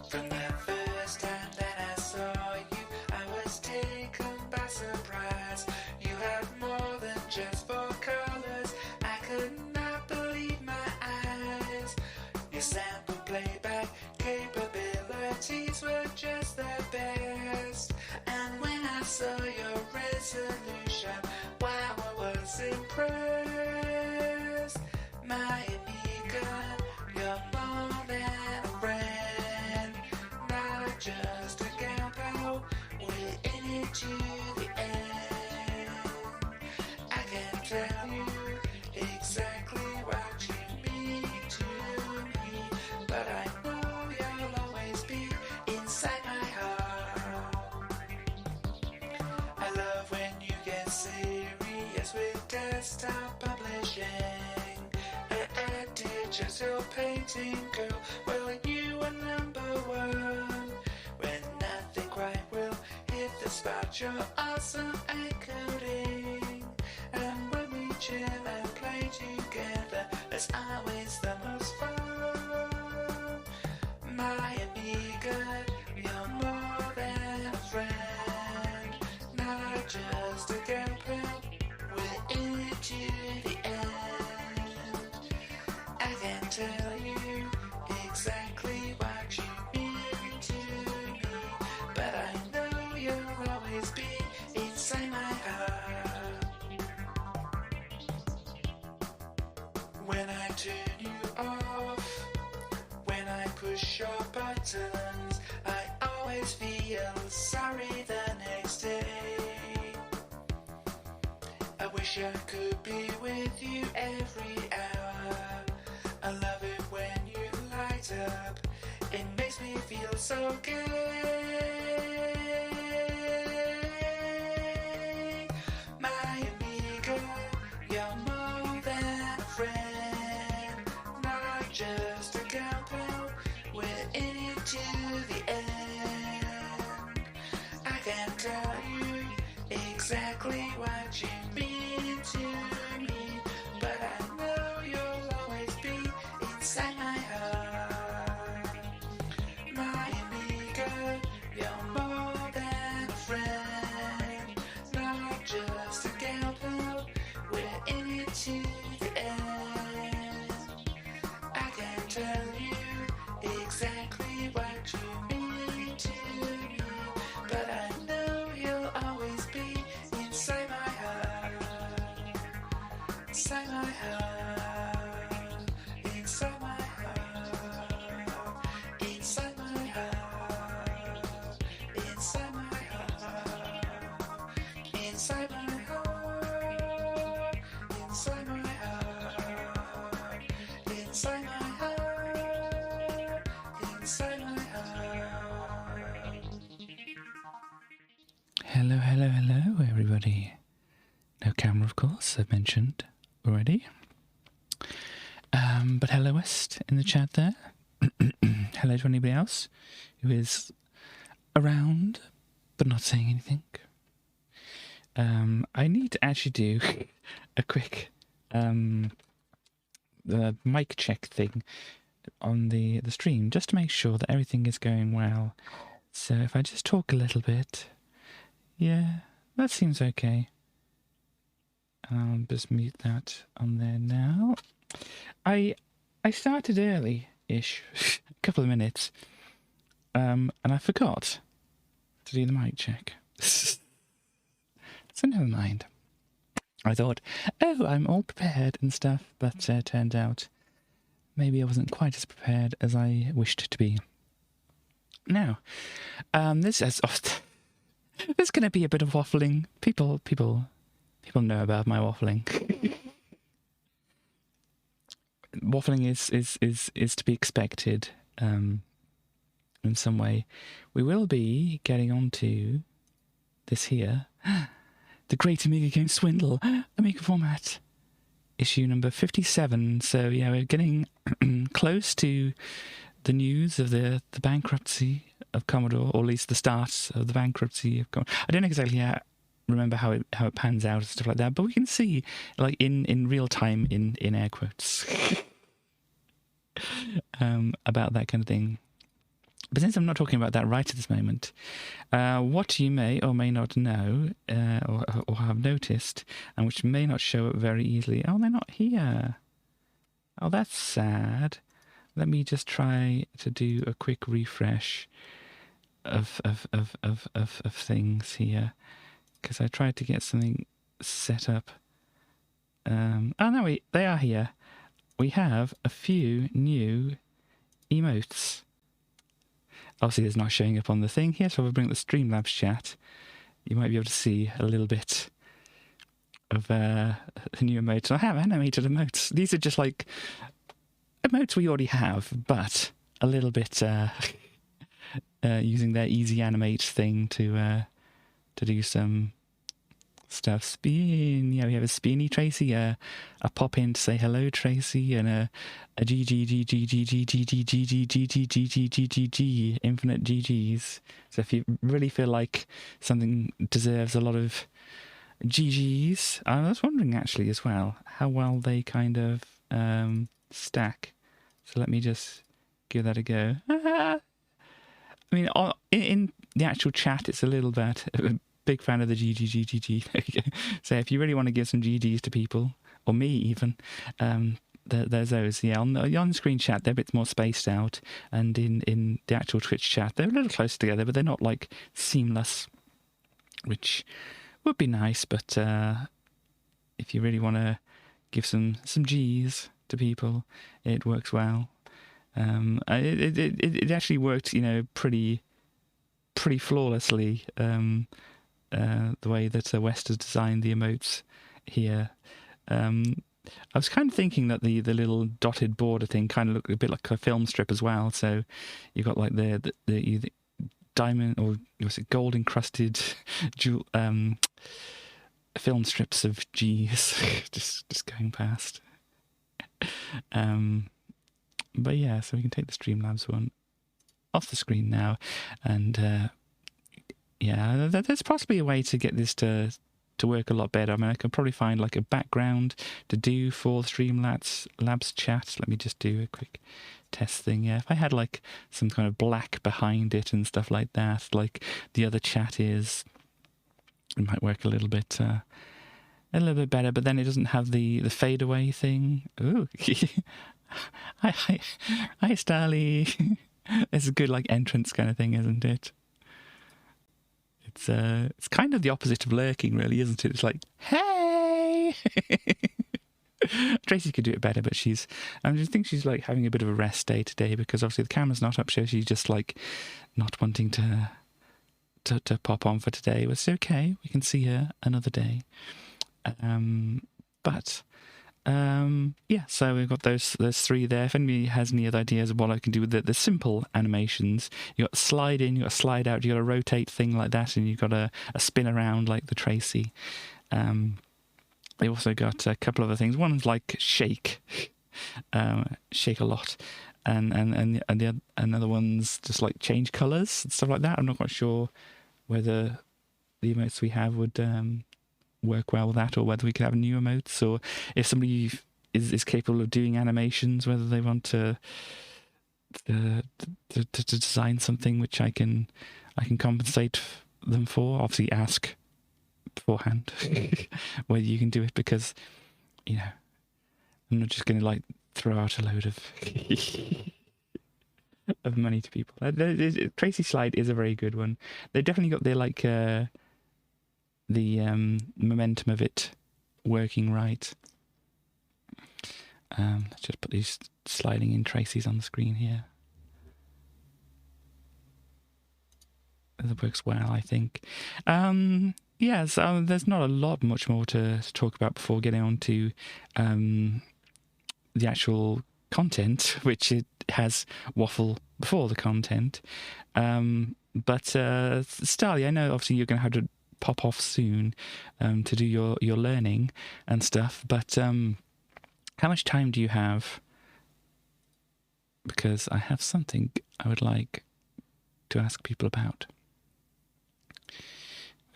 From the first time that I saw you, I was taken by surprise. You had more than just four colors. I could not believe my eyes. Your sample playback capabilities were just the best. And when I saw your resolution, wow, I was impressed. My Amiga, you're more than a friend, not just a gal pal. We're in it to the end. I can tell you exactly what you mean to me, but I know you'll always be inside my heart. I love when you get serious with desktop publishing. Just your painting, girl. Well, you are number one. When nothing quite will hit the spot, you're awesome at coding. And when we chill and play together, it's always the most fun. My Amiga, you're more than a friend, not just a girl pal. We're in it to the end. I can tell you exactly what you mean to me, but I know you'll always be inside my heart. When I turn you off, when I push your buttons, I always feel sorry the next day. I wish I could be with you every hour. I love it when you light up. It makes me feel so good. My Amiga, you're more than a friend, not just a gal pal. We're in it to the end. I can tell you exactly what you mean to me, but I know you'll always be inside my heart. My Amiga, you're more than a friend, not just a gal pal. We're in it to the end. I can tell you exactly what you mean to me, but I know you'll always be inside my heart. Inside my heart. Inside my heart. Inside my heart. Inside my heart. Inside my heart. Inside my heart. Inside my heart. Inside my heart. Hello, hello, hello, everybody. No camera, of course, I've mentioned already. But hello, West, in the chat there. Hello to anybody else who is around but not saying anything. I need to actually do a quick the mic check thing on the stream, just to make sure that everything is going well. So if I just talk a little bit, yeah, that seems okay. I'll just mute that on there now. I started early-ish, a couple of minutes, and I forgot to do the mic check. So never mind. I thought, oh, I'm all prepared and stuff, but turned out maybe I wasn't quite as prepared as I wished to be. Now, there's going to be a bit of waffling. People know about my waffling. Waffling is to be expected in some way. We will be getting onto this here. The Great Amiga Game Swindle, Amiga Format, issue number 57. So yeah, we're getting close to the news of the bankruptcy of Commodore, or at least the start of the bankruptcy of Commodore. I don't exactly remember how it pans out and stuff like that, but we can see, like, in real time, in air quotes, about that kind of thing. But since I'm not talking about that right at this moment, what you may or may not know or have noticed, and which may not show up very easily. Oh, they're not here. Oh, that's sad. Let me just try to do a quick refresh of things here, because I tried to get something set up. Oh no, they are here. We have a few new emotes. Obviously, it's not showing up on the thing here, so if I bring up the Streamlabs chat, you might be able to see a little bit of the new emotes. I have animated emotes. These are just like emotes we already have, but a little bit using their easy animate thing to do some stuff. Spin, yeah, we have a spinny Tracy, a pop in to say hello Tracy, and a G G G G G G G G G G G G G G G G G infinite GGs. So if you really feel like something deserves a lot of GGs, I was wondering actually as well how well they kind of stack. So let me just give that a go. I mean, in the actual chat, it's a little bit. Big fan of the GGGGG. So if you really want to give some GGs to people, or me even, there's those. Yeah, on the on-screen chat, they're a bit more spaced out, and in the actual Twitch chat, they're a little close together, but they're not like seamless, which would be nice. But if you really want to give some G's to people, it works well. It actually worked, pretty flawlessly. The way that West has designed the emotes here. I was kind of thinking that the little dotted border thing kind of looked a bit like a film strip as well. So you've got like the diamond, or was it gold encrusted film strips of G's just going past. But yeah, so we can take the Streamlabs one off the screen now, and yeah, there's possibly a way to get this to work a lot better. I mean, I could probably find like a background to do for Streamlabs chat. Let me just do a quick test thing. Yeah, if I had like some kind of black behind it and stuff like that, like the other chat is, it might work a little bit better. But then it doesn't have the fade away thing. Ooh, hi, Starly. It's a good like entrance kind of thing, isn't it? It's kind of the opposite of lurking, really, isn't it? It's like, hey! Tracy could do it better, but I just think she's like having a bit of a rest day today, because obviously the camera's not up, so she's just like not wanting to pop on for today. But it's okay, we can see her another day. Yeah, so we've got those three there. If anybody has any other ideas of what I can do with the simple animations, you got slide in, you got slide out, you got a rotate thing like that, and you've got a spin around like the Tracy. They also got a couple other things. One's like shake a lot, and the another one's just like change colours and stuff like that. I'm not quite sure whether the emotes we have would work well with that, or whether we could have new emotes, or if somebody is capable of doing animations, whether they want to design something which I can compensate them for. Obviously ask beforehand whether you can do it, because I'm not just going to like throw out a load of of money to people. Tracy Slide is a very good one. They've definitely got their like the momentum of it working right. Let's just put these sliding in Tracy's on the screen here. That works well, I think. Yeah, so there's not much more to talk about before getting on to the actual content, which it has waffle before the content. But Starly, I know obviously you're going to have to pop off soon to do your learning and stuff, but how much time do you have? Because I have something I would like to ask people about.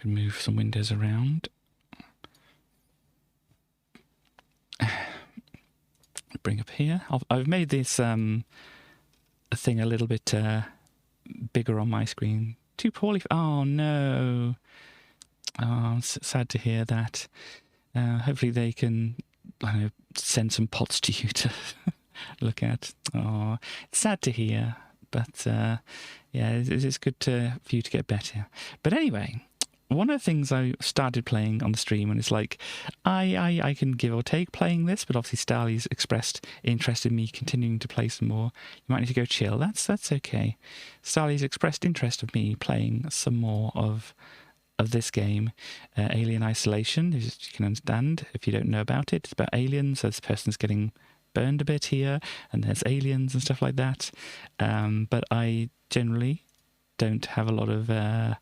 Move some windows around. Bring up here. I've made this thing a little bit bigger on my screen. Too poorly. Oh no. Oh, sad to hear that. Hopefully they can, I don't know, send some pots to you to look at. Oh, it's sad to hear, but yeah, it's good for you to get better. But anyway, one of the things I started playing on the stream, and it's like, I can give or take playing this, but obviously Starly's expressed interest in me continuing to play some more. You might need to go chill. That's okay. Starly's expressed interest of me playing some more of this game, Alien Isolation. As you can understand, if you don't know about it, it's about aliens. So this person's getting burned a bit here, and there's aliens and stuff like that. But I generally don't have a lot of the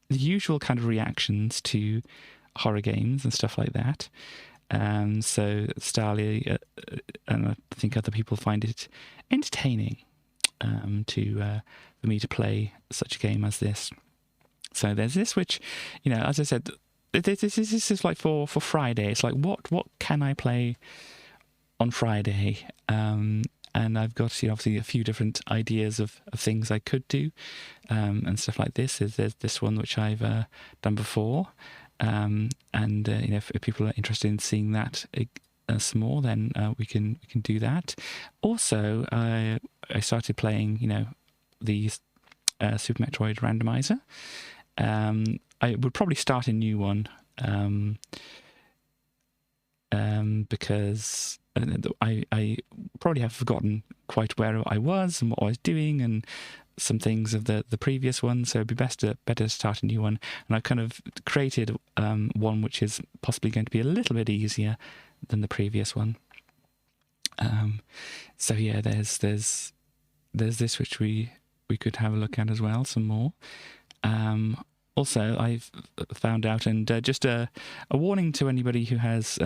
usual kind of reactions to horror games and stuff like that. So Starly and I think other people find it entertaining for me to play such a game as this. So there's this, which, you know, as I said, this is like for Friday. It's like what can I play on Friday? And I've got, you know, obviously a few different ideas of things I could do, and stuff like this. There's this one which I've done before, and you know, if people are interested in seeing that some more, then we can do that. Also, I started playing, you know, the Super Metroid randomizer. I would probably start a new one because I probably have forgotten quite where I was and what I was doing and some things of the previous one, so it'd be better to start a new one. And I've kind of created one which is possibly going to be a little bit easier than the previous one. So yeah, there's this which we could have a look at as well, some more. Also, I've found out, and just a warning to anybody who has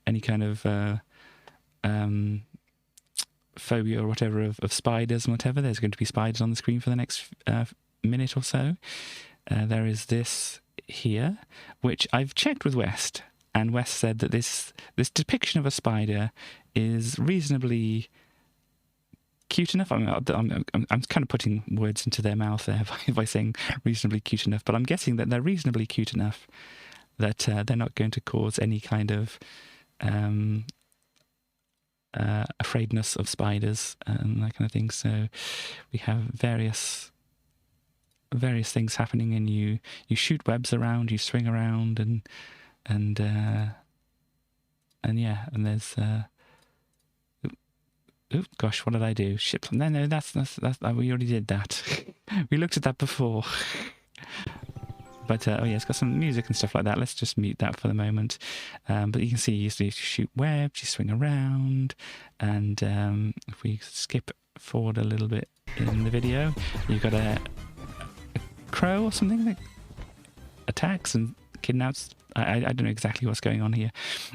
any kind of phobia or whatever of spiders and whatever. There's going to be spiders on the screen for the next minute or so. There is this here, which I've checked with West, and West said that this depiction of a spider is reasonably cute enough. I'm kind of putting words into their mouth there by saying reasonably cute enough, but I'm guessing that they're reasonably cute enough that they're not going to cause any kind of afraidness of spiders and that kind of thing. So we have various things happening, and you shoot webs around, you swing around, and yeah, and there's oh gosh, what did I do? Shit! No, that's we already did that. We looked at that before. But oh yeah, it's got some music and stuff like that. Let's just mute that for the moment. But you can see you shoot webs, you swing around, and if we skip forward a little bit in the video, you've got a crow or something that attacks and kidnaps. I don't know exactly what's going on here,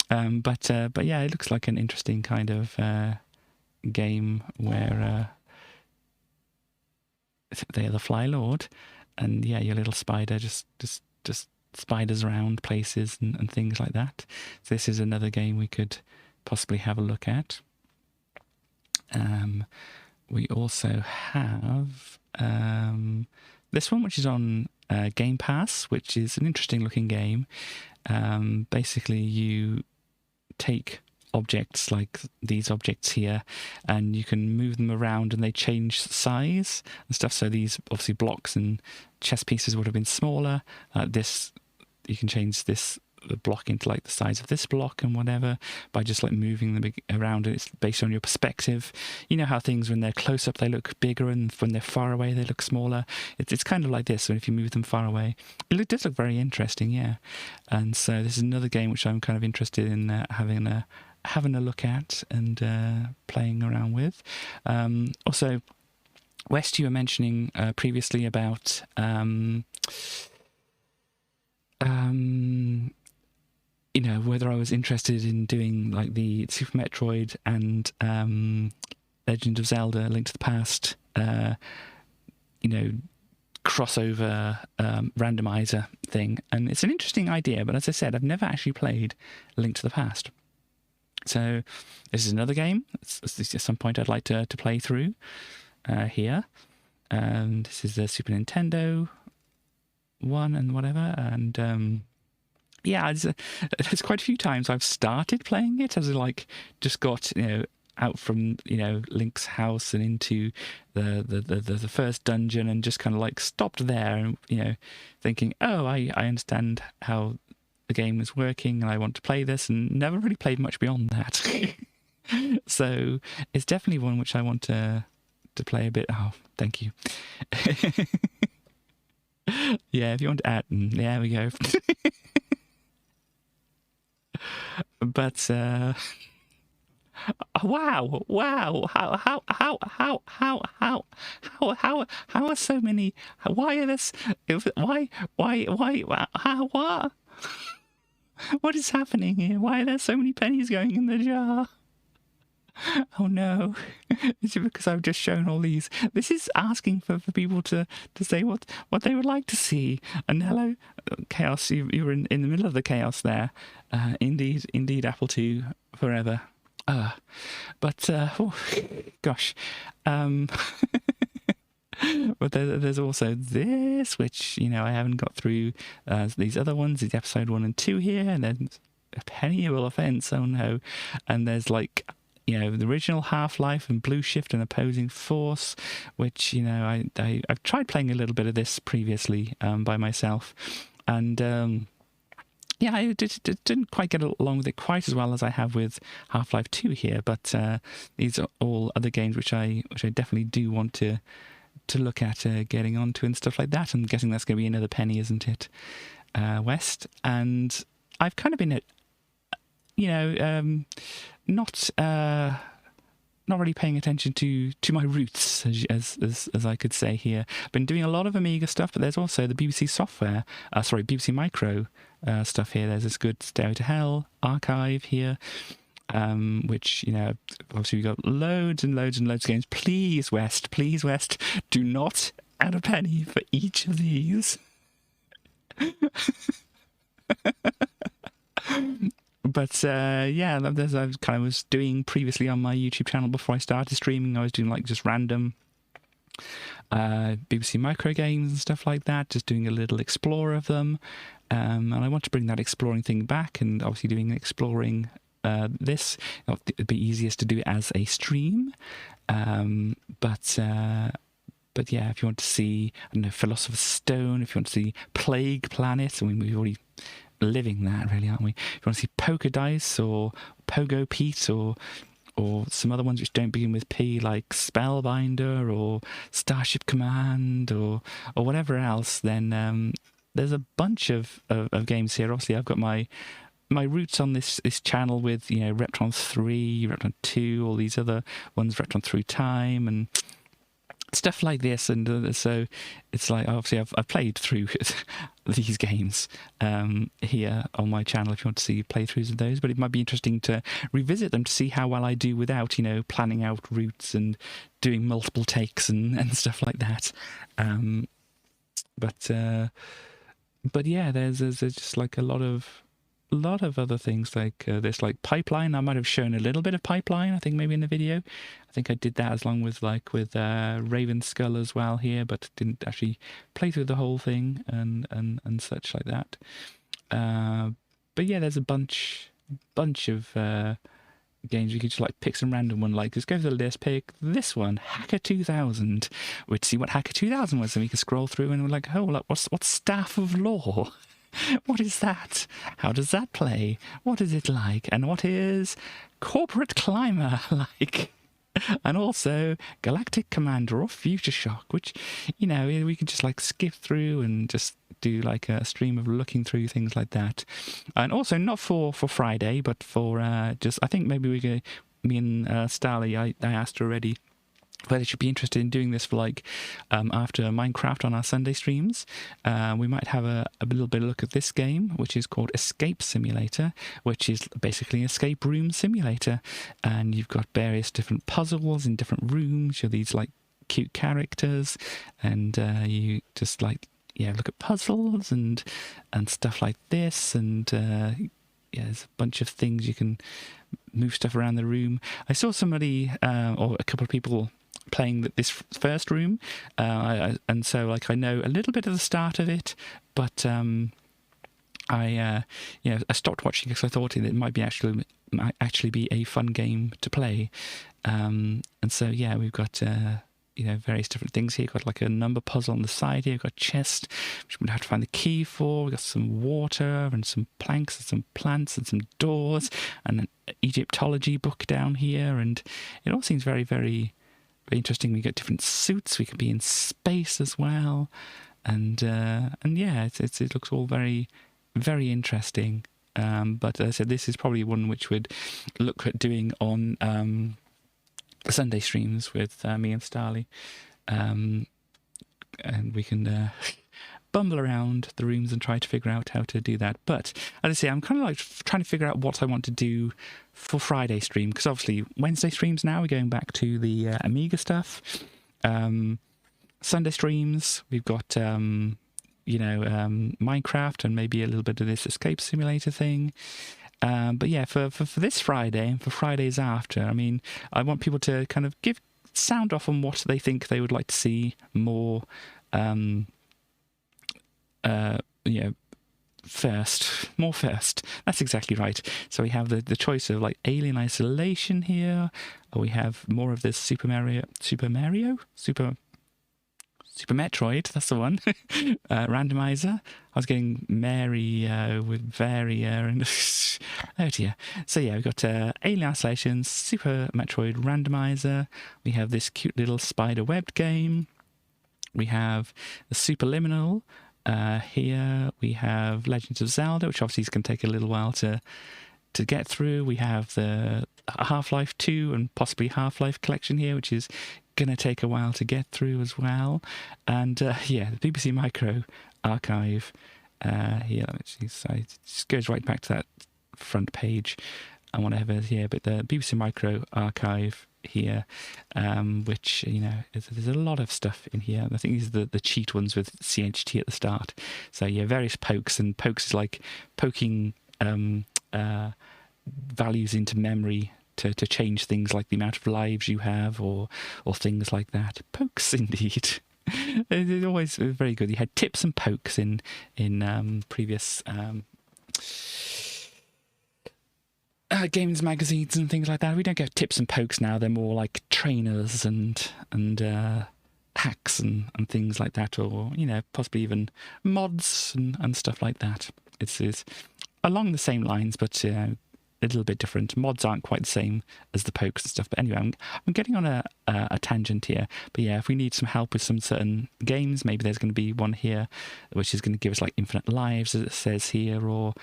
but yeah, it looks like an interesting kind of game where they are the Fly Lord, and yeah, your little spider just spiders around places and things like that. So this is another game we could possibly have a look at. We also have this one, which is on Game Pass, which is an interesting looking game. Basically, you take objects like these objects here, and you can move them around, and they change size and stuff. So these obviously blocks and chess pieces would have been smaller. This, you can change this block into like the size of this block and whatever by just like moving them around, and it's based on your perspective. You know how things, when they're close up, they look bigger, and when they're far away, they look smaller. It's kind of like this. So if you move them far away, it does look very interesting, yeah. And so this is another game which I'm kind of interested in having a look at and playing around with. Also, West, you were mentioning previously about you know, whether I was interested in doing like the Super Metroid and Legend of Zelda: Link to the Past, you know, crossover randomizer thing. And it's an interesting idea, but as I said, I've never actually played Link to the Past. So this is another game. It's at some point I'd like to play through here. This is the Super Nintendo one and whatever. And yeah, there's quite a few times I've started playing it as I like just got out from Link's house and into the first dungeon and just kind of like stopped there and thinking, oh, I understand how the game is working and I want to play this, and never really played much beyond that. So it's definitely one which I want to play a bit. Oh, thank you. Yeah, if you want to add, there we go. But wow! How are so many? Why are this? Why? How? What? What is happening here? Why are there so many pennies going in the jar? Oh no. Is it because I've just shown all these? This is asking for people to say what they would like to see. And hello, Chaos, you were in the middle of the chaos there. Indeed, Apple II forever. But oh, gosh. But there's also this, which I haven't got through. These other ones, these episode 1 and 2 here, and then a pennyable offense. Oh no! And there's like the original Half-Life and Blue Shift and Opposing Force, which I've tried playing a little bit of this previously by myself, and yeah, I didn't quite get along with it quite as well as I have with Half-Life 2 here. But these are all other games which I definitely do want to look at getting onto and stuff like that. I'm guessing that's going to be another penny, isn't it, West? And I've kind of been not really paying attention to my roots, as I could say here. I've been doing a lot of Amiga stuff, but there's also the BBC Micro stuff here. There's this good Stairway to Hell archive here. Which obviously we've got loads and loads and loads of games. Please West, do not add a penny for each of these. But yeah, as I kind of was doing previously on my YouTube channel before I started streaming, I was doing like just random BBC Micro games and stuff like that, just doing a little explore of them. And I want to bring that exploring thing back, and obviously doing exploring this. It'd be easiest to do it as a stream, but yeah, if you want to see, I don't know, Philosopher's Stone, if you want to see Plague Planet, I mean, we're already living that, really, aren't we? If you want to see Poker Dice or Pogo Pete or some other ones which don't begin with P, like Spellbinder or Starship Command or whatever else, then there's a bunch of games here. Obviously, I've got my roots on this channel with Reptron 3, Reptron 2, all these other ones, Reptron Through Time and stuff like this. And so it's like, obviously I've played through these games here on my channel if you want to see playthroughs of those, but it might be interesting to revisit them to see how well I do without planning out routes and doing multiple takes and stuff like that. But yeah, there's just like a lot of other things like this, like Pipeline. I might have shown a little bit of Pipeline, I think, maybe in the video. I think I did that as long with Raven Skull as well here, but didn't actually play through the whole thing and such like that. But yeah, there's a bunch of games. We could just like pick some random one, like just go to the list, pick this one, Hacker 2000. We'd see what Hacker 2000 was, and we could scroll through and we're like, oh, look, what's Staff of Law? What is that? How does that play? What is it like? And what is Corporate Climber like? And also Galactic Commander or Future Shock, which, we could just like skip through and just do like a stream of looking through things like that. And also not for Friday, but for just, I think maybe me and Starly, I asked her already whether she'd be interested in doing this for like after Minecraft on our Sunday streams. We might have a little bit of look at this game, which is called Escape Simulator, which is basically an escape room simulator. And you've got various different puzzles in different rooms. You're these like cute characters, and you just like look at puzzles and stuff like this, and yeah, there's a bunch of things you can move stuff around the room. I saw somebody or a couple of people playing this first room, and so like I know a little bit of the start of it, but I stopped watching because I thought it might actually be a fun game to play, and so yeah, we've got various different things here. Got like a number puzzle on the side here. We've got a chest which we're going to have to find the key for. We've got some water and some planks and some plants and some doors and an Egyptology book down here, and it all seems very, very, very interesting. We got different suits. We can be in space as well, and yeah, it looks all very, very interesting. But as I said, this is probably one which would look at doing on Sunday streams with me and Starly, and we can bumble around the rooms and try to figure out how to do that. But as I say, I'm kind of like trying to figure out what I want to do for Friday stream, because obviously Wednesday streams now we're going back to the Amiga stuff. Sunday streams we've got Minecraft and maybe a little bit of this escape simulator thing. But yeah, for this Friday and for Fridays after, I mean, I want people to kind of sound off on what they think they would like to see more, first. That's exactly right. So we have the choice of like Alien Isolation here, or we have more of this Super Metroid, that's the one. Randomizer. I was getting Mario with Varia and oh dear. So yeah, we've got Alien Isolation, Super Metroid Randomizer. We have this cute little spider webbed game. We have the Superliminal. Here we have Legends of Zelda, which obviously is going to take a little while to get through. We have the Half-Life 2 and possibly Half-Life collection here, which is going to take a while to get through as well. And yeah, the BBC Micro archive here, so it just goes right back to that front page and whatever here, but the BBC Micro archive here, which, there's a lot of stuff in here. I think these are the cheat ones with CHT at the start. So yeah, various pokes, and pokes is like poking values into memory to change things like the amount of lives you have or things like that. Pokes indeed. It's always very good. You had tips and pokes in previous games magazines and things like that. We don't get tips and pokes now. They're more like trainers and hacks and things like that, or possibly even mods and stuff like that. It's along the same lines, but a little bit different. Mods aren't quite the same as the pokes and stuff. But anyway, I'm getting on a tangent here. But yeah, if we need some help with some certain games, maybe there's going to be one here which is going to give us like infinite lives, as it says here, or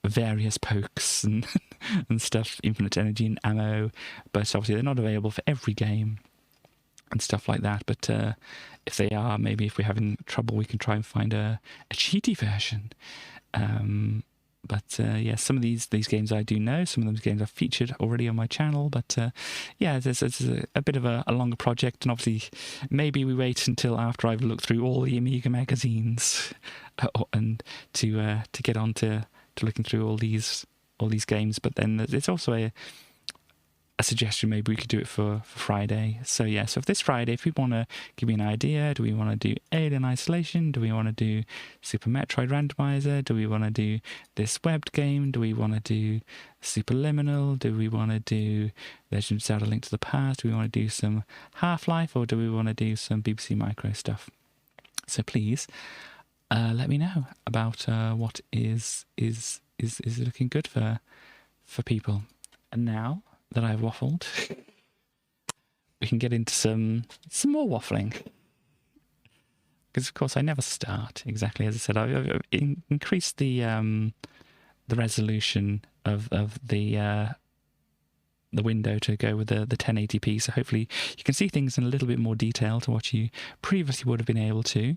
various pokes and stuff, infinite energy and ammo. But obviously they're not available for every game and stuff like that. But if they are, maybe if we're having trouble, we can try and find a cheaty version. But yeah, some of these games I do know. Some of those games I've featured already on my channel. But yeah, there's a bit of a longer project, and obviously maybe we wait until after I've looked through all the Amiga magazines and to get on to looking through all these games. But then there's also a suggestion, maybe we could do it for Friday. So yeah, so if this Friday, if we want to give me an idea, do we want to do Alien Isolation? Do we want to do Super Metroid Randomizer? Do we want to do this webbed game? Do we want to do Superliminal? Do we want to do Legend of Zelda: Link to the Past? Do we want to do some Half-Life, or do we want to do some BBC Micro stuff? So please let me know about what is looking good for people. And now that I've waffled, we can get into some more waffling. Because of course I never start exactly as I said. I've increased the resolution of the window to go with the 1080p, so hopefully you can see things in a little bit more detail to what you previously would have been able to.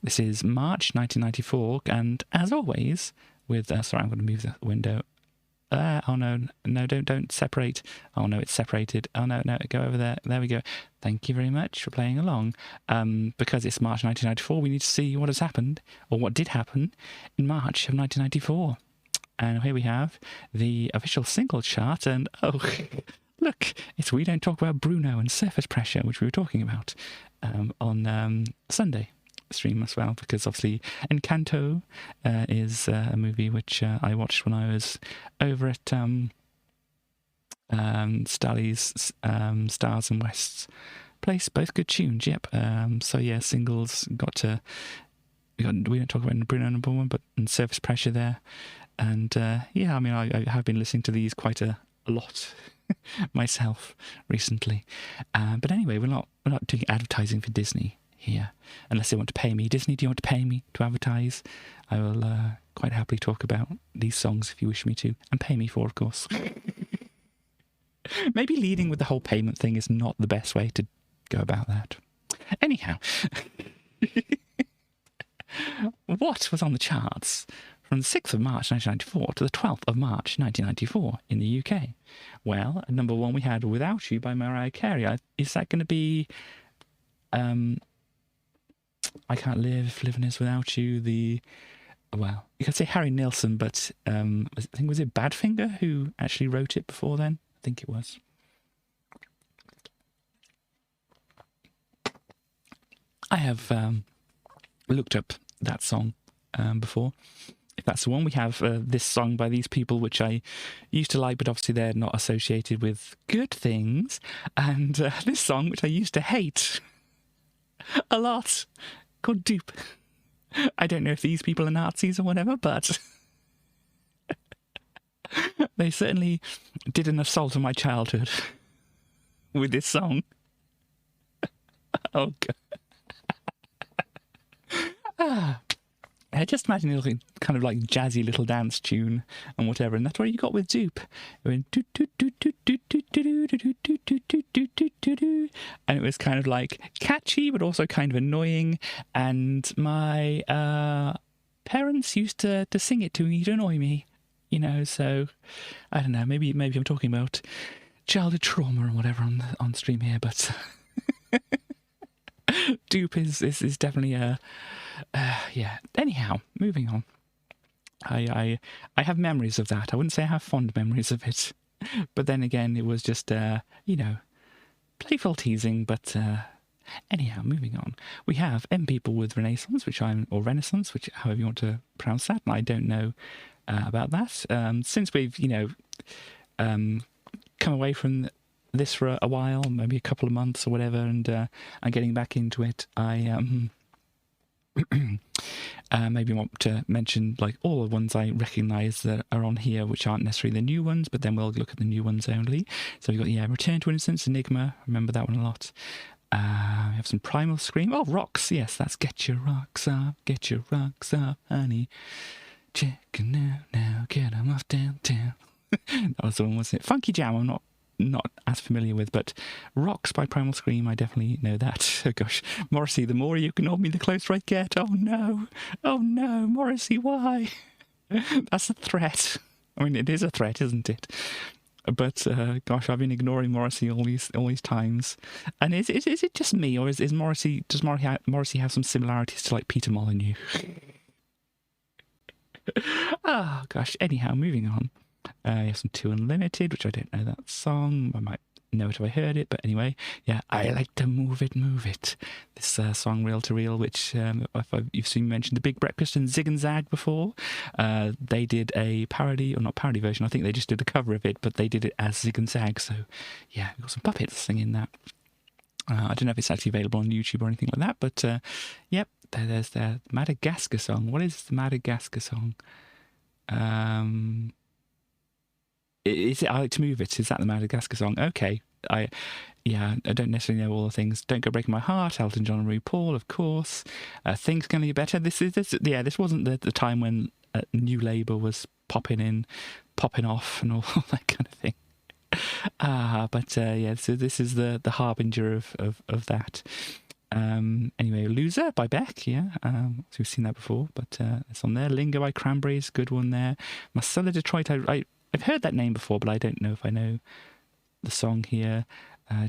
This is March 1994, and as always with sorry, I'm going to move the window. Oh no, don't separate. Oh no, it's separated. Oh no, go over there. There we go. Thank you very much for playing along. Because it's March 1994, we need to see what has happened, or what did happen in March of 1994. And here we have the official single chart. And oh, look, it's We Don't Talk About Bruno and Surface Pressure, which we were talking about on Sunday stream as well, because obviously Encanto is a movie which I watched when I was over at Stars and West's place. Both good tunes, yep. So yeah, singles we don't talk about Bruno number one, but and Surface Pressure there. And yeah, I mean, I have been listening to these quite a lot myself recently. But anyway, we're not doing advertising for Disney here, unless they want to pay me. Disney, do you want to pay me to advertise? I will quite happily talk about these songs if you wish me to, and pay me for, of course. Maybe leading with the whole payment thing is not the best way to go about that. Anyhow, what was on the charts from the 6th of March 1994 to the 12th of March 1994 in the UK? Well, at number one we had Without You by Mariah Carey. Is that going to be I Can't Live, Living Is Without You, well, you could say Harry Nilsson, but I think, was it Badfinger who actually wrote it before then? I think it was. I have looked up that song before. If that's the one, we have this song by these people, which I used to like, but obviously they're not associated with good things. And this song, which I used to hate a lot, called Dupe. I don't know if these people are Nazis or whatever, but they certainly did an assault on my childhood with this song. Oh, God. I just imagine it looking kind of like jazzy little dance tune and whatever, and that's what you got with Dupe. And it was kind of like catchy, but also kind of annoying. And my parents used to sing it to me to annoy me, you know. So I don't know. Maybe I'm talking about childhood trauma or whatever on stream here, but Dupe is definitely a. Yeah. Anyhow, moving on. I have memories of that. I wouldn't say I have fond memories of it, but then again, it was just playful teasing. But anyhow, moving on. We have M People with Renaissance, or Renaissance, which however you want to pronounce that. And I don't know about that. Since we've come away from this for a while, maybe a couple of months or whatever, and I'm getting back into it. I maybe want to mention like all the ones I recognise that are on here, which aren't necessarily the new ones, but then we'll look at the new ones only. So we've got Return to Innocence, Enigma, remember that one a lot. We have some Primal Scream. Oh, Rocks, yes, that's Get Your Rocks Up, honey. Chicken now, get 'em off downtown. That was the one, wasn't it? Funky Jam, I'm not as familiar with, but Rocks by Primal Scream, I definitely know that. Oh gosh, Morrissey, the more you ignore me, the closer I get. Oh no, Morrissey, why? That's a threat. I mean, it is a threat, isn't it? But gosh, I've been ignoring Morrissey all these times. And is it just me, or is Morrissey? Does Morrissey have some similarities to like Peter Molyneux? Oh gosh. Anyhow, moving on. You have some Two Unlimited, which I don't know that song. I might know it if I heard it, but anyway, yeah, I like to move it. This song, Reel to Reel, which you've seen mentioned the Big Breakfast and Zig and Zag before. They did a parody, or not parody version, I think they just did a cover of it, but they did it as Zig and Zag, so yeah, we've got some puppets singing that. I don't know if it's actually available on YouTube or anything like that, but yep, there's the Madagascar song. What is the Madagascar song? Is it I Like to Move It? Is that the Madagascar song? Okay. I don't necessarily know all the things. Don't Go Breaking My Heart, Elton John and RuPaul, of course. Things Can Be Better. This wasn't the time when New Labour was popping off and all that kind of thing. So this is the harbinger of that. Anyway, Loser by Beck, yeah. So we've seen that before, but it's on there. Linger by Cranberries, good one there. Marcella Detroit, I've heard that name before, but I don't know if I know the song here.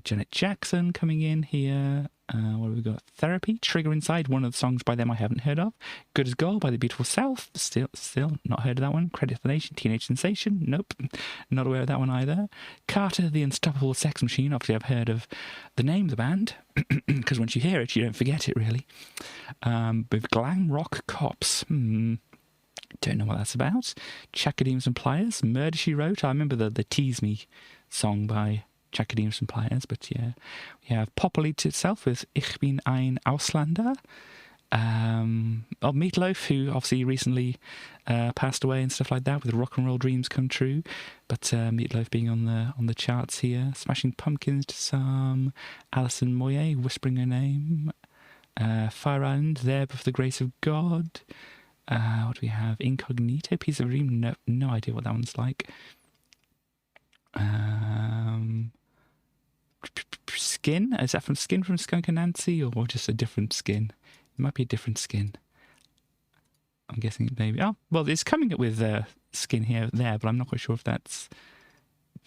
Janet Jackson coming in here. What have we got? Therapy, Trigger Inside, one of the songs by them I haven't heard of. Good as Gold by The Beautiful South, still not heard of that one. Credit for the Nation, Teenage Sensation, nope, not aware of that one either. Carter, The Unstoppable Sex Machine, obviously I've heard of the name of the band, because once you hear it, you don't forget it really. With Glam Rock Cops, don't know what that's about. Chakademus and Pliers, Murder She Wrote, I remember the Tease Me song by Chakademus and Pliers, but yeah. We have Poppolite itself with Ich bin ein Ausländer. Meatloaf, who obviously recently passed away and stuff like that, with Rock and Roll Dreams Come True. But Meatloaf being on the charts here. Smashing Pumpkins to some. Alison Moyet, Whispering Her Name. Fire Island, There But For the Grace of God. What do we have? Incognito, Piece of a Dream. No idea what that one's like. Skin? Is that from Skin from Skunk and Nancy, or just a different Skin? It might be a different Skin. I'm guessing it maybe. Oh, well, it's coming up with Skin here there, but I'm not quite sure if that's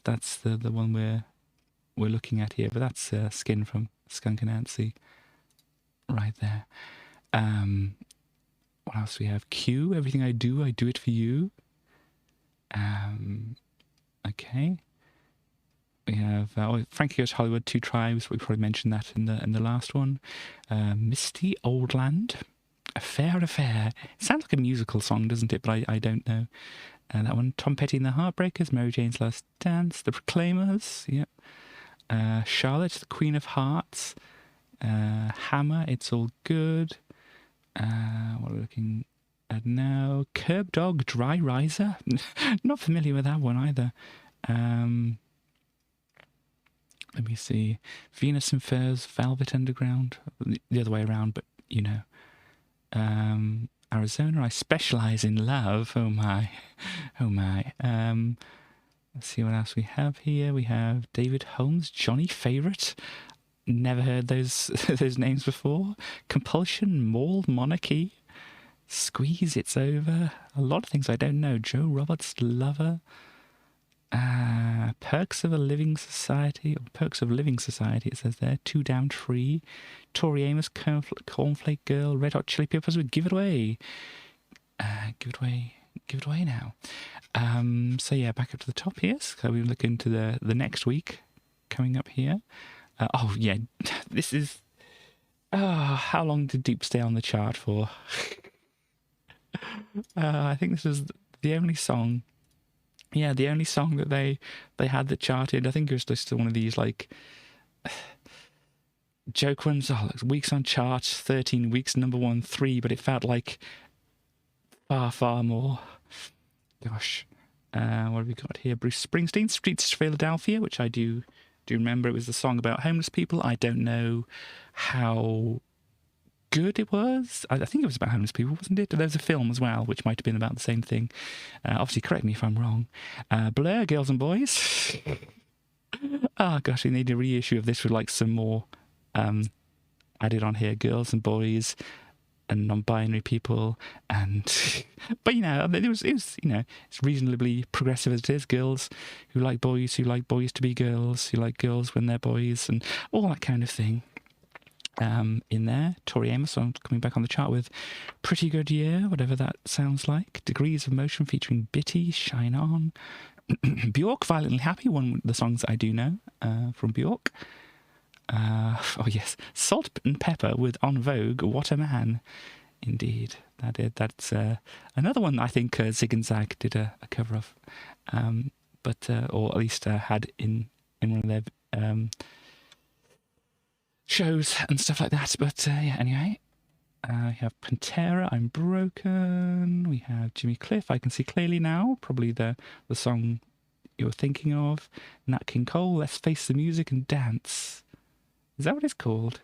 the one we're looking at here. But that's Skin from Skunk and Nancy, right there. What else do we have? Q. Everything I do it for you. Okay. We have Frankie Goes to Hollywood, Two Tribes. We probably mentioned that in the last one. Misty Old Land, Affair. It sounds like a musical song, doesn't it? But I don't know. That one. Tom Petty and the Heartbreakers, Mary Jane's Last Dance, The Proclaimers. Yep. Charlotte, the Queen of Hearts. Hammer, It's All Good. What are we looking at now? Curb Dog, Dry Riser. Not familiar with that one either. Let me see. Venus and Furs, Velvet Underground. The other way around, but you know. Arizona, I Specialize in Love. Oh my. Let's see what else we have here. We have David Holmes, Johnny Favorite. Never heard those names before. Compulsion, Mall, Monarchy. Squeeze, It's Over. A lot of things I don't know. Joe Roberts, Lover. Perks of Living Society, it says there. Two Down Tree. Tori Amos, Cornflake Girl. Red Hot Chili Peppers with Give It Away. Give it away now. So yeah, back up to the top here. So we look into the next week coming up here. Oh yeah, this is. How long did Deep stay on the chart for? I think this was the only song. Yeah, the only song that they had that charted. I think it was just one of these like joke ones. Oh, like weeks on charts, 13 weeks, number 1, 3, but it felt like far more. Gosh, what have we got here? Bruce Springsteen, Streets of Philadelphia, which I do remember. It was the song about homeless people. I don't know how good it was. I think it was about homeless people, wasn't it? There was a film as well, which might have been about the same thing. Obviously, correct me if I'm wrong. Blur, Girls and Boys. Oh, gosh, they need a reissue of this with like some more added on here. Girls and Boys and non-binary people. But, you know, it was you know, it's reasonably progressive as it is. Girls who like boys to be girls, who like girls when they're boys, and all that kind of thing. In there, Tori Amos coming back on the chart with Pretty Good Year, whatever that sounds like. Degrees of Motion featuring Bitty, Shine On. Bjork, Violently Happy, one of the songs I do know from Bjork. Oh yes, Salt and Pepper with On Vogue, What a Man. Indeed, that's another one I think Zig and Zag did a cover of, but or at least had in one of their shows and stuff like that. But yeah, anyway, we have Pantera, I'm Broken. We have Jimmy Cliff, I Can See Clearly Now, probably the song you're thinking of. Nat King Cole, Let's Face the Music and Dance. Is that what it's called?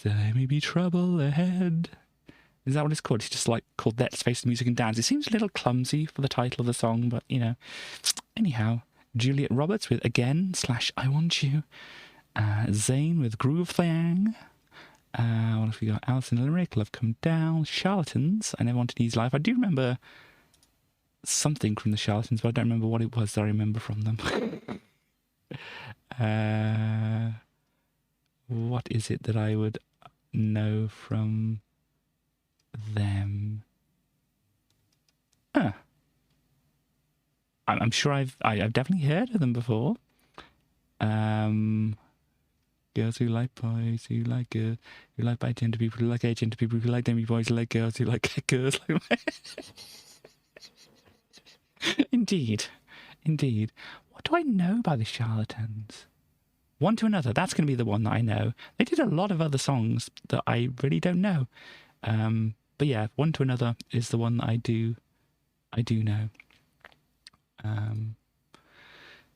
There may be trouble ahead. Is that what it's called? It's just like called Let's Face the Music and Dance. It seems a little clumsy for the title of the song, but you know. Anyhow, Juliet Roberts with Again / I Want You. Zayn with Groove Thang. What else we got? Alison Limerick, Love Come Down. Charlatans, I Never Wanted Easy Life. I do remember something from the Charlatans, but I don't remember what it was that I remember from them. what is it that I would know from them? I'm sure I've definitely heard of them before. Girls who like boys, who like girls, who like bi-gender people, who like agender people, who like demi boys, who like girls, who like girls. Indeed. What do I know about the Charlatans? One to Another, that's going to be the one that I know. They did a lot of other songs that I really don't know. But yeah, One to Another is the one that I do know.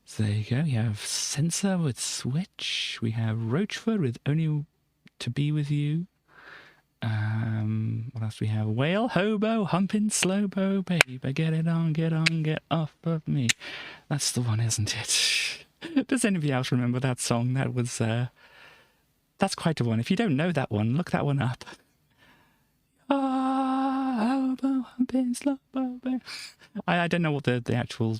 So there you go. We have Sensor with Switch. We have Roachford with Only to Be With You. What else do we have? Whale, Hobo, Humpin' Slowbo, Babe, get it on, get off of me. That's the one, isn't it? Does anybody else remember that song? That was, that's quite a one. If you don't know that one, look that one up. Hobo, Humpin' Slowbo, Babe. I don't know what the actual...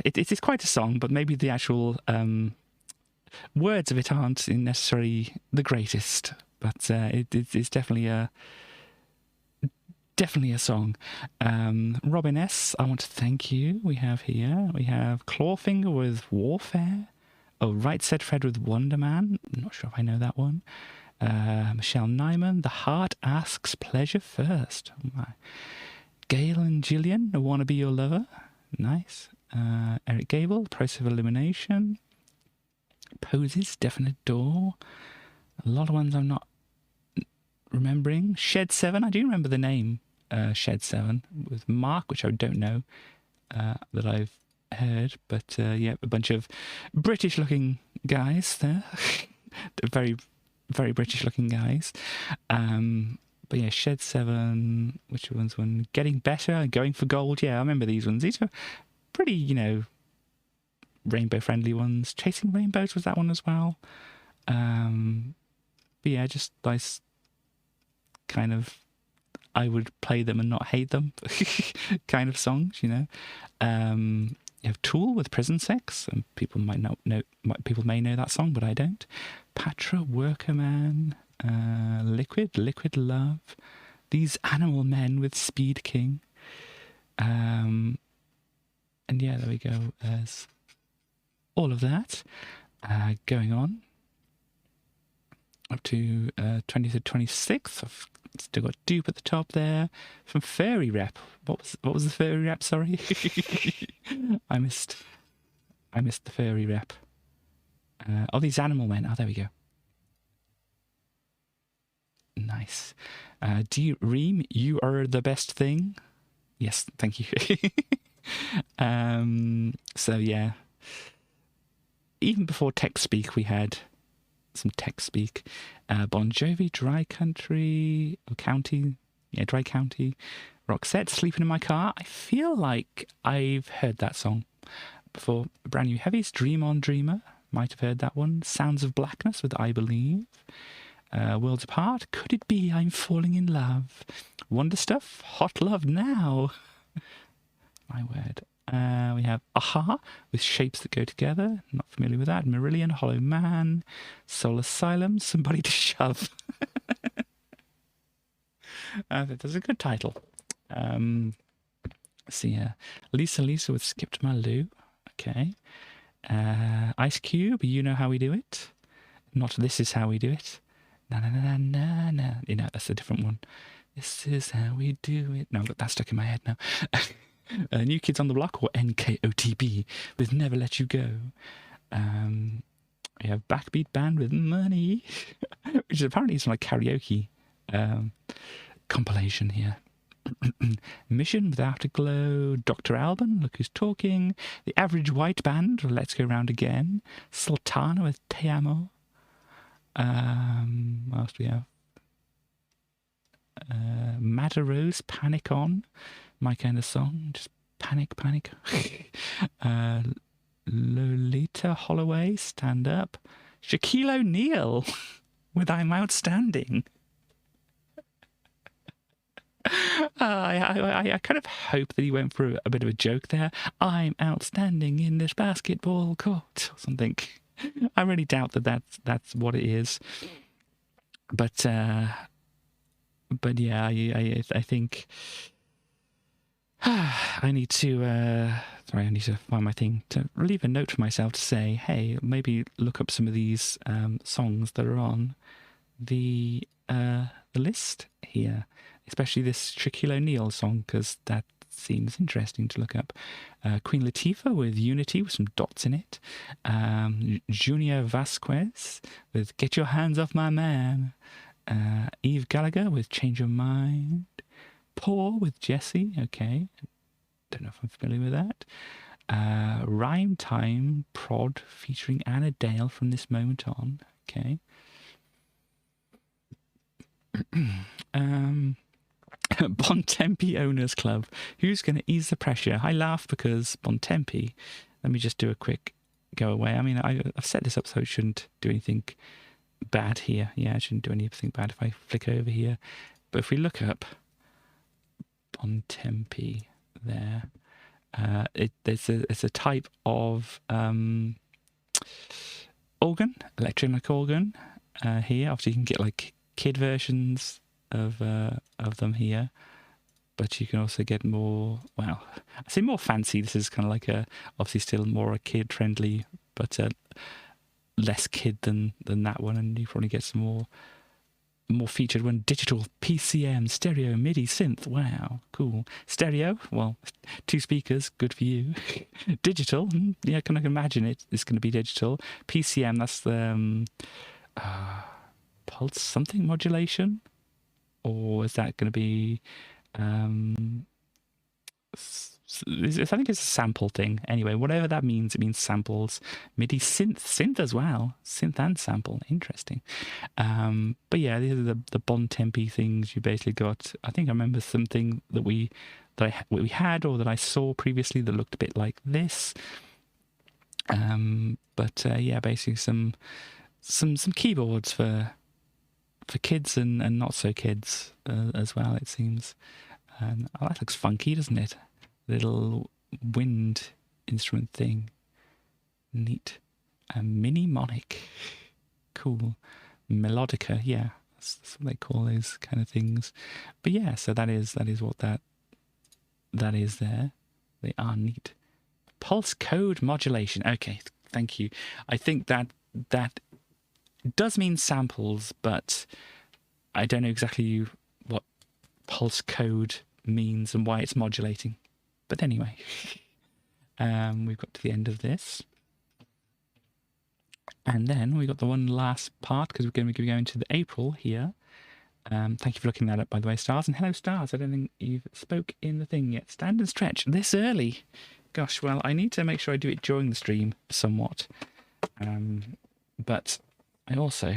It is quite a song, but maybe the actual words of it aren't necessarily the greatest. But it's definitely a song. Robin S., I want to thank you. We have Clawfinger with Warfare. Oh, Right Said Fred with Wonder Man. I'm not sure if I know that one. Michelle Nyman, The Heart Asks Pleasure First. Oh my. Gail and Gillian, I Want to Be Your Lover. Nice. Eric Gable, Process of Elimination. Poses, Definite Door. A lot of ones I'm not remembering. Shed 7, I do remember the name Shed 7 with Mark, which I don't know that I've heard. But yeah, a bunch of British looking guys there. Very, very British looking guys. But yeah, Shed 7, which one's one? Getting Better, Going for Gold. Yeah, I remember these ones. These are pretty, rainbow friendly ones. Chasing Rainbows was that one as well. But yeah, just nice kind of, I would play them and not hate them kind of songs, You have Tool with Prison Sex, and people might not know, people may know that song, but I don't. Patra, Worker Man, Liquid Love, These Animal Men with Speed King. And yeah, there we go. There's all of that going on up to 20th to 26th. I've still got Dupe at the top there from Fairy Rep. What was the Fairy Rep? Sorry, I missed the Fairy Rep. Oh, These Animal Men. Oh, there we go. Nice. Reem, You Are the Best Thing. Yes, thank you. So yeah, even before Tech Speak, we had some Tech Speak. Bon Jovi, Dry Country, or County, yeah, Dry County. Roxette, Sleeping in My Car. I feel like I've heard that song before. Brand New Heavies, Dream on Dreamer. Might have heard that one. Sounds of Blackness with I Believe. Worlds Apart, Could It Be I'm Falling in Love. Wonder Stuff, Hot Love Now. My word. We have Aha with Shapes That Go Together. Not familiar with that. Marillion, Hollow Man, Soul Asylum, Somebody to Shove. That's a good title. See, Lisa with Skipped My Lou. Okay. Ice Cube, You Know How We Do It. Not This Is How We Do It. Na na na na na. That's a different one. This is how we do it. No, I've got that stuck in my head now. New Kids on the Block, or NKOTB, with Never Let You Go. We have Backbeat Band with Money, which is apparently some like karaoke compilation here. Mission with Afterglow, Dr. Alban, Look Who's Talking, The Average White Band, Let's Go Round Again, Sultana with Te Amo. What else do we have? Madder Rose, Panic On, my kind of song, just panic. Lolita Holloway, Stand Up. Shaquille O'Neal with I'm Outstanding. I kind of hope that he went for a bit of a joke there. I'm outstanding in this basketball court or something. I really doubt that that's what it is. But yeah, I think I need to. Sorry, I need to find my thing to leave a note for myself to say, hey, maybe look up some of these songs that are on the list here, especially this Shaquille O'Neal song, because that seems interesting to look up. Queen Latifah with Unity with some dots in it. Junior Vasquez with Get Your Hands Off My Man. Eve Gallagher with Change Your Mind. Poor with Jessie. Okay, don't know if I'm familiar with that. Rhyme Time Prod featuring Anna Dale from This Moment On. Okay. Bontempi Owners Club. Who's going to ease the pressure? I laugh because Bontempi. Let me just do a quick go away. I mean, I've set this up so it shouldn't do anything bad here. Yeah, it shouldn't do anything bad if I flick over here. But if we look up Bontempi there, it's a type of organ, electronic organ here. Obviously, you can get like kid versions of them here, but you can also get more, well, I say more fancy. This is kind of like obviously still more a kid friendly, but less kid than that one, and you probably get some more featured one. Digital PCM stereo MIDI synth. Wow, cool. Stereo, well, 2 speakers, good for you. Digital, yeah, can I imagine it's going to be digital. PCM, that's the pulse something modulation, or is that going to be I think it's a sample thing. Anyway, whatever that means, it means samples. MIDI synth as well, synth and sample. Interesting. But yeah, these are the Bontempi things. You basically got. I think I remember something that we had or that I saw previously that looked a bit like this. But yeah, basically some keyboards for kids and not so kids as well. It seems. Oh, that looks funky, doesn't it? Little wind instrument thing. Neat. A mnemonic. Cool. Melodica, yeah. That's what they call those kind of things. But yeah, so that is what that is there. They are neat. Pulse code modulation. Okay, thank you. I think that does mean samples, but I don't know exactly what pulse code means and why it's modulating. But anyway, we've got to the end of this. And then we got the one last part, because we're going to be going to the April here. Thank you for looking that up, by the way, Stars. And hello, Stars. I don't think you've spoke in the thing yet. Stand and stretch this early. Gosh, well, I need to make sure I do it during the stream somewhat. But I also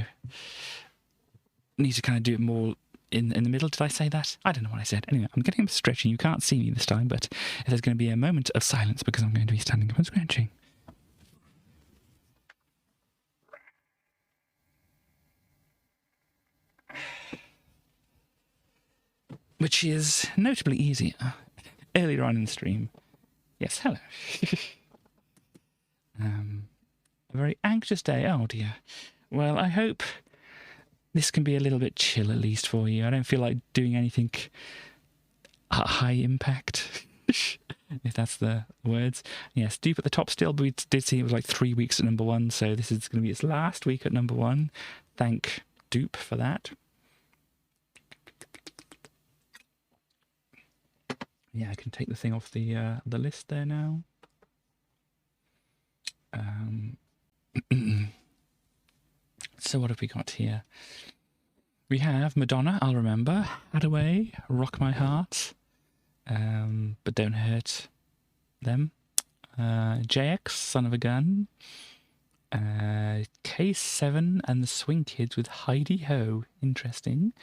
need to kind of do it more in the middle. Did I say that? I don't know what I said. Anyway, I'm getting up stretching. You can't see me this time, but there's going to be a moment of silence because I'm going to be standing up and stretching. Which is notably easier earlier on in the stream. Yes, hello. A very anxious day. Oh dear. Well, I hope this can be a little bit chill at least for you. I don't feel like doing anything high impact, if that's the words. Yes, Dupe at the top still, but we did see it was like 3 weeks at #1, so this is going to be its last week at #1. Thank Dupe for that. Yeah, I can take the thing off the list there now. So what have we got here? We have Madonna, I'll Remember, Hadaway, Rock My Heart, but Don't Hurt Them, JX, Son of a Gun, K7 and the Swing Kids with Heidi Ho, interesting.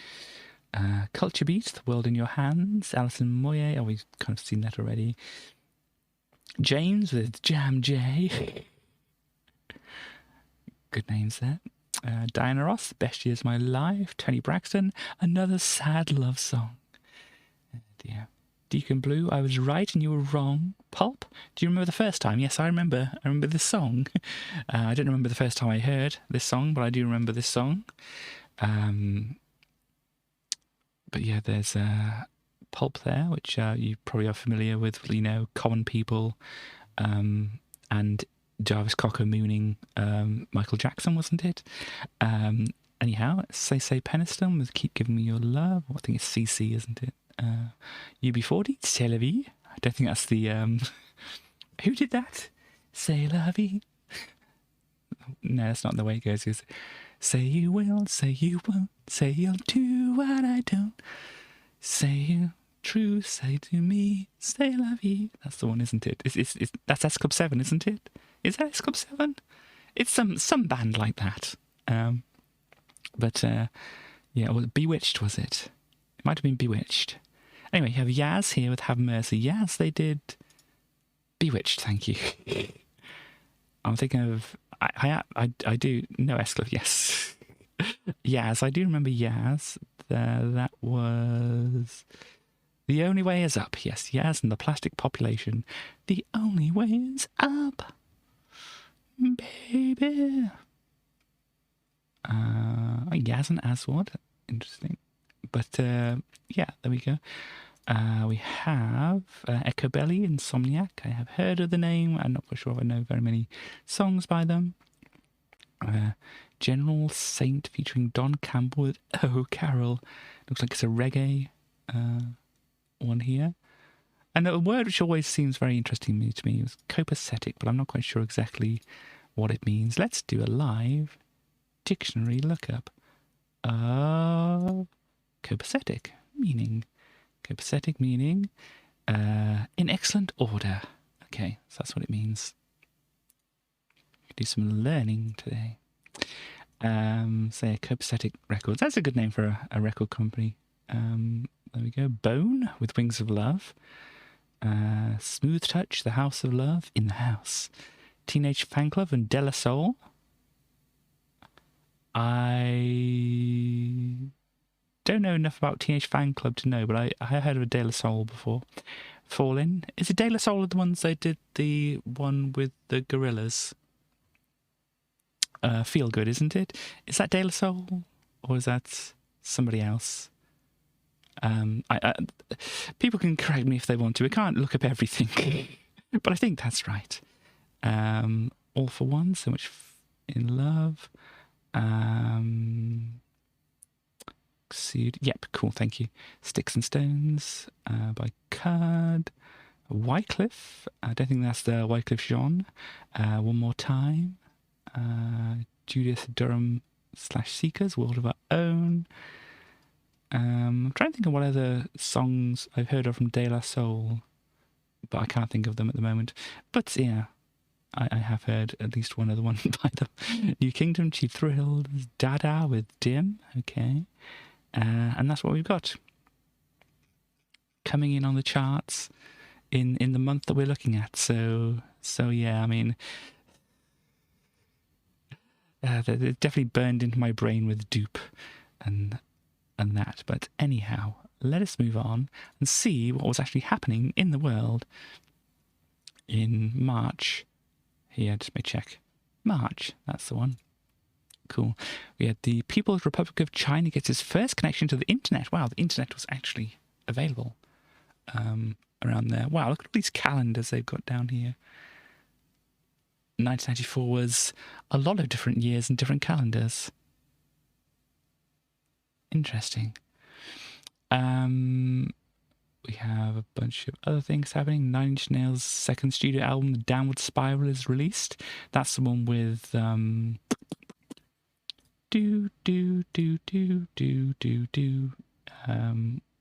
Culture Beat, The World in Your Hands, Alison Moyet, oh, we've kind of seen that already. James with Jam J. Good names there. Diana Ross, Best Years of My Life. Tony Braxton, another sad love song. Oh dear. Deacon Blue, I was right and you were wrong. Pulp, do you remember the first time? Yes, I remember. I remember this song. I don't remember the first time I heard this song, but I do remember this song. But yeah, there's Pulp there, which you probably are familiar with, Common People, and Jarvis Cocker mooning Michael Jackson, wasn't it? Anyhow, Say Peniston with Keep Giving Me Your Love. I think it's CC, isn't it? UB40, C'est la vie. I don't think that's the... Who did that? C'est la vie. No, that's not the way it goes. It's, say you will, say you won't, say you'll do what I don't. Say you true, say to me, say la vie. That's the one, isn't it? That's S Club 7, isn't it? Is that S Club 7? It's some band like that. But Bewitched, was it? It might have been Bewitched. Anyway, you have Yaz here with Have Mercy. Yaz, they did Bewitched, thank you. I'm thinking of... I do know S Club, yes. Yaz, I do remember Yaz. That was... The Only Way Is Up. Yes, Yaz and the Plastic Population. The Only Way Is Up. Baby. Yaz and Aswad. Interesting. But, yeah, there we go. We have Echo Belly, Insomniac. I have heard of the name. I'm not quite sure if I know very many songs by them. General Saint featuring Don Campbell with Oh Carol. Looks like it's a reggae one here. And a word which always seems very interesting to me is copacetic, but I'm not quite sure exactly what it means. Let's do a live dictionary lookup of copacetic meaning. Copacetic meaning in excellent order. Okay, so that's what it means. Do some learning today. Say Copacetic Records. That's a good name for a record company. There we go. Bone with Wings of Love. Smooth Touch, The House of Love, In the House. Teenage Fanclub and De La Soul. I don't know enough about Teenage Fanclub to know, but I heard of a De La Soul before. Fall In. Is it De La Soul the ones they did the one with the gorillas? Feel Good, isn't it? Is that De La Soul? Or is that somebody else? People can correct me if they want to. I can't look up everything. But I think that's right. All for One, So Much in Love. Yep, cool, thank you. Sticks and Stones by Card. Wycliffe. I don't think that's the Wycliffe Jean. One More Time. Judith Durham / Seekers, World of Our Own. I'm trying to think of what other songs I've heard of from De La Soul, but I can't think of them at the moment. But yeah, I have heard at least one other one by them. New Kingdom, Cheap Thrills, Dada with Dim, okay. And that's what we've got. Coming in on the charts in the month that we're looking at. So yeah, I mean... they're definitely burned into my brain with Dupe and that. But anyhow, let us move on and see what was actually happening in the world in March. Here, just may check. March, that's the one. Cool. We had the People's Republic of China gets its first connection to the internet. Wow, the internet was actually available around there. Wow, look at all these calendars they've got down here. 1994 was a lot of different years and different calendars. Interesting. We have a bunch of other things happening. Nine Inch Nails' second studio album, The Downward Spiral, is released. That's the one with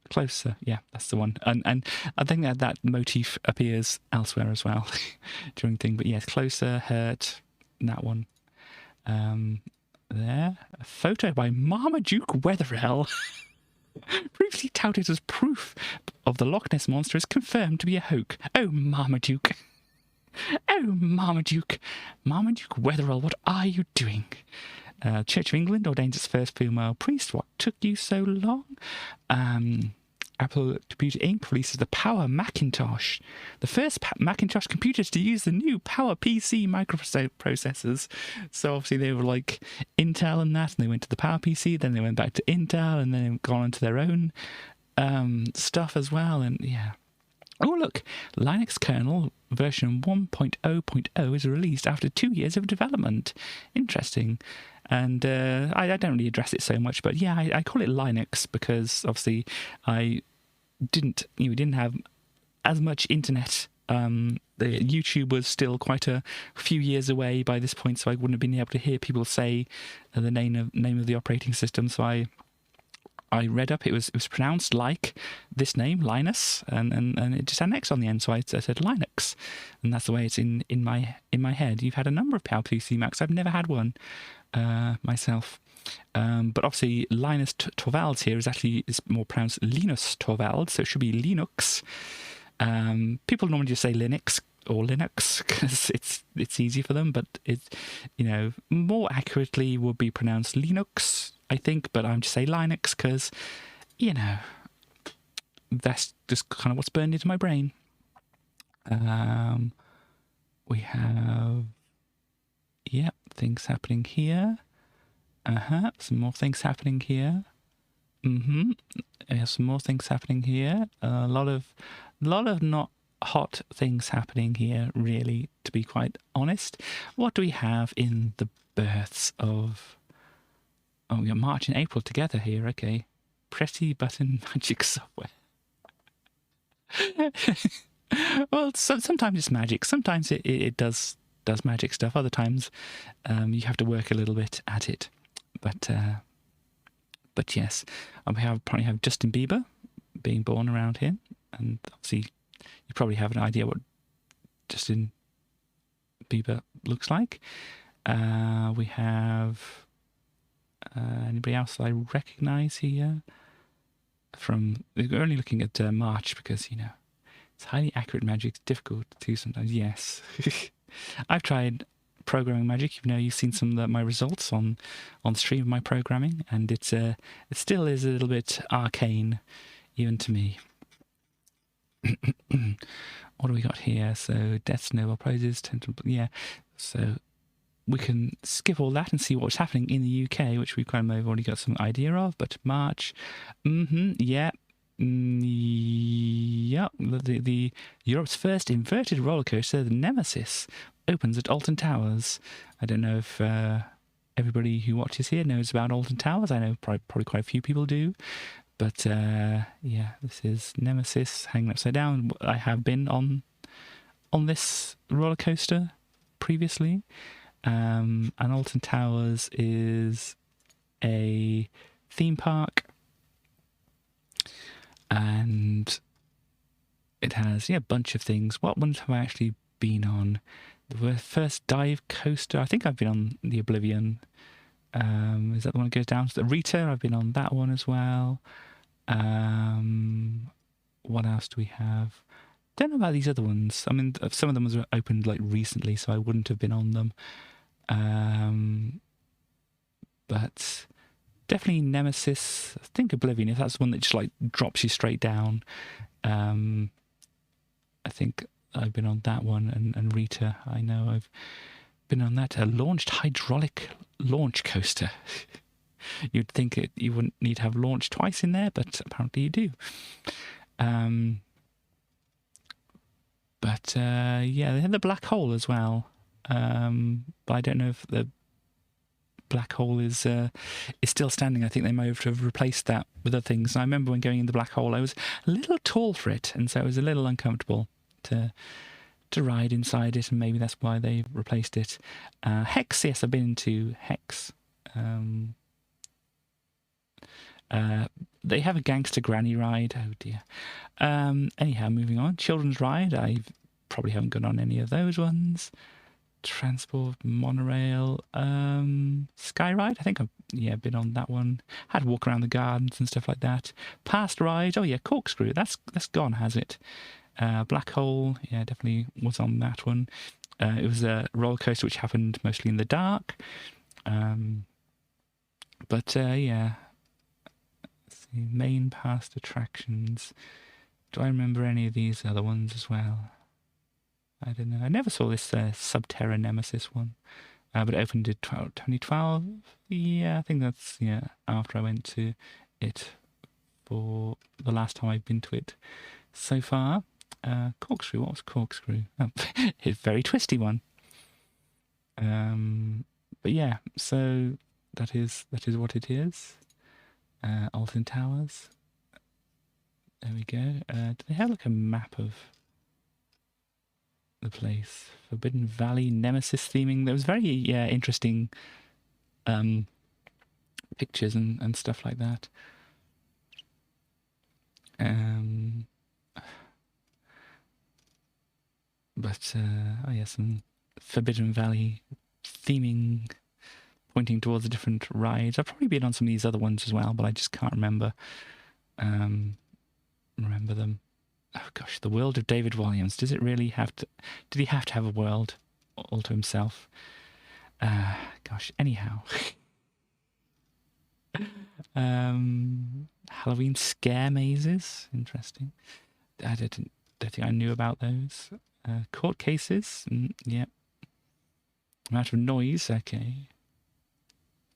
Closer. Yeah, that's the one. And I think that motif appears elsewhere as well during thing. But yes, Closer, Hurt, that one. There. A photo by Marmaduke Wetherell. Previously touted as proof of the Loch Ness Monster is confirmed to be a hoax. Oh, Marmaduke. Oh, Marmaduke. Marmaduke Wetherell, what are you doing? Church of England ordains its first female priest. What took you so long? Apple Computer Inc. releases the Power Macintosh, the first Macintosh computers to use the new Power PC microprocessors. So obviously they were like Intel and that, and they went to the Power PC, then they went back to Intel, and then they've gone into their own stuff as well. And yeah. Oh, look, Linux kernel version 1.0.0 is released after 2 years of development. Interesting. And I don't really address it so much, but yeah, I call it Linux because obviously we didn't have as much internet. The YouTube was still quite a few years away by this point, so I wouldn't have been able to hear people say the name of the operating system. So I read up, it was pronounced like this name, Linus, and it just had an X on the end, so I said Linux, and that's the way it's in my head. You've had a number of PowerPC Macs. I've never had one myself, but obviously Linus Torvalds here is more pronounced Linus Torvalds, so it should be Linux. People normally just say Linux or Linux because it's easy for them, but it's more accurately would be pronounced Linux, I think, but I'm just say Linux because, that's just kind of what's burned into my brain. We have, things happening here. Some more things happening here. Some more things happening here. A lot of not hot things happening here, really, to be quite honest. What do we have in the births of... Oh, we got March and April together here, okay. Pressy button magic software. Well, sometimes it's magic. Sometimes it does magic stuff. Other times you have to work a little bit at it. But yes, we probably have Justin Bieber being born around here. And obviously you probably have an idea what Justin Bieber looks like. We have... anybody else I recognise here? We're only looking at March because, it's highly accurate magic. It's difficult to sometimes. Yes. I've tried programming magic. You've seen some of my results on stream of my programming, and it still is a little bit arcane, even to me. What do we got here? So, Death's Nobel Prizes. So we can skip all that and see what's happening in the UK, which we kind of already got some idea of. But March, the Europe's first inverted roller coaster, the Nemesis, opens at Alton Towers. I don't know if everybody who watches here knows about Alton Towers. I know probably quite a few people do. But this is Nemesis hanging upside down. I have been on this roller coaster previously. And Alton Towers is a theme park, and it has a bunch of things. What ones have I actually been on? The first dive coaster, I think I've been on the Oblivion. Is that the one that goes down to the Rita? I've been on that one as well. What else do we have? Don't know about these other ones. I mean, some of them was opened like recently, so I wouldn't have been on them. But definitely Nemesis. I think Oblivion, if that's the one that just like drops you straight down. I think I've been on that one, and Rita, I know I've been on that. A launched hydraulic launch coaster. You'd think you wouldn't need to have launch twice in there, but apparently you do. But they had the black hole as well. But I don't know if the black hole is still standing. I think they might have replaced that with other things. And I remember when going in the black hole, I was a little tall for it, and so it was a little uncomfortable to ride inside it, and maybe that's why they replaced it. Hex, yes, I've been into Hex. They have a gangster granny ride. Oh dear. Anyhow, moving on. Children's ride. I probably haven't gone on any of those ones. Transport, monorail, sky ride. I think I've been on that one. Had to walk around the gardens and stuff like that. Past ride. Oh yeah, corkscrew. That's gone, has it? Black hole. Yeah, definitely was on that one. It was a roller coaster which happened mostly in the dark. But yeah. see. Main past attractions. Do I remember any of these other ones as well? I don't know. I never saw this Subterra Nemesis one. But it opened in 2012. Yeah, I think that's, after I went to it for the last time I've been to it so far. Corkscrew, what was Corkscrew? Oh, it's a very twisty one. But yeah, so that is what it is. Alton Towers. There we go. Do they have like a map of the place? Forbidden Valley, Nemesis theming. There was very interesting pictures and stuff like that. But some Forbidden Valley theming, pointing towards the different rides. I've probably been on some of these other ones as well, but I just can't remember them. Oh gosh, the world of David Williams. Does it really have to? Did he have to have a world all to himself? Gosh. Anyhow, Halloween scare mazes. Interesting. I don't think I knew about those. Court cases. Yeah. Amount of noise. Okay.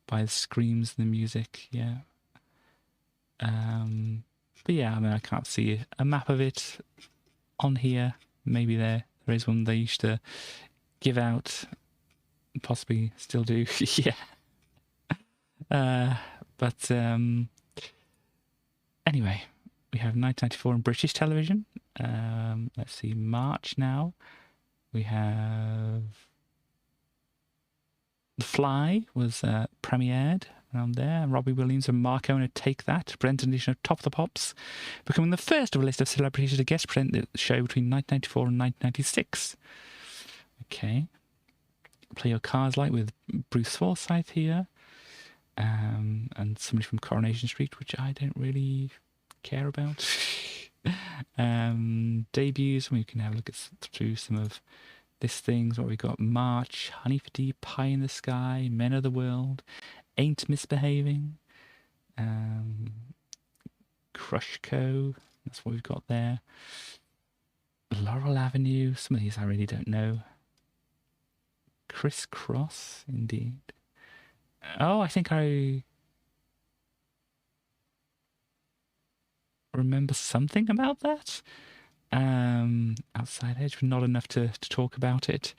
By the screams, the music. Yeah. But yeah, I mean, I can't see a map of it on here. Maybe there is one they used to give out. Possibly still do. Yeah. But anyway, we have 1994 on British television. Let's see, March now. We have The Fly was premiered around there. Robbie Williams and Mark Owner Take That, presentation of Top of the Pops, becoming the first of a list of celebrities to guest present the show between 1994 and 1996. Okay. Play Your Cards Light with Bruce Forsyth here. And somebody from Coronation Street, which I don't really care about. Debuts, we can have a look through some of this things. What we got: March, Honey for Tea, Pie in the Sky, Men of the World, Ain't Misbehaving, Crush Co. That's what we've got there. Laurel Avenue. Some of these I really don't know. Criss Cross, indeed. Oh, I think I remember something about that. Outside Edge, but not enough to talk about it.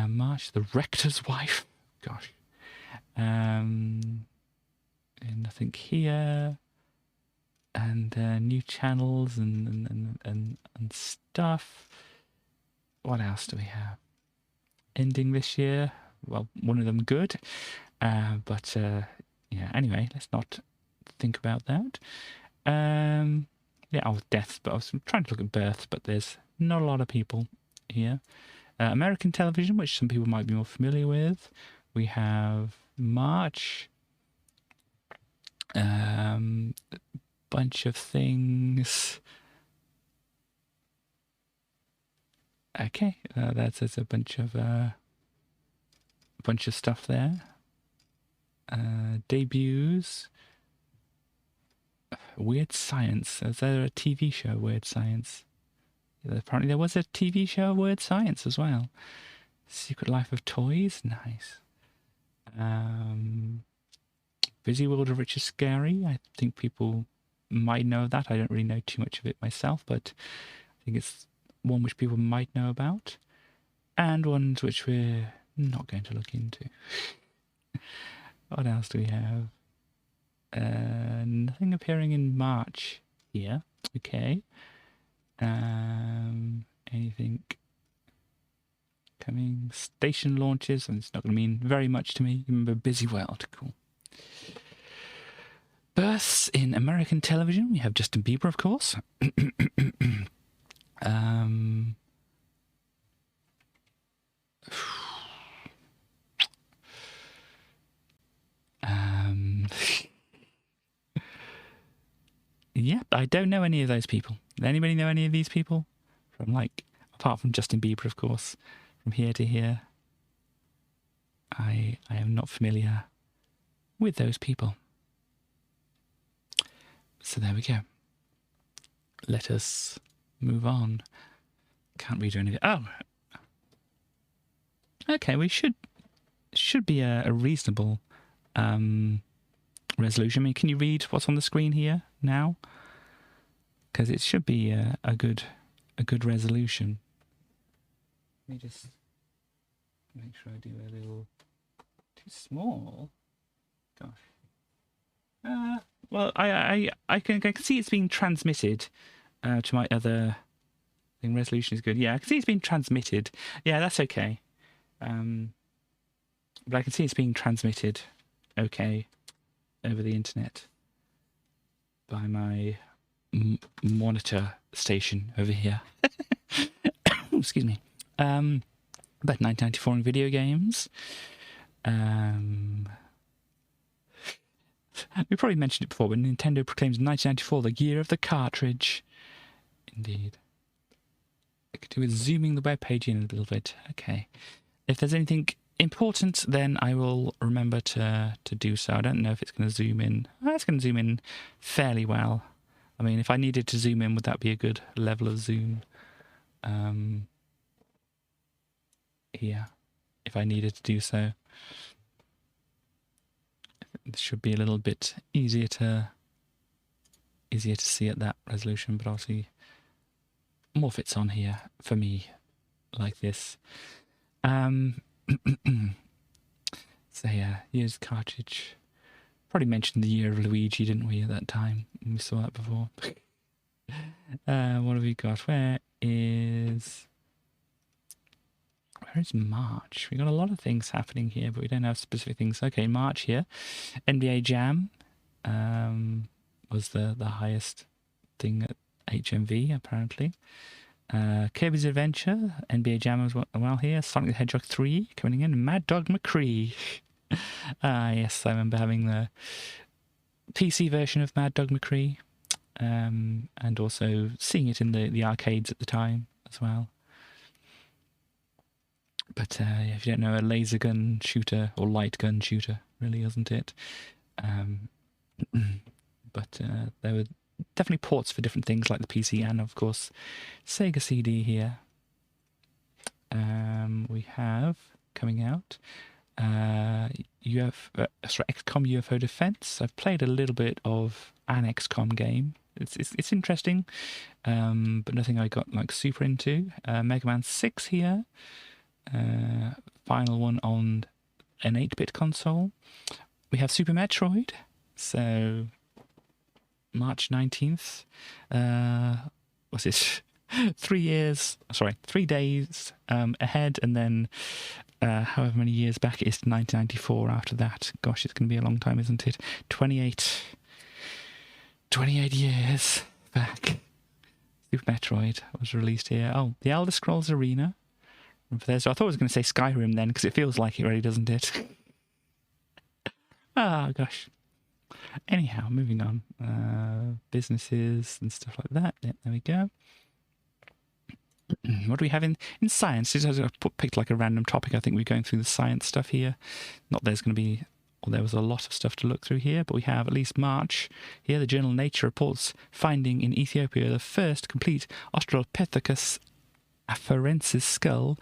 March, The Rector's Wife. Gosh. And nothing here. And new channels and stuff. What else do we have? Ending this year. Well, one of them good. But anyway, let's not think about that. Deaths, but I was trying to look at births, but there's not a lot of people here. American television, which some people might be more familiar with. We have March. Bunch of things. Okay, there's a bunch of stuff there. Debuts. Weird Science. Is there a TV show, Weird Science? Apparently there was a TV show, Weird Science, as well. Secret Life of Toys. Nice. Busy World of Richard Scary. I think people might know of that. I don't really know too much of it myself, but I think it's one which people might know about. And ones which we're not going to look into. What else do we have? Nothing appearing in March here. Okay. Anything coming? Station launches, and it's not going to mean very much to me. Remember Busy World. Cool. Births in American television. We have Justin Bieber, of course. Yeah, I don't know any of those people. Does anybody know any of these people? Apart from Justin Bieber, of course, from here to here. I am not familiar with those people. So there we go. Let us move on. Can't read anything. Oh, okay. We should be a reasonable resolution. I mean, can you read what's on the screen here now? Because it should be a good resolution. Let me just make sure I do a little too small. Gosh. Well, I can see it's being transmitted to my other thing. Resolution is good. Yeah, I can see it's being transmitted. Yeah, that's okay. But I can see it's being transmitted okay over the internet by my monitor station over here. Excuse me. But 1994 in video games. We probably mentioned it before, but Nintendo proclaims 1994 the year of the cartridge. Indeed. I could do with zooming the web page in a little bit. Okay. If there's anything important, then I will remember to do so. I don't know if it's going to zoom in. Oh, it's going to zoom in fairly well. I mean, if I needed to zoom in, would that be a good level of zoom? Here, if I needed to do so. It should be a little bit easier to see at that resolution, but obviously more fits on here for me like this. So yeah, here's cartridge. Probably mentioned the year of Luigi, didn't we, at that time? We saw that before. What have we got? Where is March? We got a lot of things happening here, but we don't have specific things. Okay, March here. NBA Jam was the highest thing at HMV, apparently. Kirby's Adventure, NBA Jam as well here. Sonic the Hedgehog 3 coming in. Mad Dog McCree. Yes, I remember having the PC version of Mad Dog McCree, and also seeing it in the arcades at the time as well. But if you don't know, a laser gun shooter, or light gun shooter, really, isn't it? But there were definitely ports for different things like the PC and, of course, Sega CD here. We have coming out XCOM UFO Defense. I've played a little bit of an XCOM game. It's interesting, but nothing I got like super into. Mega Man 6 here. Final one on an 8-bit console. We have Super Metroid. So March 19th. What's this? 3 days ahead, and then however many years back it is to 1994 after that. Gosh, it's going to be a long time, isn't it? 28 years back. Super Metroid was released here. Oh, The Elder Scrolls Arena. So I thought I was going to say Skyrim then, because it feels like it already, doesn't it? Ah, gosh. Anyhow, moving on. Businesses and stuff like that. Yep, there we go. What do we have in science? I picked like a random topic. I think we're going through the science stuff here. Not there's going to be, or there was a lot of stuff to look through here, but we have at least March. Here, the journal Nature reports finding in Ethiopia the first complete Australopithecus afarensis skull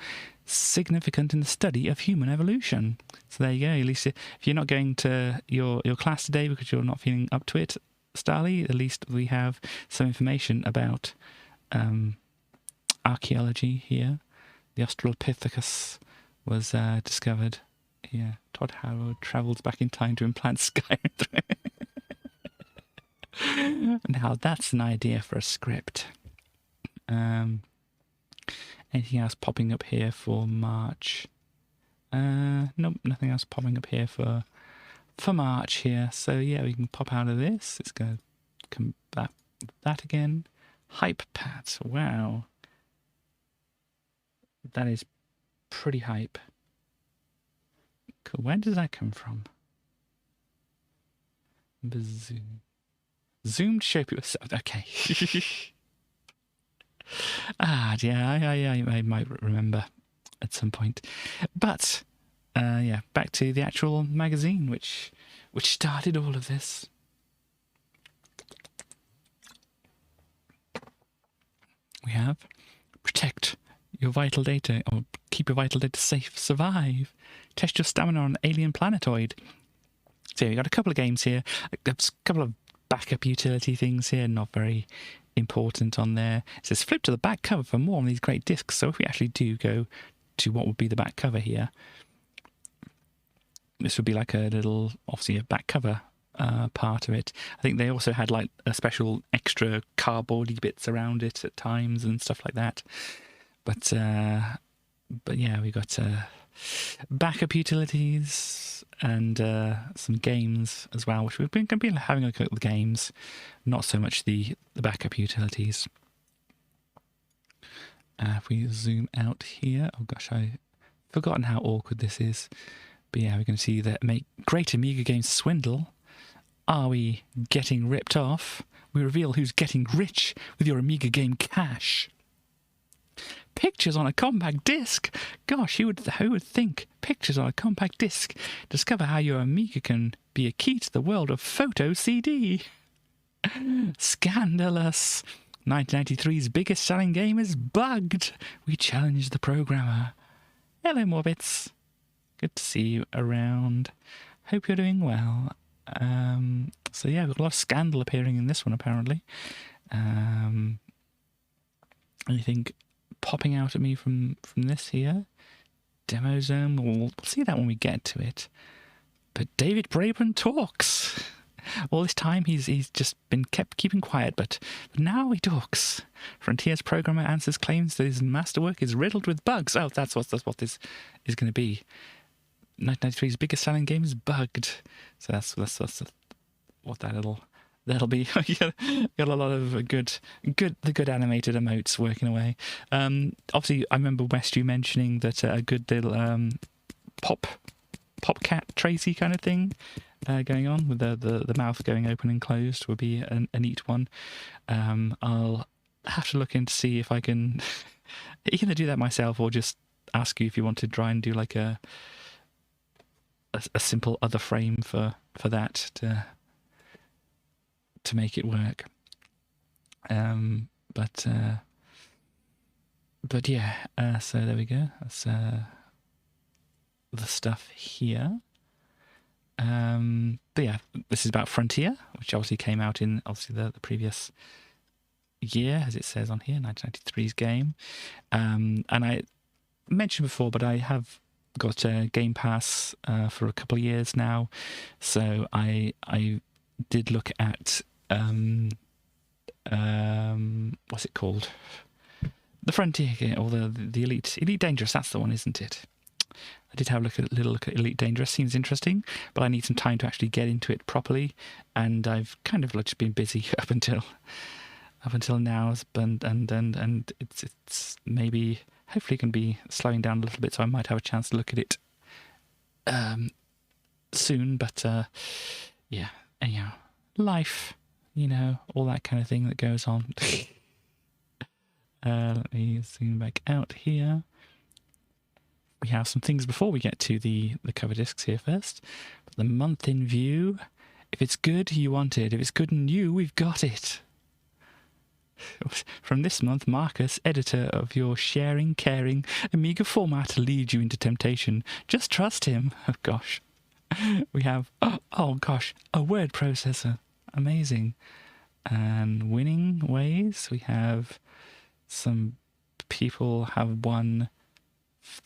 significant in the study of human evolution. So there you go. At least if you're not going to your class today because you're not feeling up to it, Starly, at least we have some information about archaeology here. The Australopithecus was discovered here. Todd Howard travels back in time to implant Skyrim. Now that's an idea for a script. Anything else popping up here for March? Nope, nothing else popping up here for March here. So yeah, we can pop out of this. It's going to come back that again. Hype pads. Wow. That is pretty hype. Cool. Where does that come from? Zoom to show people. Okay. Yeah, I might remember at some point. But yeah, back to the actual magazine, which started all of this. We have protect your vital data, or keep your vital data safe, survive, test your stamina on an alien planetoid. So we got a couple of games here, a couple of backup utility things here, not very important on there. It says flip to the back cover for more on these great discs. So if we actually do go to what would be the back cover here, this would be like a little, obviously a back cover part of it. I think they also had like a special extra cardboardy bits around it at times and stuff like that. But yeah, we got backup utilities and some games as well, which we've been going to be having a look at the games, not so much the backup utilities. If we zoom out here, oh gosh, I've forgotten how awkward this is. But yeah, we're going to see that make great Amiga games swindle. Are we getting ripped off? We reveal who's getting rich with your Amiga game cash. Pictures on a compact disc. Gosh, who would think? Pictures on a compact disc. Discover how your Amiga can be a key to the world of photo CD. Scandalous. 1993's biggest selling game is bugged. We challenge the programmer. Hello, Morbits. Good to see you around. Hope you're doing well. So yeah, we've got a lot of scandal appearing in this one, apparently. Anything popping out at me from this here? Demo zone, we'll see that when we get to it. But David Braben talks. All this time he's just been keeping quiet, but now he talks. Frontier's programmer answers claims that his masterwork is riddled with bugs. Oh, that's what this is going to be. 1993's biggest selling game is bugged. So that's what that'll be. Got a lot of the good animated emotes working away. Obviously, I remember West you mentioning that a good little Popcat Tracy kind of thing going on with the mouth going open and closed would be a neat one. I'll have to look in to see if I can either do that myself or just ask you if you want to try and do like a simple other frame for that to make it work. But yeah, so there we go. That's the stuff here. But yeah, this is about Frontier, which obviously came out in the previous year, as it says on here, 1993's game. And I mentioned before, but I have got a Game Pass for a couple of years now, so I did look at what's it called? The Frontier game, or the Elite Dangerous. That's the one, isn't it? I did have a little look at Elite Dangerous. Seems interesting, but I need some time to actually get into it properly, and I've kind of just been busy up until now, and it's maybe hopefully can be slowing down a little bit, so I might have a chance to look at it soon. But yeah, anyhow, life, all that kind of thing that goes on. Let me zoom back out here. We have some things before we get to the cover discs here first. The month in view. If it's good, you want it. If it's good and new, we've got it. From this month, Marcus, editor of your sharing, caring Amiga format, leads you into temptation. Just trust him. Oh gosh. We have, oh gosh, a word processor. Amazing. And winning ways. We have some people have won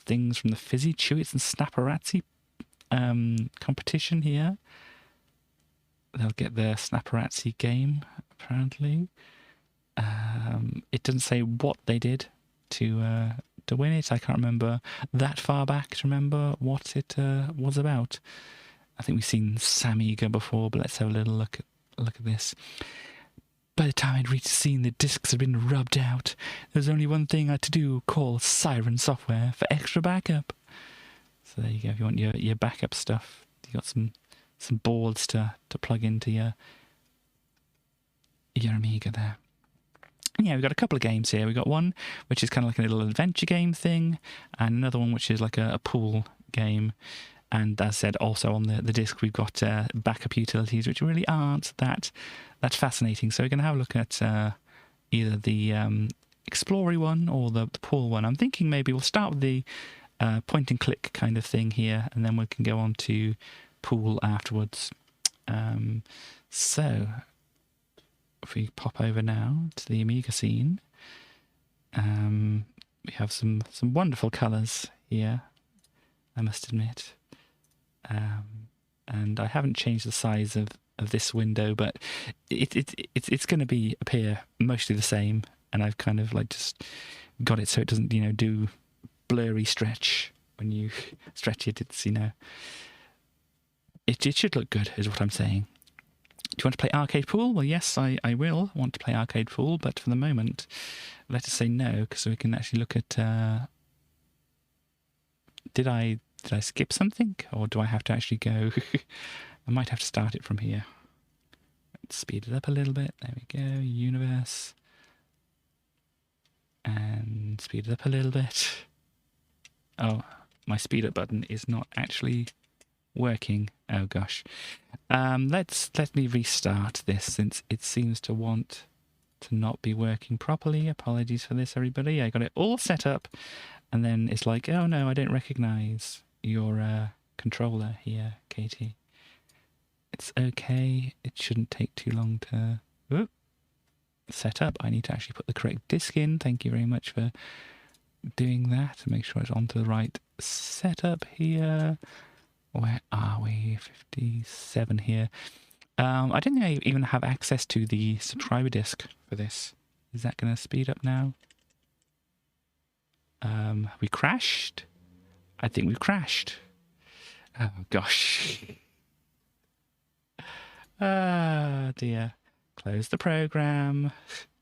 things from the Fizzy Chewits and Snapperazzi competition here. They'll get their Snapperazzi game, apparently. It doesn't say what they did to win it. I can't remember that far back to remember what it was about. I think we've seen Samiga before, but let's have a little look at this. By the time I'd reached the scene, the discs had been rubbed out. There was only one thing I had to do, call Siren Software for extra backup. So there you go. If you want your backup stuff, you got some boards to plug into your Amiga there. Yeah, we've got a couple of games here. We've got one which is kind of like a little adventure game thing, and another one which is like a pool game. And as I said, also on the disc, we've got backup utilities, which really aren't that fascinating. So we're going to have a look at either the explory one or the pool one. I'm thinking maybe we'll start with the point and click kind of thing here, and then we can go on to pool afterwards. So if we pop over now to the Amiga scene, we have some wonderful colours here, I must admit. And I haven't changed the size of this window, but it's going to appear mostly the same. And I've kind of like just got it so it doesn't, do blurry stretch when you stretch it. It's, it should look good, is what I'm saying. Do you want to play Arcade Pool? Well, yes, I will want to play Arcade Pool, but for the moment, let us say no, because we can actually look at... Did I skip something, or do I have to actually go? I might have to start it from here. Let's speed it up a little bit. There we go. Universe. And speed it up a little bit. Oh, my speed up button is not actually working. Oh gosh. Let me restart this, since it seems to want to not be working properly. Apologies for this, everybody. I got it all set up, and then it's like, oh no, I don't recognize your controller here, Katie. It's okay. It shouldn't take too long to set up. I need to actually put the correct disk in. Thank you very much for doing that, to make sure it's onto the right setup here. Where are we? 57 here. I don't think I even have access to the subscriber disk for this. Is that going to speed up now? We crashed? I think we've crashed. Oh, gosh. Ah, dear. Close the program.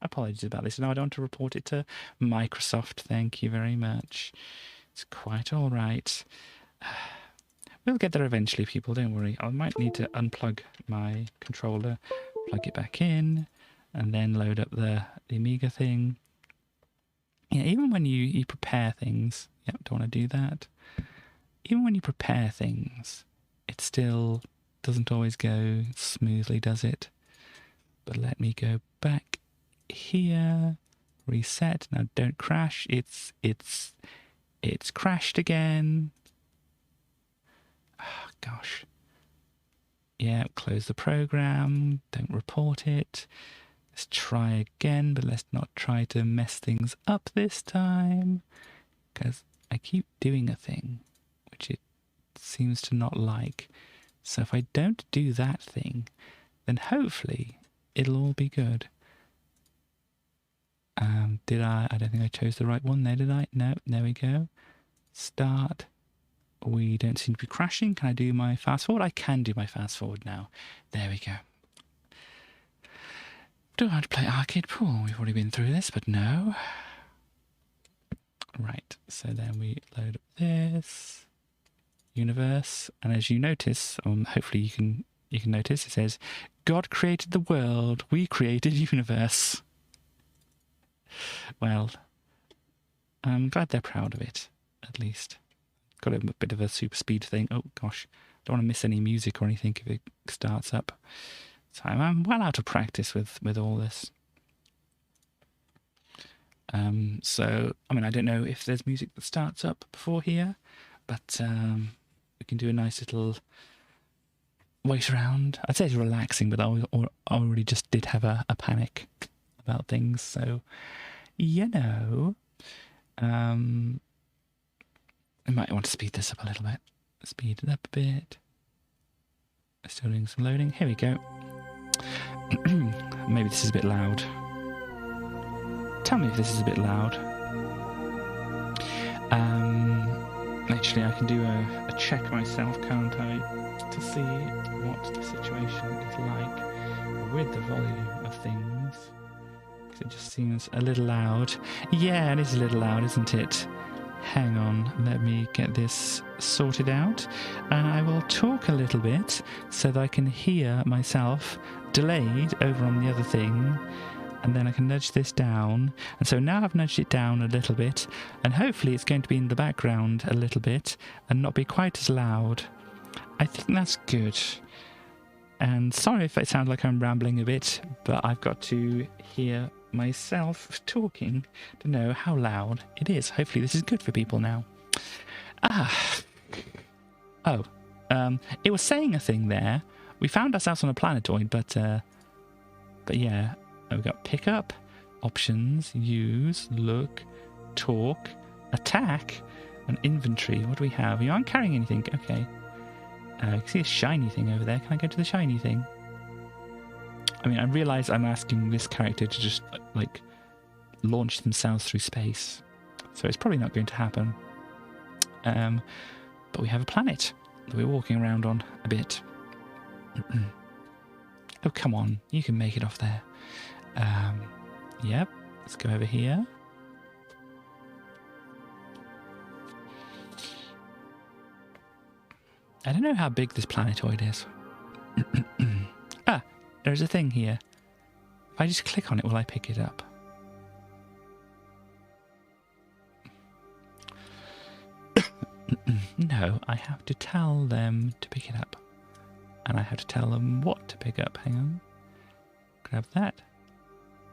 Apologies about this. Now I don't want to report it to Microsoft. Thank you very much. It's quite all right. We'll get there eventually, people. Don't worry. I might need to unplug my controller, plug it back in, and then load up the Amiga thing. Yeah, even when you prepare things... Yep, don't want to do that. Even when you prepare things, it still doesn't always go smoothly, does it? But let me go back here, reset. Now don't crash. It's crashed again. Oh, gosh. Yeah, close the program. Don't report it. Let's try again, but let's not try to mess things up this time, because I keep doing a thing which it seems to not like. So if I don't do that thing, then hopefully it'll all be good. Did I don't think I chose the right one there, did I? No, there we go. Start. We don't seem to be crashing. Can I do my fast forward? I can do my fast forward now. There we go. Do I want to play Arcade Pool? We've already been through this, but no. Right, so then we load up this universe, and as you notice, hopefully you can notice, it says, God created the world, we created universe. Well, I'm glad they're proud of it, at least. Got a bit of a super speed thing. Oh gosh, don't want to miss any music or anything if it starts up. So I'm well out of practice with all this. So, I mean, I don't know if there's music that starts up before here, but we can do a nice little wait around. I'd say it's relaxing, but I already just did have a panic about things, so, I might want to speed this up a little bit. Speed it up a bit. Still doing some loading. Here we go. Maybe this is a bit loud. Tell me if this is a bit loud. Actually, I can do a check myself, can't I? To see what the situation is like with the volume of things. Because it just seems a little loud. Yeah, it is a little loud, isn't it? Hang on, let me get this sorted out, and I will talk a little bit so that I can hear myself delayed over on the other thing, and then I can nudge this down. And so now I've nudged it down a little bit, and hopefully it's going to be in the background a little bit and not be quite as loud. I think that's good. And sorry if it sounds like I'm rambling a bit, but I've got to hear myself talking to know how loud it is. Hopefully this is good for people now. Oh, it was saying a thing there. We found ourselves on a planetoid, but yeah, we've got pick up, options, use, look, talk, attack, and inventory. What do we have? You aren't carrying anything. Okay. I can see a shiny thing over there. Can I go to the shiny thing? I mean, I realise I'm asking this character to just, like, launch themselves through space. So it's probably not going to happen. But we have a planet that we're walking around on a bit. Oh, come on. You can make it off there. Yep. Let's go over here. I don't know how big this planetoid is. There's a thing here. If I just click on it, will I pick it up? No, I have to tell them to pick it up. And I have to tell them what to pick up. Hang on. Grab that.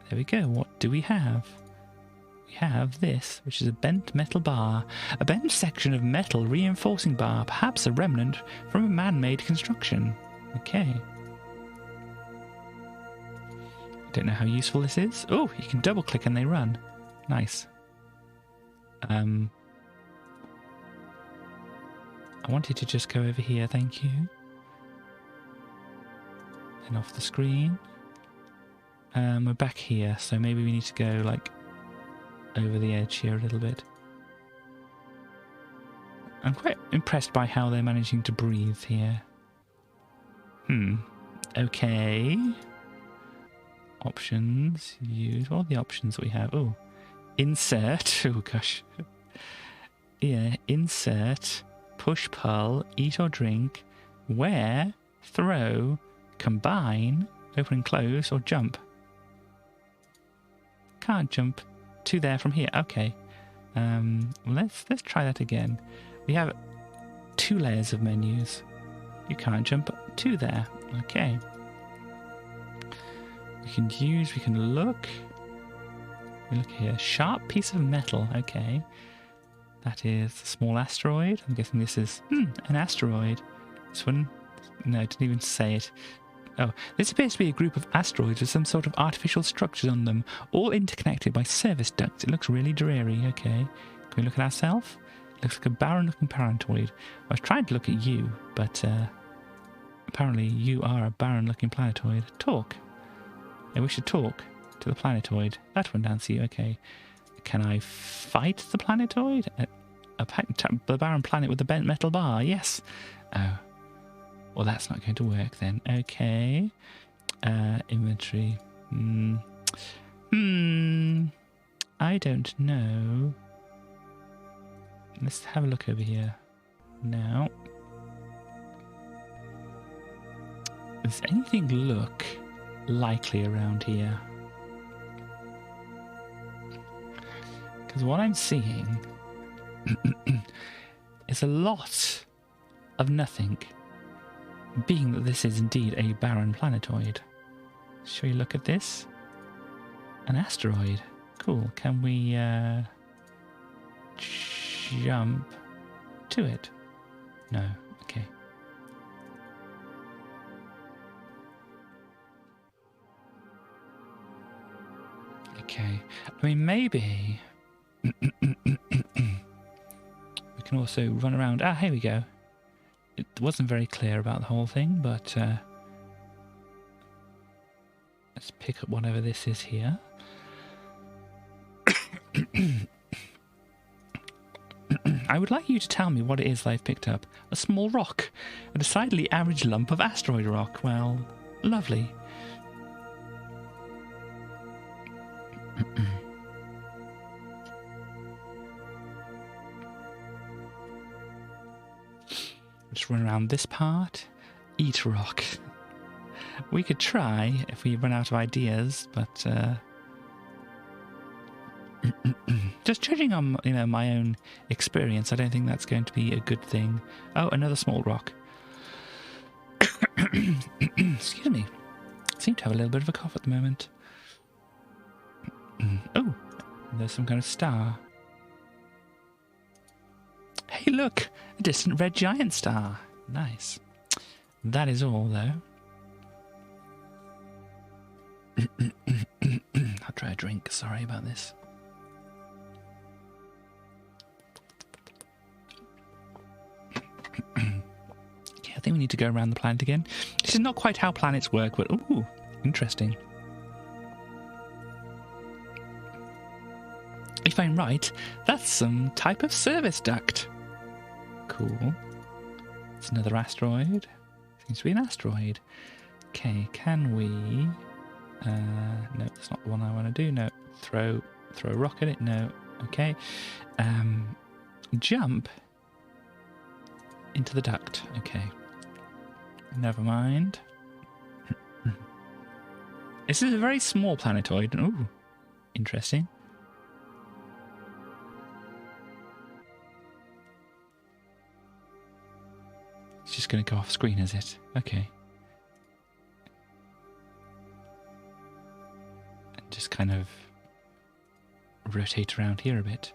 There we go. What do we have? We have this, which is a bent metal bar. A bent section of metal reinforcing bar, perhaps a remnant from a man-made construction. Okay. Don't know how useful this is. Oh, you can double click and they run. Nice. I wanted to just go over here, thank you. And off the screen. We're back here, so maybe we need to go like over the edge here a little bit. I'm quite impressed by how they're managing to breathe here. Okay. Options, use, what are the options that we have? Oh, insert, oh gosh. Yeah, insert, push, pull, eat or drink, wear, throw, combine, open and close, or jump. Can't jump to there from here. Okay. Let's try that again. We have 2 layers of menus. You can't jump to there. Okay. We can use, we can look. We look here. Sharp piece of metal. Okay. That is a small asteroid. I'm guessing this is an asteroid. This one, no, it didn't even say it. Oh, this appears to be a group of asteroids with some sort of artificial structures on them, all interconnected by service ducts. It looks really dreary. Okay. Can we look at ourselves? It looks like a barren-looking planetoid. I was trying to look at you, but apparently you are a barren-looking planetoid. Talk. I wish to talk to the planetoid. That one down to you. Okay. Can I fight the planetoid? The barren planet with the bent metal bar? Yes. Oh. Well, that's not going to work then. Okay. Inventory. I don't know. Let's have a look over here. Now. Does anything look likely around here? Because what I'm seeing is a lot of nothing, being that this is indeed a barren planetoid. Shall we look at this? An asteroid. Cool. Can we jump to it? No. Okay. Okay. I mean, maybe we can also run around. Ah, here we go. It wasn't very clear about the whole thing, but let's pick up whatever this is here. I would like you to tell me what it is I've picked up. A small rock. A decidedly average lump of asteroid rock. Well, lovely. Just run around this part. Eat rock. We could try if we run out of ideas, but just judging on my own experience, I don't think that's going to be a good thing. Oh, another small rock. Excuse me. I seem to have a little bit of a cough at the moment. Oh, there's some kind of star. Hey, look! A distant red giant star. Nice. That is all, though. I'll try a drink. Sorry about this. Yeah, I think we need to go around the planet again. This is not quite how planets work, but ooh, interesting. If I'm right, that's some type of service duct. Cool. It's another asteroid. Seems to be an asteroid. Okay, can we... no, that's not the one I want to do. No, throw a rock at it. No, okay. Jump into the duct. Okay. Never mind. This is a very small planetoid. Ooh, interesting. It's just going to go off screen, is it? Okay. And just kind of rotate around here a bit.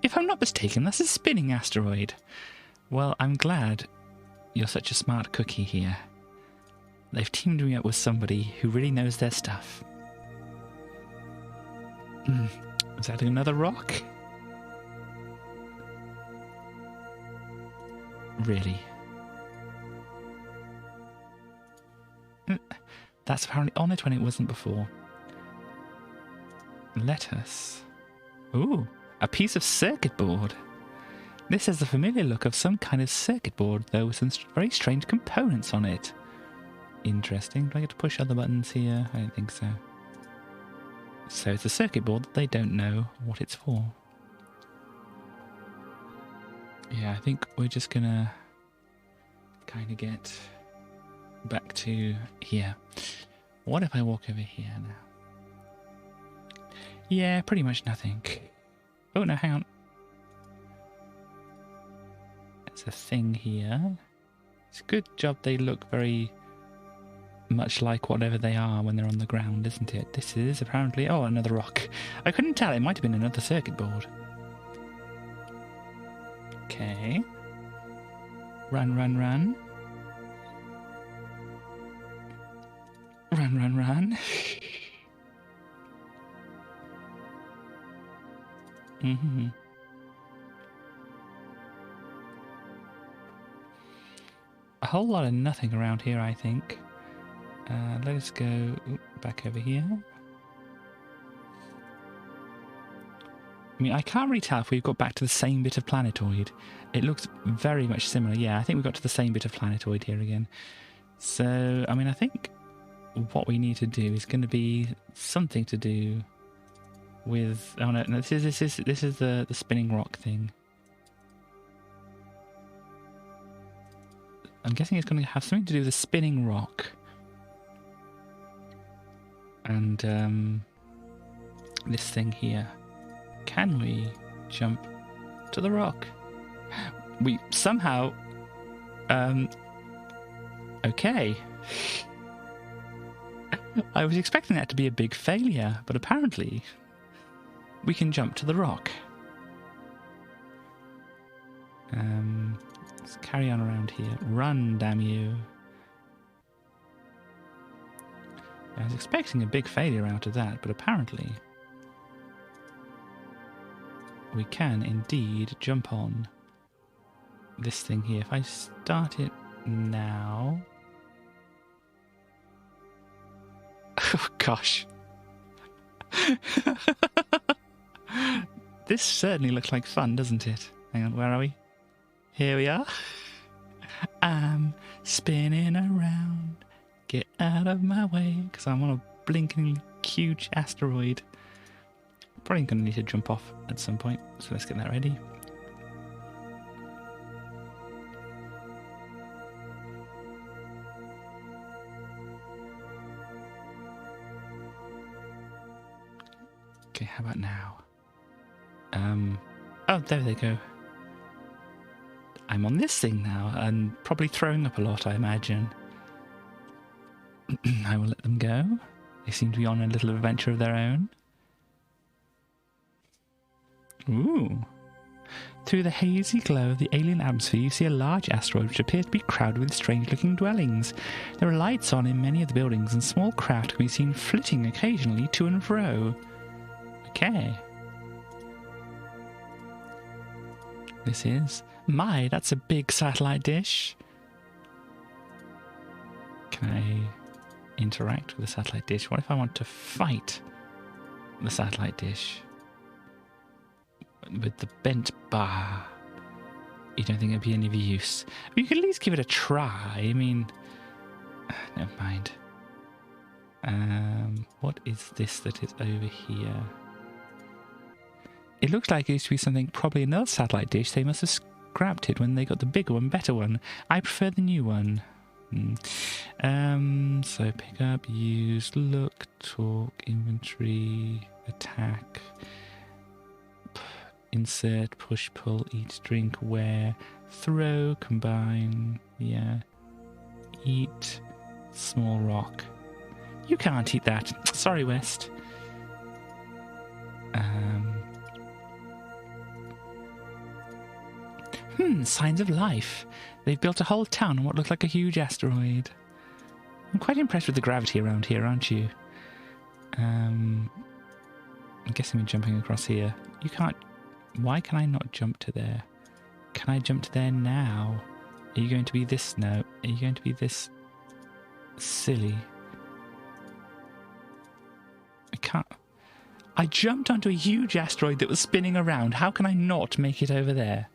If I'm not mistaken, that's a spinning asteroid. Well, I'm glad you're such a smart cookie here. They've teamed me up with somebody who really knows their stuff. Is that another rock? Really? That's apparently on it when it wasn't before. Lettuce. Ooh, a piece of circuit board. This has the familiar look of some kind of circuit board, though with some very strange components on it. Interesting. Do I get to push other buttons here? I don't think so. So it's a circuit board that they don't know what it's for. Yeah, I think we're just gonna kind of get back to here. What if I walk over here now? Yeah, pretty much nothing. Oh no, hang on. There's a thing here. It's a good job they look very much like whatever they are when they're on the ground, isn't it? This is apparently... oh, another rock. I couldn't tell. It might have been another circuit board. Okay. Run, run, run. Run, run, run. Mm-hmm. A whole lot of nothing around here, I think. Let us go back over here. I mean, I can't really tell if we've got back to the same bit of planetoid. It looks very much similar. Yeah, I think we've got to the same bit of planetoid here again. So, I mean, I think what we need to do is going to be something to do with... oh no, this is the spinning rock thing. I'm guessing it's going to have something to do with the spinning rock. And this thing here. Can we jump to the rock? We somehow... okay. I was expecting that to be a big failure, but apparently we can jump to the rock. Let's carry on around here. Run, damn you. I was expecting a big failure out of that, but apparently we can indeed jump on this thing here. If I start it now... oh gosh. This certainly looks like fun, doesn't it? Hang on, where are we? Here we are. I'm spinning around. Get out of my way, because I'm on a blinking huge asteroid. Probably going to need to jump off at some point, so let's get that ready. Okay, how about now? Oh, there they go. I'm on this thing now, and probably throwing up a lot, I imagine. I will let them go. They seem to be on a little adventure of their own. Ooh. Through the hazy glow of the alien atmosphere, you see a large asteroid which appears to be crowded with strange-looking dwellings. There are lights on in many of the buildings, and small craft can be seen flitting occasionally to and fro. Okay. This is... My, that's a big satellite dish. Can I interact with the satellite dish? What if I want to fight the satellite dish with the bent bar? You don't think it'd be any of use? You could at least give it a try. I mean, never mind. What is this that is over here? It looks like it used to be something, probably another satellite dish. They must have scrapped it when they got the bigger one, better one. I prefer the new one. So pick up, use, look, talk, inventory, attack, insert, push, pull, eat, drink, wear, throw, combine, yeah, eat, small rock. You can't eat that. Sorry, West. Signs of life. They've built a whole town on what looks like a huge asteroid. I'm quite impressed with the gravity around here, aren't you? I'm guessing we're jumping across here. You can't... Why can I not jump to there? Can I jump to there now? Are you going to be this now? Are you going to be this silly? I can't... I jumped onto a huge asteroid that was spinning around. How can I not make it over there?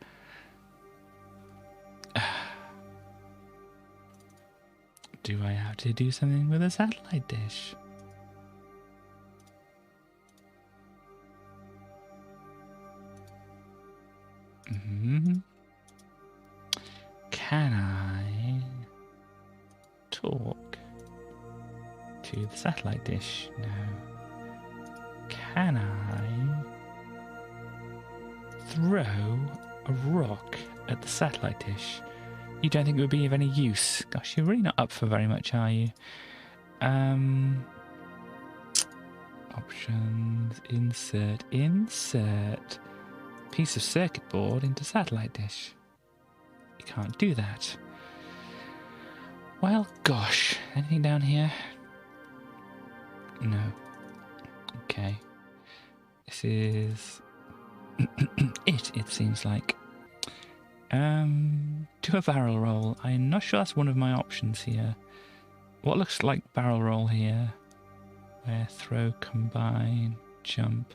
Do I have to do something with a satellite dish? Can I talk to the satellite dish? No. Can I throw a rock at the satellite dish? You don't think it would be of any use? Gosh, you're really not up for very much, are you? Options, insert piece of circuit board into satellite dish. You can't do that. Well, gosh, anything down here? No. Okay. This is it seems like. Do a barrel roll. I'm not sure that's one of my options here. What looks like barrel roll here? Where throw, combine, jump,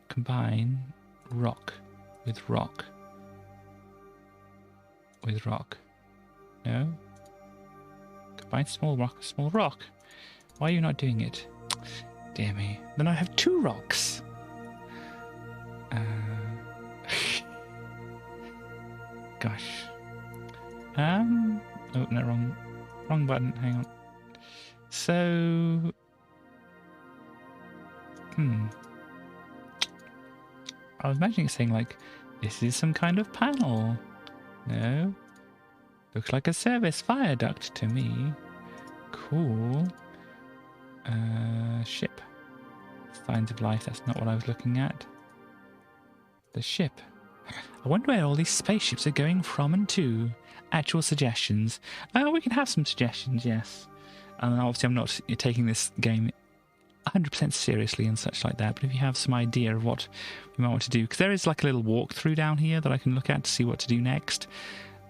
combine, rock with rock. With rock. No? Combine small rock, small rock. Why are you not doing it? Dear me. Then I have two rocks. Gosh. Oh no, wrong button. Hang on. So, I was imagining it saying like, this is some kind of panel. No. Looks like a service fire duct to me. Cool. Ship. Signs of life. That's not what I was looking at. The ship. I wonder where all these spaceships are going from and to. Actual suggestions. We can have some suggestions, yes. And obviously I'm not taking this game 100% seriously and such like that, but if you have some idea of what we might want to do, because there is like a little walkthrough down here that I can look at to see what to do next.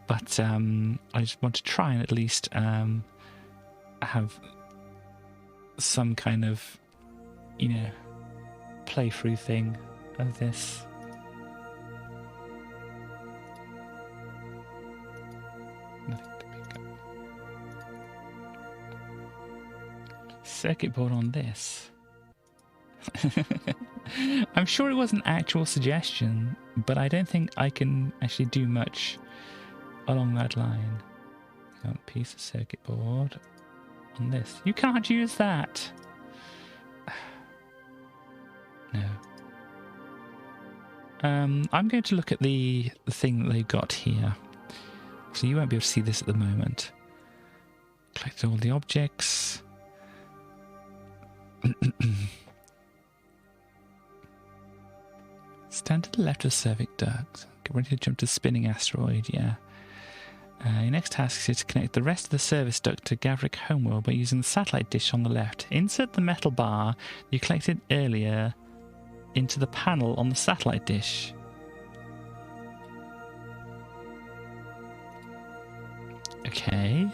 But I just want to try and at least have some kind of, playthrough thing of this. Nothing to pick up. Circuit board on this. I'm sure it was an actual suggestion, but I don't think I can actually do much along that line. Piece of circuit board on this. You can't use that. No. I'm going to look at the thing that they've got here. So you won't be able to see this at the moment. Collect all the objects. Stand to the left of cervic duct. Get ready to jump to spinning asteroid, yeah. Your next task is to connect the rest of the service duct to Gavrik Homeworld by using the satellite dish on the left. Insert the metal bar you collected earlier into the panel on the satellite dish. Okay.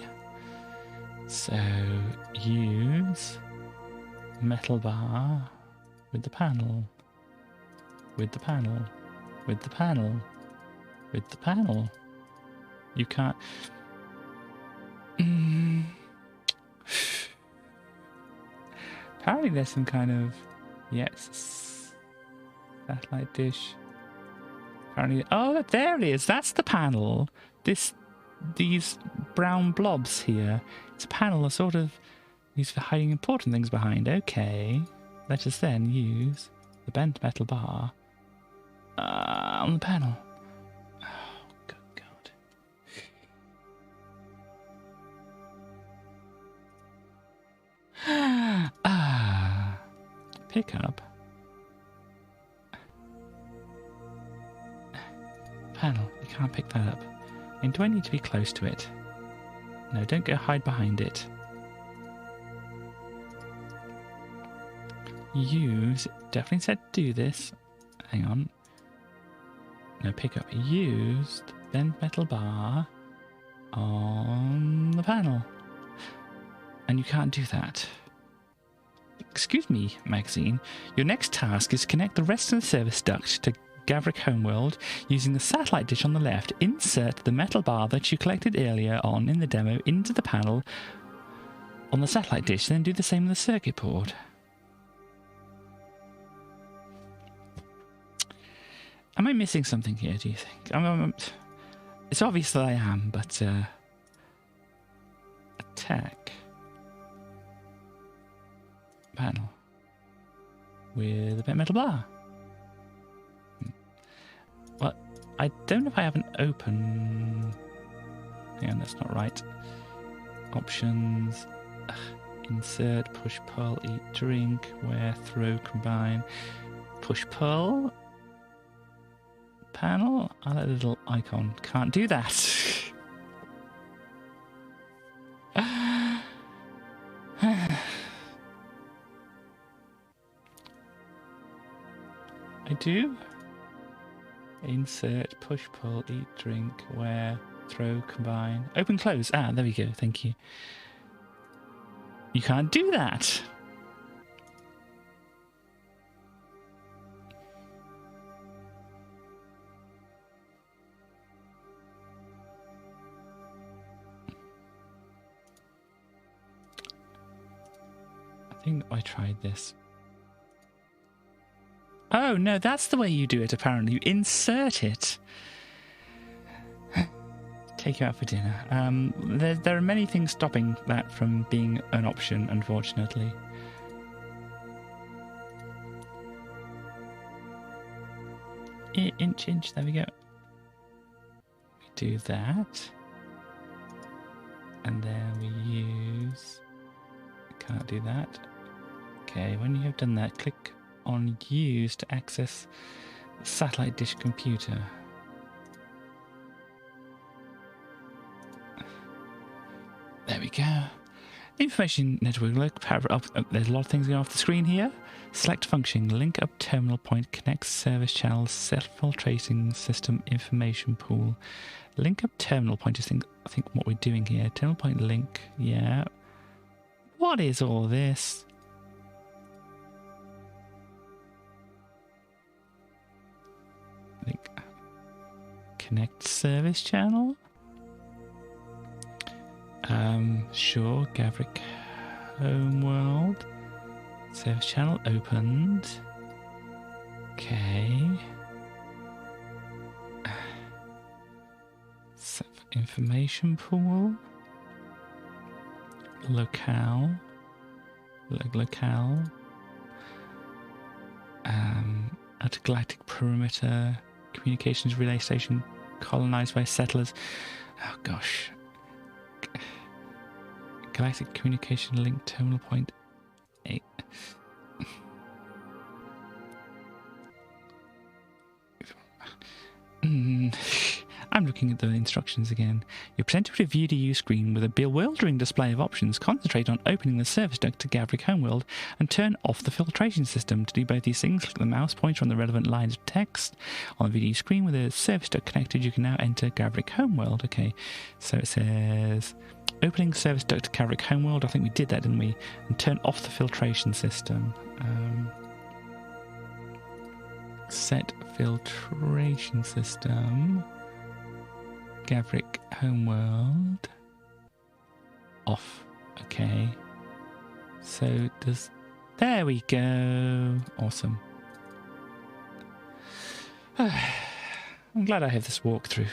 So use metal bar with the panel. With the panel. With the panel. With the panel. You can't... Apparently there's some kind of... Yes. Satellite dish. Apparently... Oh, there it is. That's the panel. These brown blobs here. It's a panel of sort of... used for hiding important things behind. Okay. Let us then use the bent metal bar on the panel. Oh, good God. Pick up. Panel. You can't pick that up. And do I need to be close to it? No, don't go hide behind it. Use. Definitely said do this. Hang on. No, pick up. Use the bent metal bar on the panel. And you can't do that. Excuse me, magazine. Your next task is to connect the rest of the service duct to Gavrik Homeworld using the satellite dish on the left. Insert the metal bar that you collected earlier on in the demo into the panel on the satellite dish, then do the same with the circuit board. Am I missing something here, do you think? It's obvious that I am, but... attack. Panel. With a bit of metal bar. Well, I don't know if I have an open... Hang on, that's not right. Options. Insert, push, pull, eat, drink, wear, throw, combine. Push, pull. Panel. Oh, that little icon. Can't do that. I do. Insert, push, pull, eat, drink, wear, throw, combine. Open, close. Ah, there we go. Thank you. You can't do that. I think I tried this. Oh, no, that's the way you do it, apparently. You insert it. Take you out for dinner. There are many things stopping that from being an option, unfortunately. Inch, there we go. We do that. And then we use... Can't do that. Okay, when you have done that, click on use to access the satellite dish computer. There we go. Information network. Look, there's a lot of things going off the screen here. Select function. Link up terminal point. Connect service channels. Self-filtrating system information pool. Link up terminal point is I think what we're doing here. Terminal point link. Yeah. What is all this? Link. Connect service channel. Sure, Gavrik Homeworld. Service channel opened. Okay. Information pool. Locale. Locale. Intergalactic perimeter. Communications relay station colonized by settlers. Oh gosh. Galactic communication link terminal point 8. I'm looking at the instructions again. You're presented with a view to use screen with a bewildering display of options. Concentrate on opening the service duct to Gavrik Homeworld and turn off the filtration system. To do both these things, click the mouse pointer on the relevant lines of text. On the video screen with a service duct connected, you can now enter Gavrik Homeworld. Okay, so it says opening service duct to Gavrik Homeworld. I think we did that, didn't we? And turn off the filtration system. Set filtration system. Gavrik Homeworld. Off. Okay. So does... There we go. Awesome. I'm glad I have this walkthrough.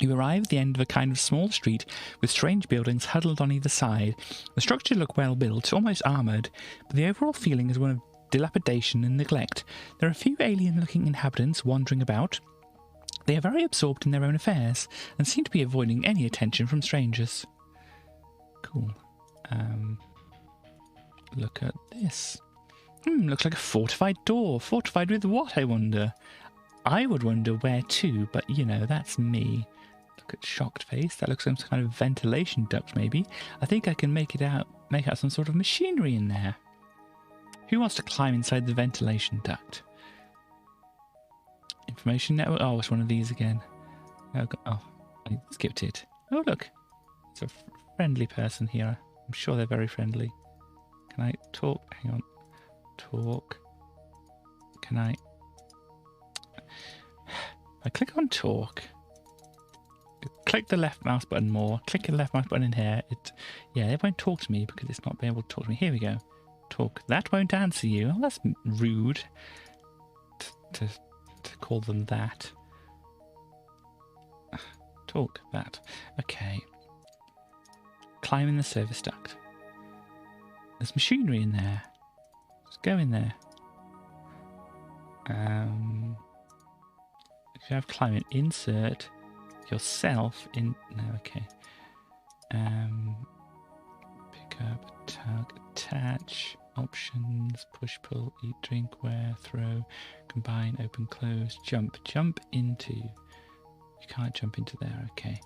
You arrive at the end of a kind of small street with strange buildings huddled on either side. The structures look well built, almost armoured, but the overall feeling is one of dilapidation and neglect. There are a few alien-looking inhabitants wandering about. They are very absorbed in their own affairs and seem to be avoiding any attention from strangers. Cool. Look at this. Looks like a fortified door. Fortified with what, I wonder? I would wonder where to, but you know, that's me. Look at shocked face. That looks like some kind of ventilation duct, maybe. I think I can make out some sort of machinery in there. Who wants to climb inside the ventilation duct? Information network. Oh, it's one of these again. Oh, I skipped it. Oh, look. It's a friendly person here. I'm sure they're very friendly. Can I talk? Hang on. Talk. Can I click on talk. Click the left mouse button more. Click the left mouse button in here. It won't talk to me because it's not being able to talk to me. Here we go. Talk. That won't answer you. Oh, that's rude to call them that. Talk. That. Okay. Climb in the service duct. There's machinery in there. Just go in there. If you have climate, insert yourself in. No, okay. Pick up, tug, attach, options, push, pull, eat, drink, wear, throw, combine, open, close, jump. Jump into. You can't jump into there, okay.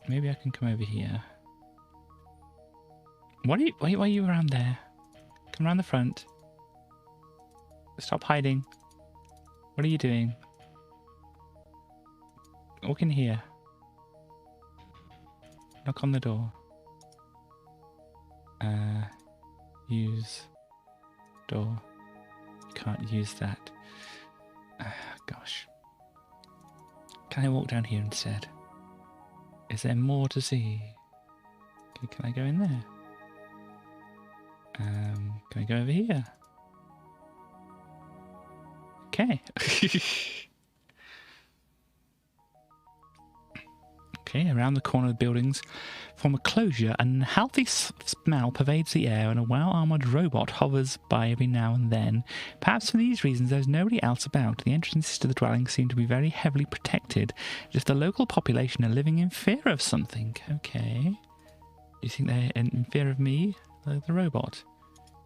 Maybe I can come over here. Why are you around there? Come around the front. Stop hiding. What are you doing? Walk in here. Knock on the door. Use door. You can't use that. Gosh. Can I walk down here instead? Is there more to see? Okay, can I go in there? Can I go over here? Okay. Okay, around the corner of the buildings form a closure. An unhealthy smell pervades the air and a well-armoured robot hovers by every now and then. Perhaps for these reasons there's nobody else about. The entrances to the dwelling seem to be very heavily protected. Just the local population are living in fear of something. Okay. Do you think they're in fear of me, the robot?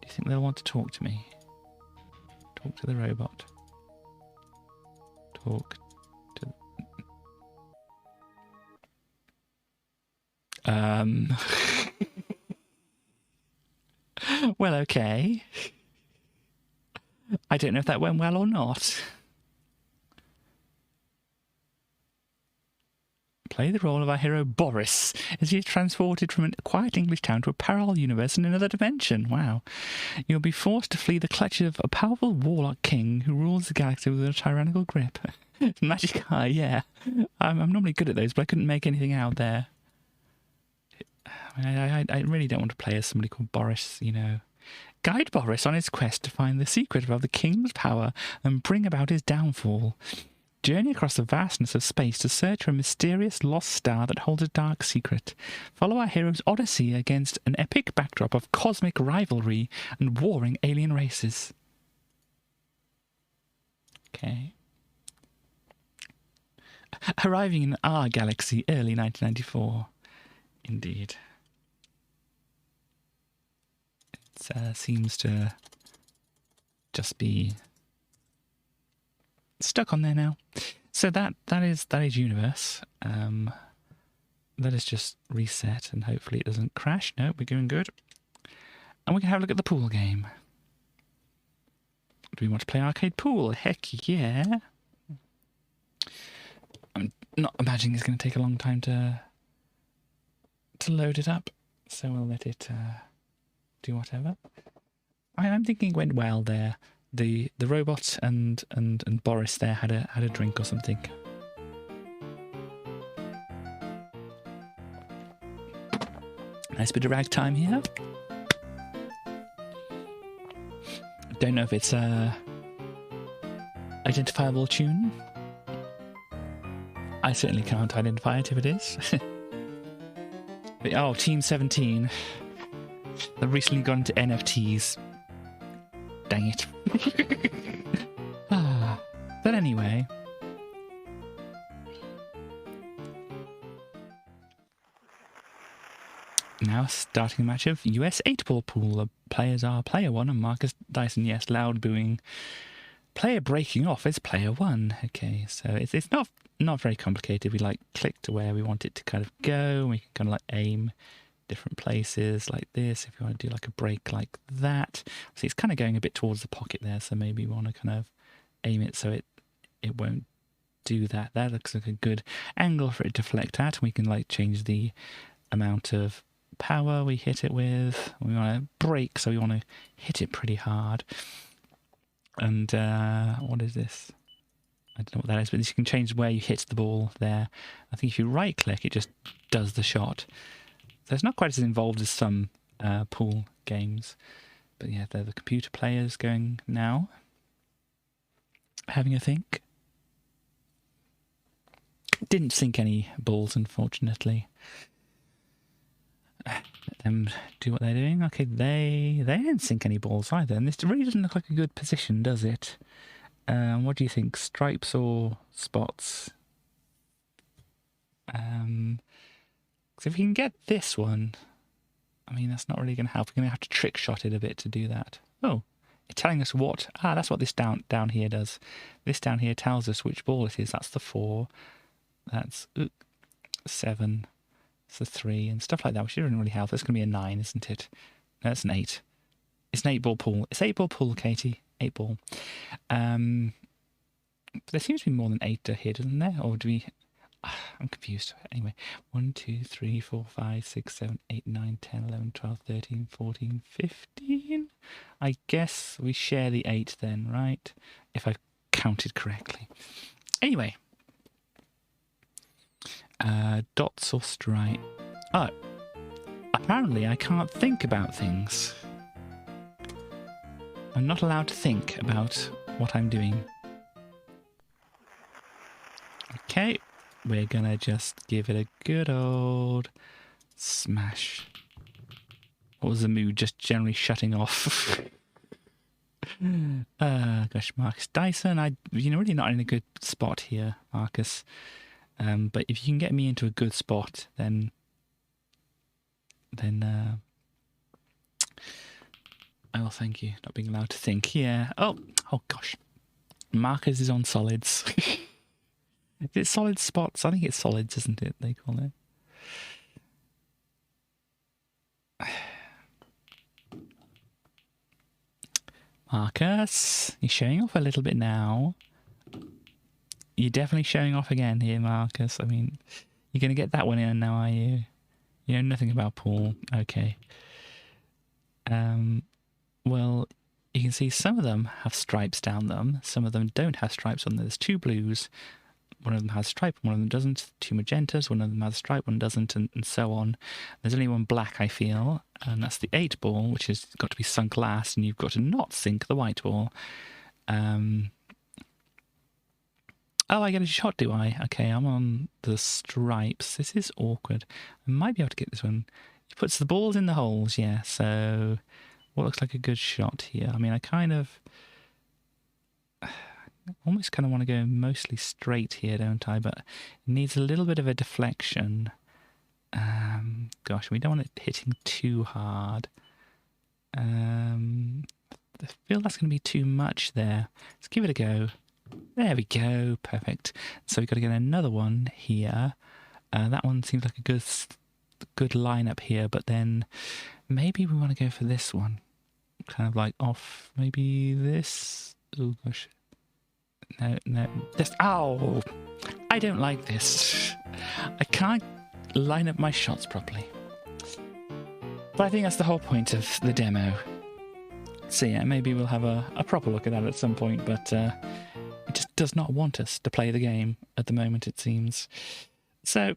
Do you think they'll want to talk to me? Talk to the robot. Talk to... Well, okay. I don't know if that went well or not. Play the role of our hero Boris as he is transported from a quiet English town to a parallel universe in another dimension. Wow. You'll be forced to flee the clutches of a powerful warlock king who rules the galaxy with a tyrannical grip. Magic eye, yeah. I'm normally good at those, but I couldn't make anything out there. I really don't want to play as somebody called Boris, you know. Guide Boris on his quest to find the secret of the king's power and bring about his downfall. Journey across the vastness of space to search for a mysterious lost star that holds a dark secret. Follow our hero's odyssey against an epic backdrop of cosmic rivalry and warring alien races. Okay. Arriving in our galaxy early 1994. Indeed. It seems to just be stuck on there now. So that is universe. Let us just reset and hopefully it doesn't crash. No, we're doing good. And we can have a look at the pool game. Do we want to play arcade pool? Heck yeah. I'm not imagining it's going to take a long time to load it up. So we'll let it do whatever. I'm thinking it went well there. The robot and Boris there had a drink or something. Nice bit of ragtime here. Don't know if it's a identifiable tune. I certainly can't identify it if it is. But, oh, Team 17. They've recently gone into NFTs. Dang it. But anyway. Now starting a match of US 8-ball pool. The players are player 1 and Marcus Dyson. Yes, loud booing. Player breaking off is player 1. Okay, so it's not very complicated. We click to where we want it to kind of go. We can kind of aim different places like this. If you want to do a break like that. See, it's kind of going a bit towards the pocket there. So maybe we want to kind of aim it so it won't do that. That looks like a good angle for it to deflect at. We can change the amount of power we hit it with. We want to break, so we want to hit it pretty hard. And what is this? I don't know what that is, but you can change where you hit the ball there. I think if you right click, it just does the shot. So it's not quite as involved as some pool games. But yeah, they're the computer players going now. Having a think. Didn't sink any balls, unfortunately. Let them do what they're doing. Okay, they didn't sink any balls either. And this really doesn't look like a good position, does it? What do you think? Stripes or spots? So if you can get this one, I mean, that's not really going to help. We're going to have to trick shot it a bit to do that. Oh, it's telling us what? That's what this down here does. This down here tells us which ball it is. That's the 4. That's 7. It's a 3 and stuff like that, which doesn't really help. That's going to be a 9, isn't it? No, it's an 8. It's an 8-ball pool. It's 8-ball pool, Katie. 8-ball. There seems to be more than 8 here, doesn't there? Or do we... I'm confused. Anyway, 1, 2, 3, 4, 5, 6, 7, 8, 9, 10, 11, 12, 13, 14, 15. I guess we share the 8 then, right? If I've counted correctly. Anyway. Dots or stripe. Oh. Apparently I can't think about things. I'm not allowed to think about what I'm doing. Okay. We're gonna just give it a good old smash. What was the mood? Just generally shutting off. Gosh, Marcus Dyson, you're really not in a good spot here, Marcus. But if you can get me into a good spot, then I will thank you. Not being allowed to think. Yeah. Oh gosh. Marcus is on solids. Is it solid spots? I think it's solids, isn't it? They call it. Marcus, you're showing off a little bit now. You're definitely showing off again here, Marcus. I mean, you're going to get that one in now, are you? You know nothing about pool. Okay. Well, you can see some of them have stripes down them. Some of them don't have stripes on them. There's 2 blues. One of them has a stripe, one of them doesn't. 2 magentas, one of them has a stripe, one doesn't, and so on. There's only one black, I feel, and that's the 8-ball, which has got to be sunk last, and you've got to not sink the white ball. Oh, I get a shot, do I? Okay, I'm on the stripes. This is awkward. I might be able to get this one. He puts the balls in the holes, yeah, so what looks like a good shot here? I mean, I almost kind of want to go mostly straight here, don't I? But it needs a little bit of a deflection. Gosh, we don't want it hitting too hard. I feel that's going to be too much there. Let's give it a go. There we go. Perfect. So we've got to get another one here. That one seems like a good lineup here, but then maybe we want to go for this one. Kind of like off maybe this. Oh gosh. No. This. Ow! I don't like this. I can't line up my shots properly. But I think that's the whole point of the demo. So yeah, maybe we'll have a proper look at that at some point, but it just does not want us to play the game at the moment, it seems. So,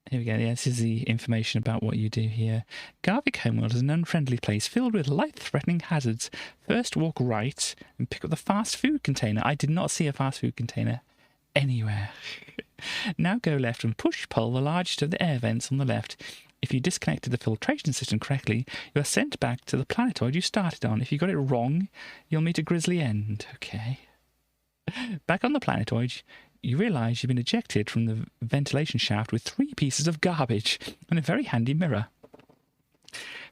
here we go. Yeah, this is the information about what you do here. Garvik Homeworld is an unfriendly place filled with life-threatening hazards. First, walk right and pick up the fast food container. I did not see a fast food container anywhere. Now go left and push-pull the largest of the air vents on the left. If you disconnected the filtration system correctly, you are sent back to the planetoid you started on. If you got it wrong, you'll meet a grisly end. Okay. Back on the planetoid, you realise you've been ejected from the ventilation shaft with 3 pieces of garbage and a very handy mirror.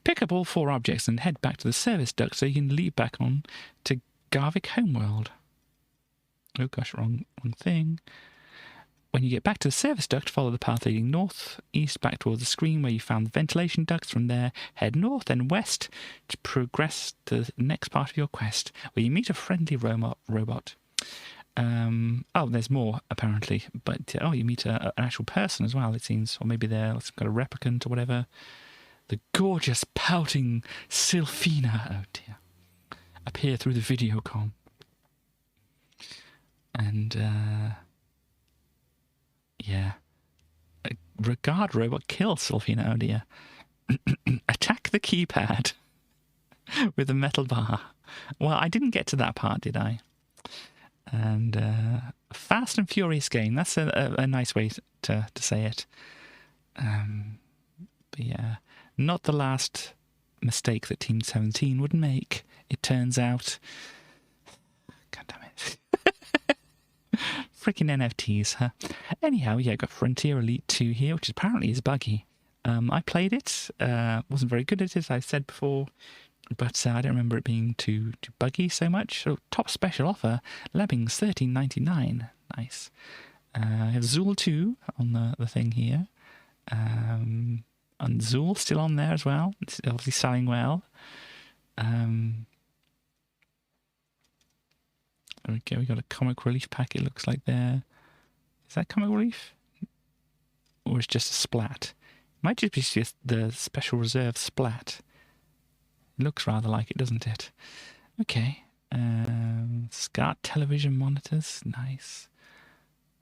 Pick up all 4 objects and head back to the service duct so you can leap back on to Garvik Homeworld. Oh gosh, wrong thing. When you get back to the service duct, follow the path leading north-east back towards the screen where you found the ventilation ducts. From there, head north and west to progress to the next part of your quest, where you meet a friendly robot. Oh, there's more, apparently. But, you meet an actual person as well, it seems. Or maybe they're some kind of replicant or whatever. The gorgeous, pouting Sylphina, oh dear, appear through the video comm. And, yeah. Regard robot kill Sylphina, oh dear. Attack the keypad with a metal bar. Well, I didn't get to that part, did I? And Fast and Furious game. That's a nice way to say it. But yeah, not the last mistake that Team 17 would make, it turns out. God damn it. Freaking NFTs, huh? Anyhow, yeah, I've got Frontier Elite 2 here, which apparently is buggy. I played it, wasn't very good at it, as I said before, but I don't remember it being too buggy so much. So, top special offer, Lebbings $13.99. Nice. I have Zool 2 on the thing here. And Zool still on there as well. It's obviously selling well. There we go, we got a comic relief pack, it looks like there. Is that comic relief? Or it's just a splat? It might just be just the special reserve splat. It looks rather like it, doesn't it? Okay. SCART television monitors, nice.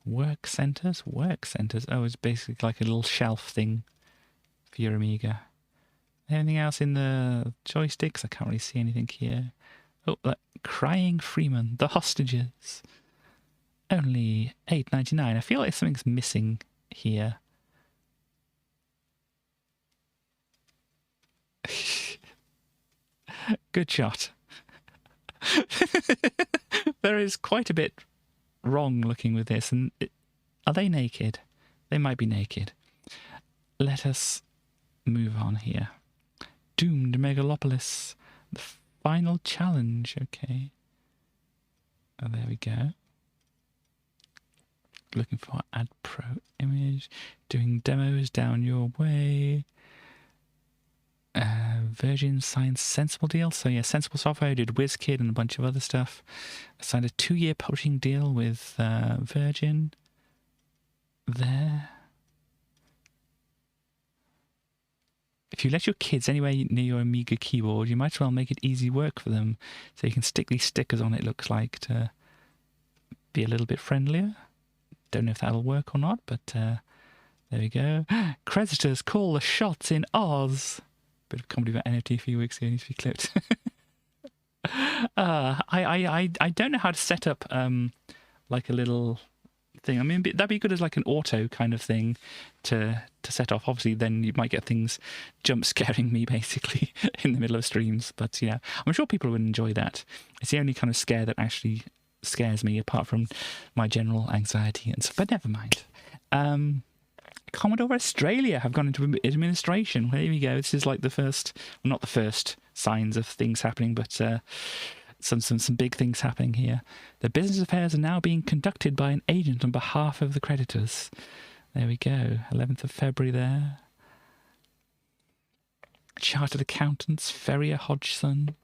Work centers. Oh, it's basically like a little shelf thing for your Amiga. Anything else in the joysticks? I can't really see anything here. Oh, Crying Freeman, The Hostages. Only $8.99. I feel like something's missing here. Good shot. There is quite a bit wrong looking with this. And are they naked? They might be naked. Let us move on here. Doomed Megalopolis. The final challenge. Okay. Oh, there we go. Looking for Add Pro image. Doing demos down your way. Virgin signed Sensible deal. So yeah, Sensible Software did WizKid and a bunch of other stuff. I signed a 2-year publishing deal with Virgin. There. If you let your kids anywhere near your Amiga keyboard, you might as well make it easy work for them. So you can stick these stickers on it, looks like, to be a little bit friendlier. Don't know if that'll work or not, but there we go. Creditors call the shots in Oz. Bit of comedy about NFT a few weeks ago, needs to be clipped. I don't know how to set up like a little thing. I mean, that'd be good as like an auto kind of thing to set off. Obviously, then you might get things jump scaring me basically in the middle of streams. But yeah, I'm sure people would enjoy that. It's the only kind of scare that actually scares me, apart from my general anxiety and stuff. But never mind. Commodore Australia have gone into administration. Well, there we go. This is like the first, well, not the first signs of things happening, but some big things happening here. The business affairs are now being conducted by an agent on behalf of the creditors. There we go. 11th of February there. Chartered accountants, Ferrier Hodgson.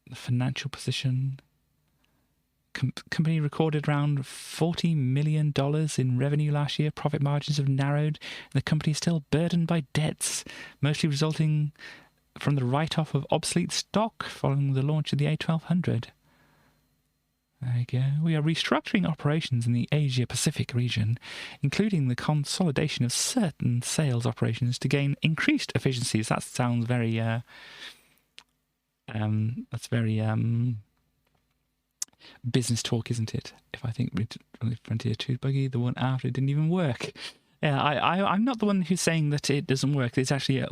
The financial position. Company recorded around $40 million in revenue last year. Profit margins have narrowed. And the company is still burdened by debts, mostly resulting from the write-off of obsolete stock following the launch of the A1200. There you go. We are restructuring operations in the Asia-Pacific region, including the consolidation of certain sales operations to gain increased efficiencies. That sounds very... that's very... business talk, isn't it? If I think Frontier 2 buggy, the one after it didn't even work. Yeah, I'm not the one who's saying that it doesn't work. There's actually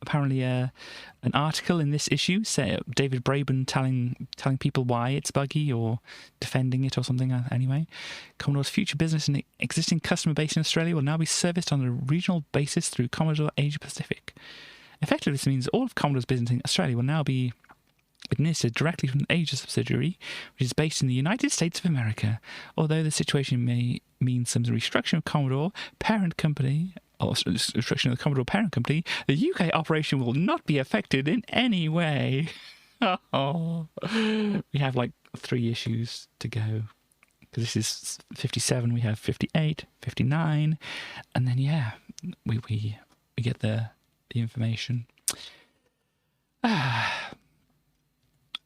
apparently an article in this issue, say David Braben telling people why it's buggy or defending it or something. Anyway, Commodore's future business and existing customer base in Australia will now be serviced on a regional basis through Commodore Asia Pacific. Effectively, this means all of Commodore's business in Australia will now be administered directly from the Asia subsidiary, which is based in the United States of America. Although the situation may mean some restructuring of Commodore parent company, or restructuring of the Commodore parent company, the UK operation will not be affected in any way. Oh, we have like 3 issues to go. Because this is 57, we have 58, 59, and then we get the information.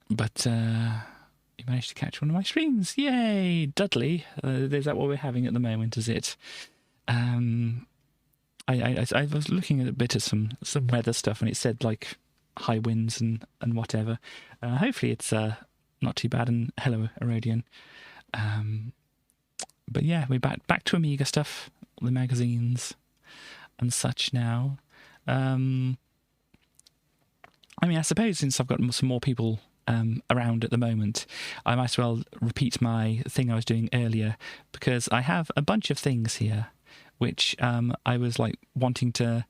But you managed to catch one of my streams. Yay, Dudley. Is that what we're having at the moment, is it? I was looking at a bit of some weather stuff, and it said like high winds and whatever. Hopefully it's not too bad, and hello, Erodian. But yeah, we're back to Amiga stuff, the magazines and such now. I mean, I suppose since I've got some more people around at the moment, I might as well repeat my thing I was doing earlier, because I have a bunch of things here which I was like wanting to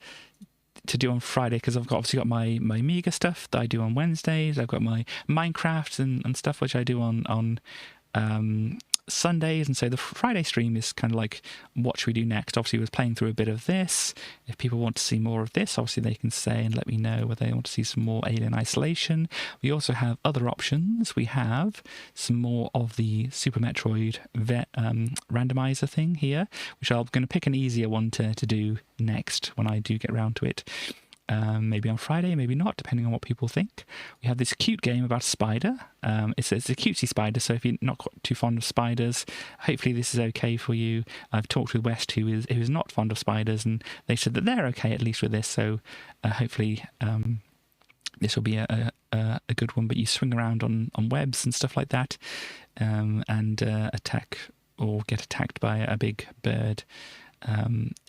do on Friday, because I've obviously got my Amiga stuff that I do on Wednesdays. I've got my Minecraft and stuff which I do on Sundays, and so the Friday stream is kind of like, what should we do next? Obviously, I was playing through a bit of this. If people want to see more of this, obviously they can say and let me know whether they want to see some more Alien Isolation. We also have other options. We have some more of the Super Metroid randomizer thing here, which I'm going to pick an easier one to do next when I do get around to it. Maybe on Friday, maybe not, depending on what people think. We have this cute game about a spider. It's a cutesy spider, so if you're not too fond of spiders, hopefully this is okay for you. I've talked with West, who is not fond of spiders, and they said that they're okay at least with this. So hopefully this will be a good one. But you swing around on webs and stuff like that, and attack or get attacked by a big bird.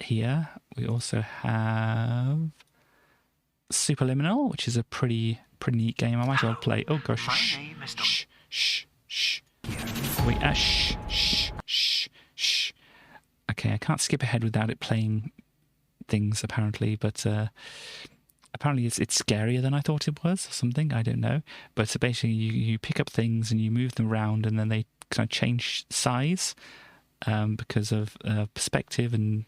Here we also have Superliminal, which is a pretty neat game. I might as well play. Oh gosh, shh. Wait, shh. Okay, I can't skip ahead without it playing things apparently, but apparently it's scarier than I thought it was, or something. I don't know. But so basically, you pick up things and you move them around, and then they kind of change size because of perspective and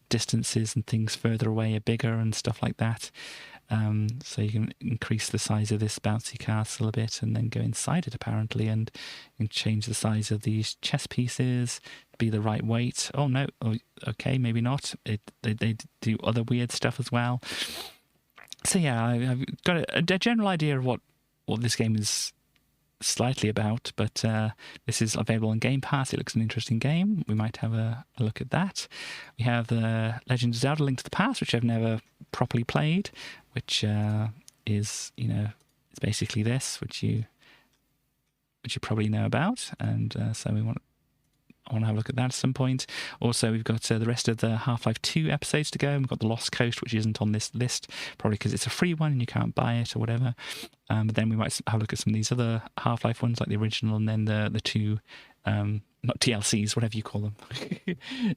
distances, and things further away are bigger and stuff like that. So you can increase the size of this bouncy castle a bit and then go inside it apparently, and you can change the size of these chess pieces to be the right weight. Oh no, okay, maybe not. They do other weird stuff as well. So yeah, I've got a general idea of what this game is slightly about, but this is available on Game Pass. It looks an interesting game. We might have a look at that. We have the Legend of Zelda: Link to the Past, which I've never properly played, which is, it's basically this, which you probably know about, and so I want to have a look at that at some point. Also, we've got the rest of the Half-Life 2 episodes to go. And we've got The Lost Coast, which isn't on this list, probably because it's a free one and you can't buy it or whatever. But then we might have a look at some of these other Half-Life ones, like the original, and then the two, not TLCs, whatever you call them,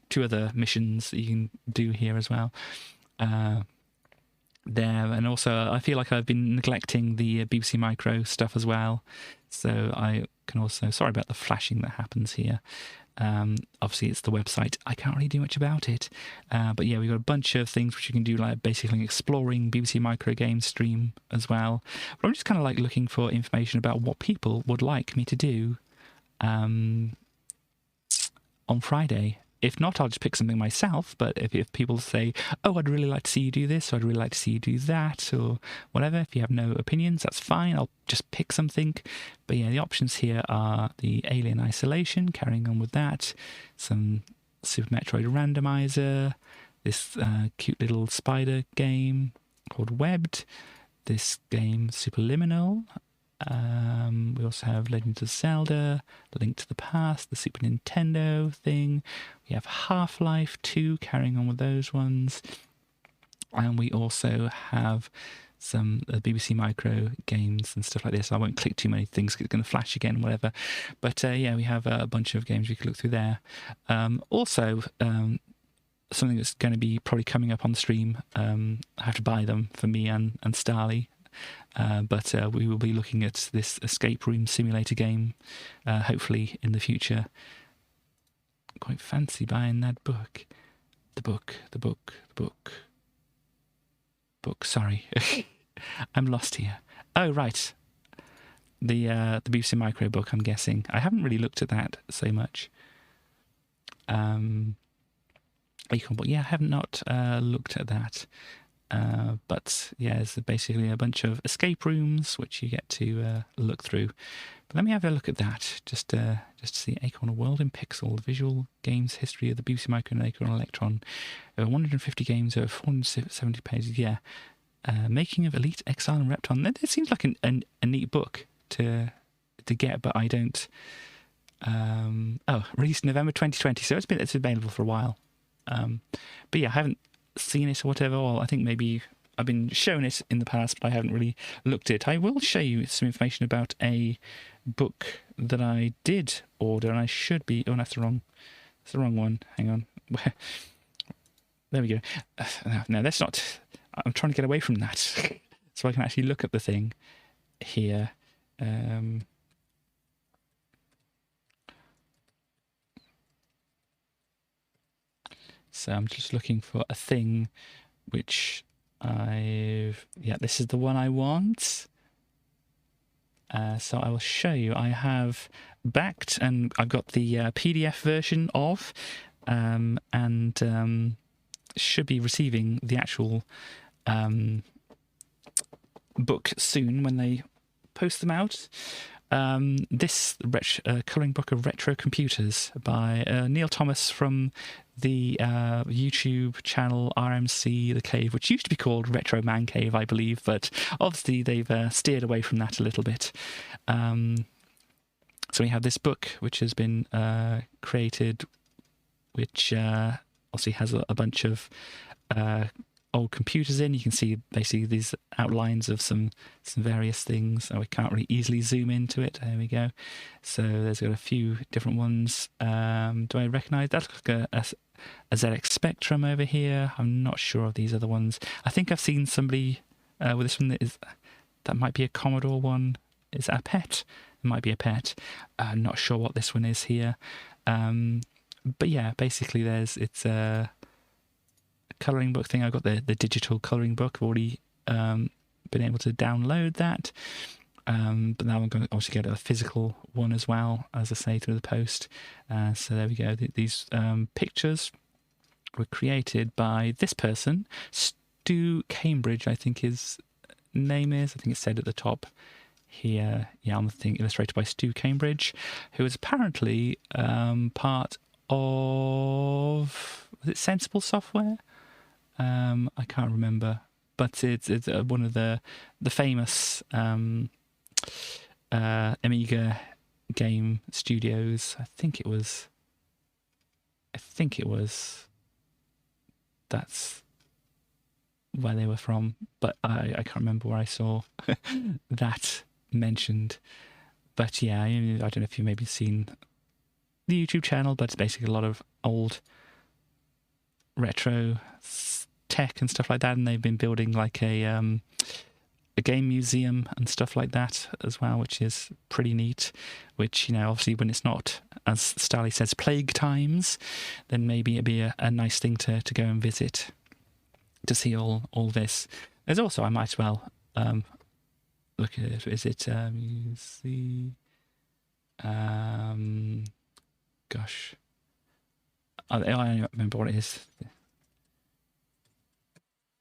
2 other missions that you can do here as well. there. And also, I feel like I've been neglecting the BBC Micro stuff as well. So I can also, sorry about the flashing that happens here. Obviously, it's the website. I can't really do much about it. But yeah, we've got a bunch of things which you can do, like basically exploring BBC Micro Game stream as well. But I'm just kind of like looking for information about what people would like me to do on Friday. If not, I'll just pick something myself. But if people say, oh, I'd really like to see you do this, or I'd really like to see you do that, or whatever, if you have no opinions, that's fine. I'll just pick something. But yeah, the options here are the Alien Isolation, carrying on with that, some Super Metroid Randomizer, this cute little spider game called Webbed, this game Superliminal. We also have Legend of Zelda, Link to the Past, the Super Nintendo thing. We have Half-Life 2, carrying on with those ones. And we also have some BBC Micro games and stuff like this. I won't click too many things because it's going to flash again, whatever. But yeah, we have a bunch of games we could look through there. Also, something that's going to be probably coming up on the stream. I have to buy them for me and Starly. But we will be looking at this escape room simulator game, hopefully in the future. Quite fancy buying that book. The book. Sorry, I'm lost here. Oh, right. The BBC Micro book, I'm guessing. I haven't really looked at that so much. Icon book. Yeah, I have not looked at that. But yeah, it's basically a bunch of escape rooms which you get to look through. But let me have a look at that, just to see Acorn World in Pixel, the visual games history of the BBC Micro and Acorn Electron. Over 150 games, over 470 pages. Yeah, Making of Elite, Exile and Repton. It seems like a neat book to get, but I don't. Released November 2020, so it's available for a while. But yeah, I haven't seen it or whatever, or I think maybe I've been shown it in the past, but I haven't really looked at it. I will show you some information about a book that I did order, and I should be... Oh, that's the wrong one. Hang on. There we go. No, that's not... I'm trying to get away from that so I can actually look at the thing here. So I'm just looking for a thing which this is the one I want. So I will show you. I have backed, and I've got the PDF version of, and should be receiving the actual book soon when they post them out. This colouring book of retro computers by Neil Thomas from the YouTube channel RMC The Cave, which used to be called Retro Man Cave, I believe, but obviously they've steered away from that a little bit. So we have this book which has been created, which obviously has a bunch of old computers in. You can see basically these outlines of some various things. Oh, I can't really easily zoom into it. There we go. So there's got a few different ones. Do I recognise that? Looks like a ZX Spectrum over here. I'm not sure of these other ones. I think I've seen somebody with this one that might be a Commodore one. Is that a PET? It might be a PET. I'm not sure what this one is here. But yeah, basically it's a colouring book thing. I've got the digital colouring book. I've already been able to download that. But now I'm going to obviously get a physical one as well, as I say, through the post. So there we go. These pictures were created by this person, Stu Cambridge, I think his name is. I think it's said at the top here. Yeah, on the thing, illustrated by Stu Cambridge, who is apparently part of... Was it Sensible Software? I can't remember, but it's one of the famous Amiga game studios. I think it was. That's where they were from, but I can't remember where I saw that mentioned. But yeah, I don't know if you've maybe seen the YouTube channel, but it's basically a lot of old retro tech and stuff like that, and they've been building like a game museum and stuff like that as well, which is pretty neat. Which, you know, obviously when it's not, as Starley says, plague times, then maybe it'd be a nice thing to go and visit to see all this. There's also, I might as well look at it. Is it museum? Gosh, I don't remember what it is.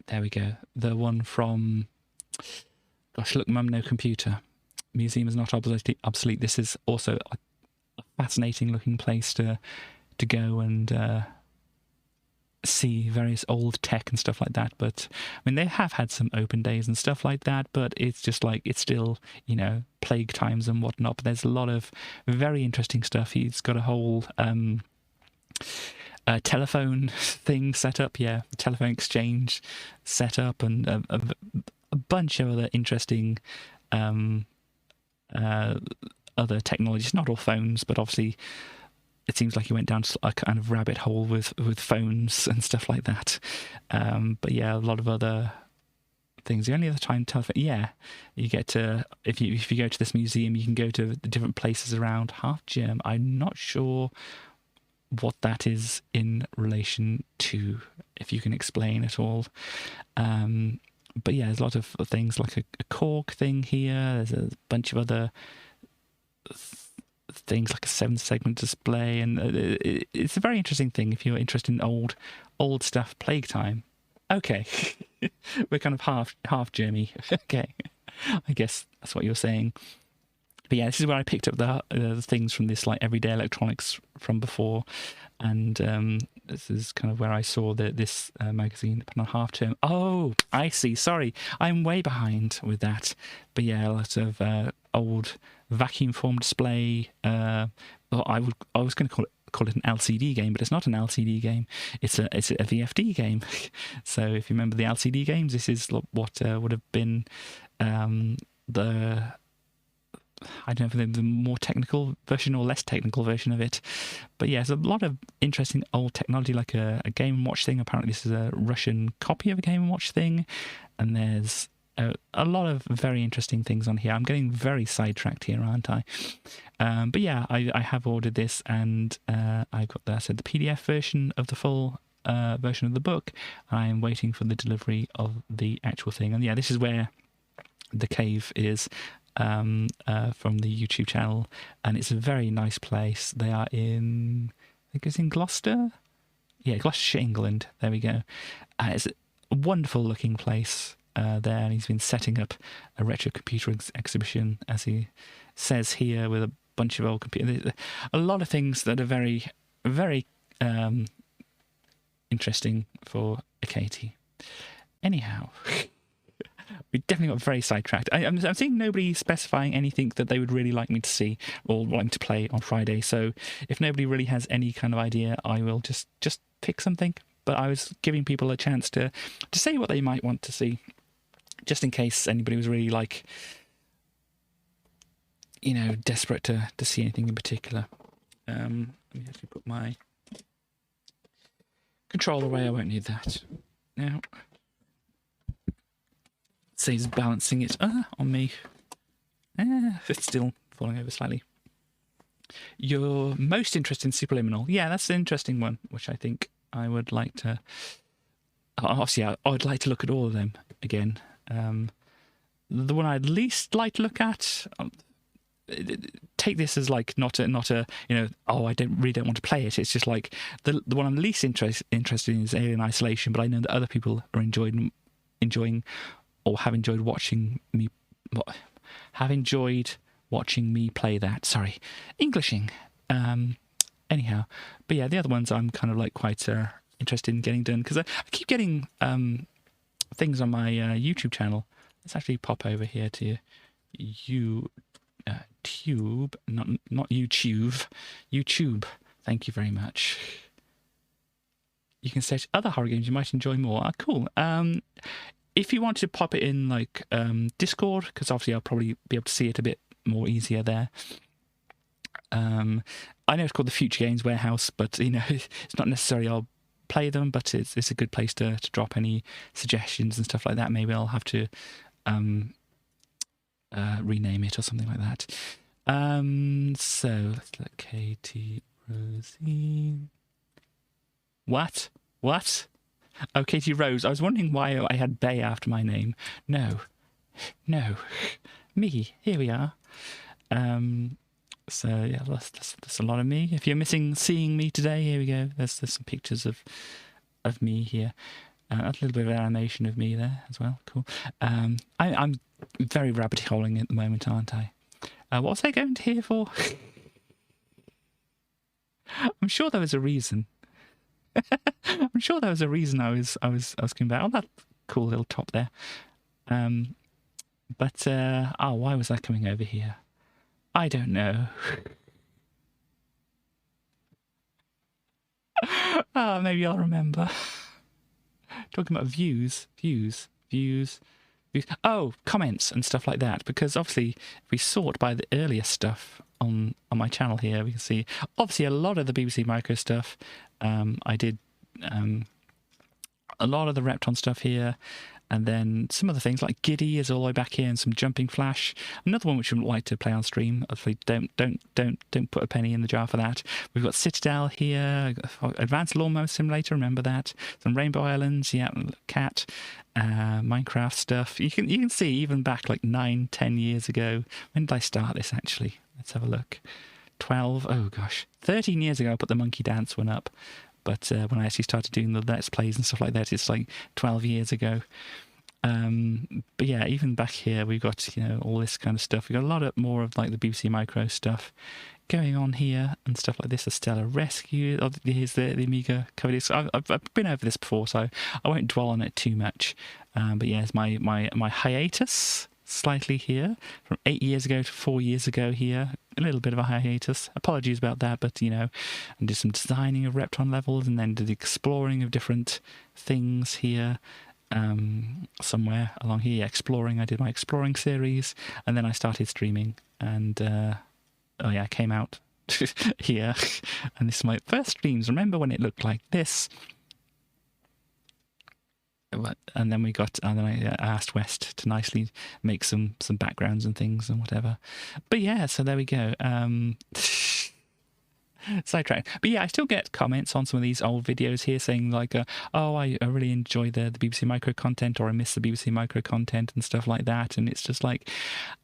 There we go. The one from, gosh, look, Mum, no computer. Museum is not obsolete. This is also a fascinating looking place to go and see various old tech and stuff like that. But I mean, they have had some open days and stuff like that, but it's just like, it's still, you know, plague times and whatnot. But there's a lot of very interesting stuff. He's got a whole telephone thing set up, telephone exchange set up, and a bunch of other interesting other technologies. Not all phones, but obviously it seems like he went down a kind of rabbit hole with phones and stuff like that. But yeah, a lot of other things. The only other time telephone, you get to, if you go to this museum, you can go to the different places around Half Gem. I'm not sure what that is in relation to, if you can explain at all. But yeah, there's a lot of things like a cork thing here. There's a bunch of other things like a 7-segment display, and it's a very interesting thing if you're interested in old stuff. Plague time. Okay. We're kind of half Germy. Okay. I guess that's what you're saying. But yeah, this is where I picked up the things from this, like, everyday electronics from before, and this is kind of where I saw this magazine on Half Term. Oh, I see. Sorry, I'm way behind with that. But yeah, a lot of old vacuum form display. I was going to call it an LCD game, but it's not an LCD game. It's a VFD game. So if you remember the LCD games, this is what would have been the, I don't know if the more technical version or less technical version of it. But yeah, there's a lot of interesting old technology, like a Game & Watch thing. Apparently this is a Russian copy of a Game & Watch thing. And there's a lot of very interesting things on here. I'm getting very sidetracked here, aren't I? But yeah, I have ordered this, and I got the PDF version of the full version of the book. I am waiting for the delivery of the actual thing. And yeah, this is where the cave is, from the YouTube channel, and it's a very nice place. They are in, I think it's in Gloucester. Yeah, Gloucestershire, England. There we go. It's a wonderful looking place there, and he's been setting up a retro computer exhibition, as he says here, with a bunch of old computers. A lot of things that are very, very interesting for a Katie. Anyhow. We definitely got very sidetracked. I'm seeing nobody specifying anything that they would really like me to see or like to play on Friday. So if nobody really has any kind of idea, I will just pick something. But I was giving people a chance to say what they might want to see, just in case anybody was really, like, you know, desperate to see anything in particular. Let me actually put my controller away. I won't need that now. So he's balancing it on me. It's still falling over slightly. Your most interested in Superliminal. Yeah, that's an interesting one, which I think I would like to... Obviously, I would like to look at all of them again. The one I'd least like to look at... take this as like not a you know, oh, I really don't want to play it. It's just like the one I'm least interested in is Alien Isolation, but I know that other people are enjoying or have enjoyed watching me play that. Sorry, Englishing. Anyhow, but yeah, the other ones I'm kind of like quite interested in getting done, because I keep getting things on my YouTube channel. Let's actually pop over here to YouTube, not YouTube. YouTube. Thank you very much. You can search other horror games you might enjoy more. Cool. If you want to pop it in, like, Discord, because obviously I'll probably be able to see it a bit more easier there. I know it's called the Future Games Warehouse, but, you know, it's not necessarily I'll play them, but it's a good place to drop any suggestions and stuff like that. Maybe I'll have to rename it or something like that. So let's look. Katie Rosie. What? Oh, Katie Rose. I was wondering why I had Bay after my name. No. Me. Here we are. So yeah, that's a lot of me. If you're seeing me today, here we go. There's some pictures of me here. A little bit of animation of me there as well. Cool. I'm very rabbit holing at the moment, aren't I? What was I going to here for? I'm sure there was a reason. I'm sure there was a reason I was coming back. Oh, that cool little top there. But why was I coming over here? I don't know. Maybe I'll remember. Talking about views. Oh, comments and stuff like that. Because obviously, if we sort by the earlier stuff on my channel here, we can see obviously a lot of the BBC Micro stuff. I did a lot of the Repton stuff here, and then some of the things like Giddy is all the way back here, and some Jumping Flash. Another one which I would like to play on stream. Obviously, don't put a penny in the jar for that. We've got Citadel here, Advanced Lawnmower Simulator. Remember that? Some Rainbow Islands, yeah, Cat, Minecraft stuff. You can see even back like 9-10 years ago. When did I start this actually? Let's have a look. 12. Oh gosh, 13 years ago I put the Monkey Dance one up. But when I actually started doing the Let's Plays and stuff like that, it's like 12 years ago. But yeah, even back here, we've got, all this kind of stuff. We've got a lot more of like the BBC Micro stuff going on here and stuff like this. A Stellar Rescue. Oh, here's the Amiga Coverdisks. I've been over this before, so I won't dwell on it too much. But yeah, it's my hiatus slightly here from 8 years ago to 4 years ago here. A little bit of a hiatus. Apologies about that, but and did some designing of Repton levels, and then did exploring of different things here. Somewhere along here, exploring. I did my exploring series, and then I started streaming, and I came out here, and this is my first streams. Remember when it looked like this? And then I asked West to nicely make some backgrounds and things and whatever. But yeah, so there we go. Sidetrack. But yeah, I still get comments on some of these old videos here saying like, I really enjoy the BBC Micro content, or I miss the BBC Micro content and stuff like that. And it's just like,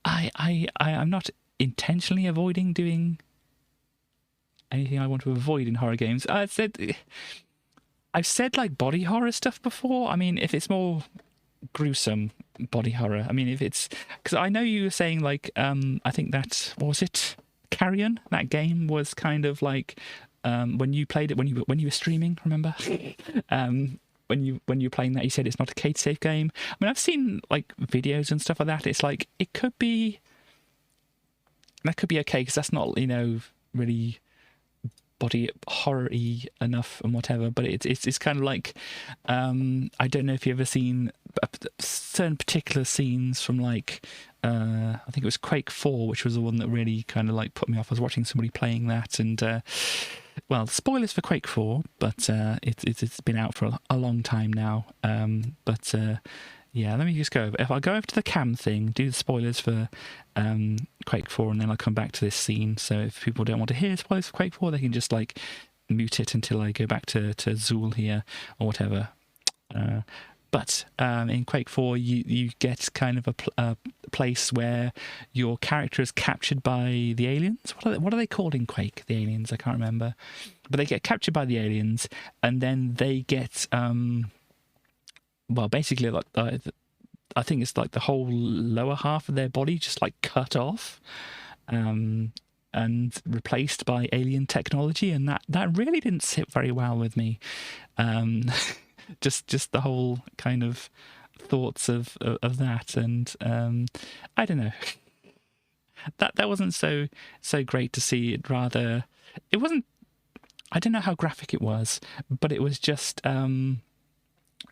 I'm not intentionally avoiding doing anything I want to avoid in horror games. I've said like body horror stuff before. I mean, if it's more gruesome body horror, I mean, if it's, because I know you were saying like, I think that, what was it? Carrion? That game was kind of like, when you played it, when you were streaming, remember? When you're playing that, you said it's not a cage safe game. I mean, I've seen like videos and stuff like that. It's like, that could be okay, because that's not, really body horror-y enough and whatever, but it's kind of like, I don't know if you've ever seen certain particular scenes from like, I think it was Quake 4, which was the one that really kind of like put me off. I was watching somebody playing that, and well, spoilers for Quake 4, but it's been out for a long time now. Yeah, let me just go over. If I go over to the cam thing, do the spoilers for Quake 4, and then I'll come back to this scene. So if people don't want to hear spoilers for Quake 4, they can just like mute it until I go back to Zool here or whatever. But in Quake 4, you get kind of a place where your character is captured by the aliens. What are they called in Quake? The aliens, I can't remember. But they get captured by the aliens, and then they get well, basically, like I think it's like the whole lower half of their body just like cut off, and replaced by alien technology, and that really didn't sit very well with me. Just the whole kind of thoughts of that, and I don't know. That wasn't so great to see. It wasn't. I don't know how graphic it was, but it was just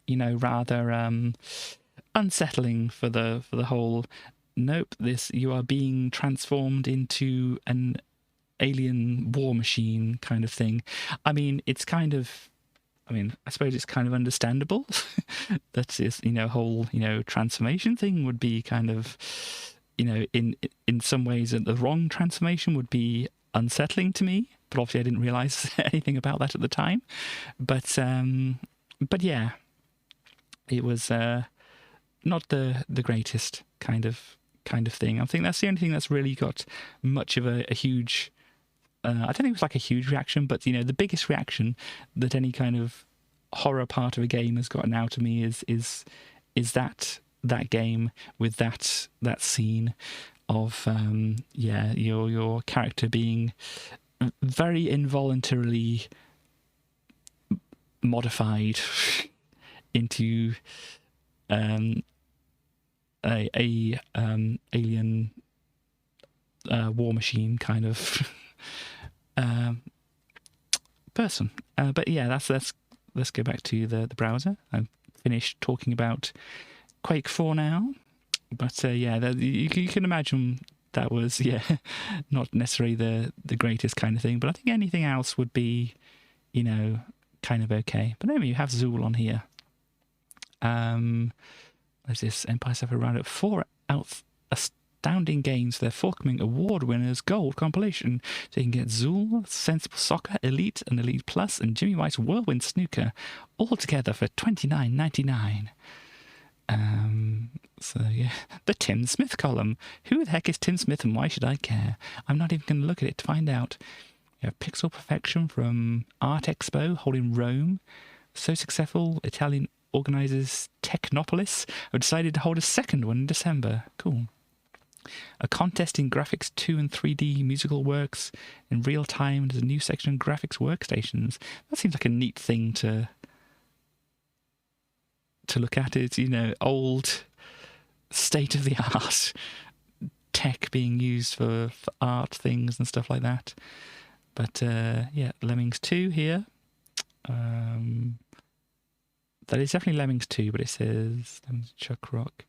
rather unsettling for the whole. Nope, you are being transformed into an alien war machine kind of thing. I mean, it's kind of I mean, I suppose it's kind of understandable that is, whole, transformation thing would be kind of, in some ways the wrong transformation would be unsettling to me. But obviously I didn't realize anything about that at the time. But yeah, it was not the greatest kind of thing. I think that's the only thing that's really got much of a huge. I don't think it was like a huge reaction, but the biggest reaction that any kind of horror part of a game has gotten out of me is that game with that scene of your character being very involuntarily modified into a alien war machine kind of person. But yeah, let's go back to the browser. I've finished talking about Quake 4 now. But you can imagine that was not necessarily the greatest kind of thing. But I think anything else would be, kind of okay. But anyway, you have Zool on here. There's this Empire Suffer Roundup 4 astounding games, their forthcoming award winners gold compilation. So you can get Zool, Sensible Soccer, Elite and Elite Plus, and Jimmy White's Whirlwind Snooker all together for $29.99. So yeah, the Tim Smith column. Who the heck is Tim Smith and why should I care? I'm not even going to look at it to find out. You have Pixel Perfection from Art Expo, held in Rome. So successful, Italian organisers Technopolis have decided to hold a second one in December. Cool. A contest in graphics 2 and 3D musical works in real time. There's a new section on graphics workstations. That seems like a neat thing to look at. It, old state of the art tech being used for art things and stuff like that. But Lemmings 2 here. That is definitely Lemmings 2, but it says Lemmings Chuck Rock.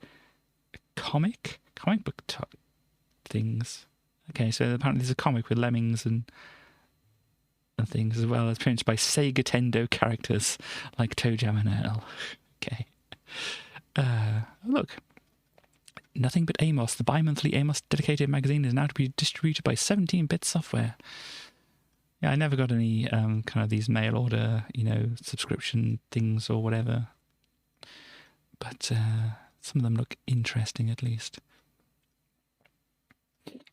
A comic book things. Okay, so apparently there's a comic with lemmings and things, as well as printed by Sega Tendo characters like Toe Jam and Earl. Okay. Look. Nothing But Amos, the bi-monthly Amos dedicated magazine, is now to be distributed by 17-bit software. Yeah, I never got any kind of these mail order, subscription things or whatever. But some of them look interesting, at least.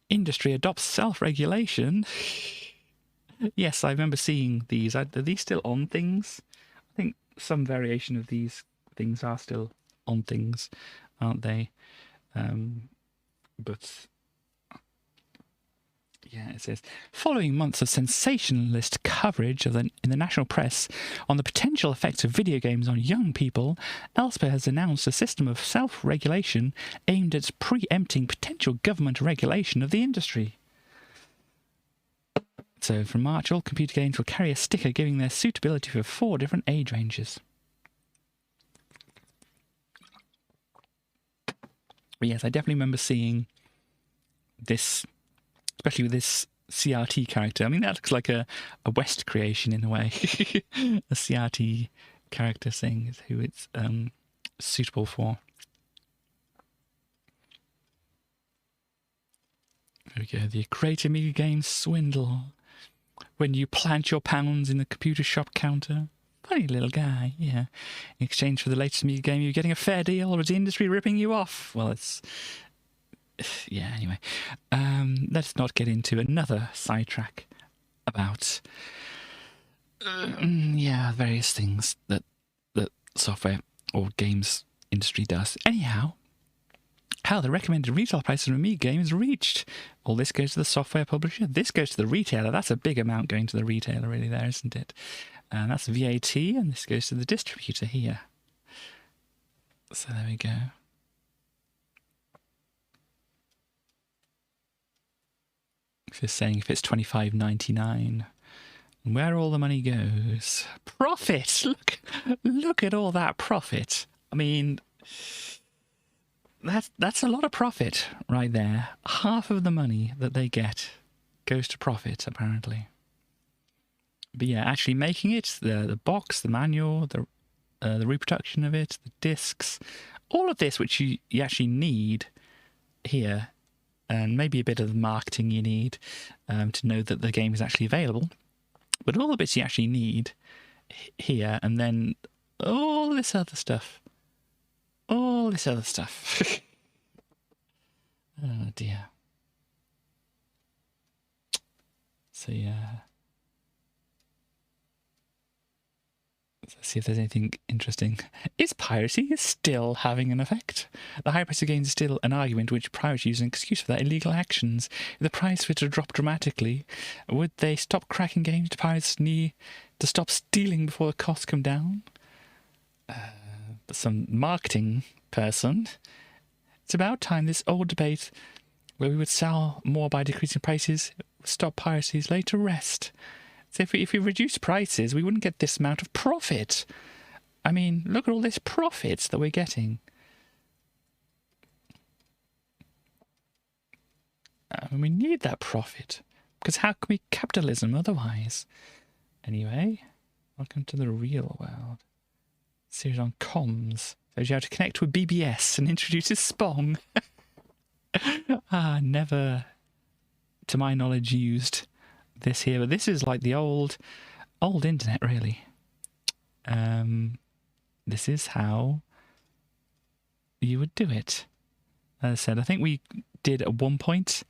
Industry adopts self-regulation. Yes, I remember seeing these. Are these still on things? I think some variation of these things are still on things, aren't they? But yeah, it says, following months of sensationalist coverage in the national press on the potential effects of video games on young people, Elsevier has announced a system of self-regulation aimed at preempting potential government regulation of the industry. So from March, all computer games will carry a sticker giving their suitability for 4 different age ranges. But yes, I definitely remember seeing this, especially with this CRT character. I mean, that looks like a West creation in a way. A CRT character saying who it's suitable for. There we go. The Great Amiga Games swindle. When you plant your pounds in the computer shop counter. Funny little guy, yeah. In exchange for the latest Amiga game, you're getting a fair deal, or is the industry ripping you off? Well, it's... Yeah, anyway. Let's not get into another sidetrack about... various things that software or games industry does. Anyhow, how the recommended retail price of an Amiga game is reached. All this goes to the software publisher. This goes to the retailer. That's a big amount going to the retailer, really, there, isn't it? And that's VAT, and this goes to the distributor here. So there we go. It's saying if it's $25.99, and where all the money goes. Profit! Look at all that profit. I mean, that's a lot of profit right there. Half of the money that they get goes to profit, apparently. But yeah, actually making it, the box, the manual, the reproduction of it, the discs, all of this which you actually need here, and maybe a bit of the marketing you need to know that the game is actually available. But all the bits you actually need here, and then all this other stuff. All this other stuff. Oh dear. So yeah. Let's see if there's anything interesting. Is piracy still having an effect? The high price of games is still an argument which pirates use as an excuse for their illegal actions. If the price were to drop dramatically, would they stop cracking games? Do pirates need to stop stealing before the costs come down? Some marketing person. It's about time this old debate where we would sell more by decreasing prices, stop piracy, is laid to rest. So if we reduce prices, we wouldn't get this amount of profit. I mean, look at all this profit that we're getting. We need that profit, because how can we capitalism otherwise? Anyway, welcome to the real world. Series on comms. Shows you how to connect with BBS and introduces Spong. Never, to my knowledge, used this here, but this is like the old internet, really. This is how you would do it. As I said, I think we did at one point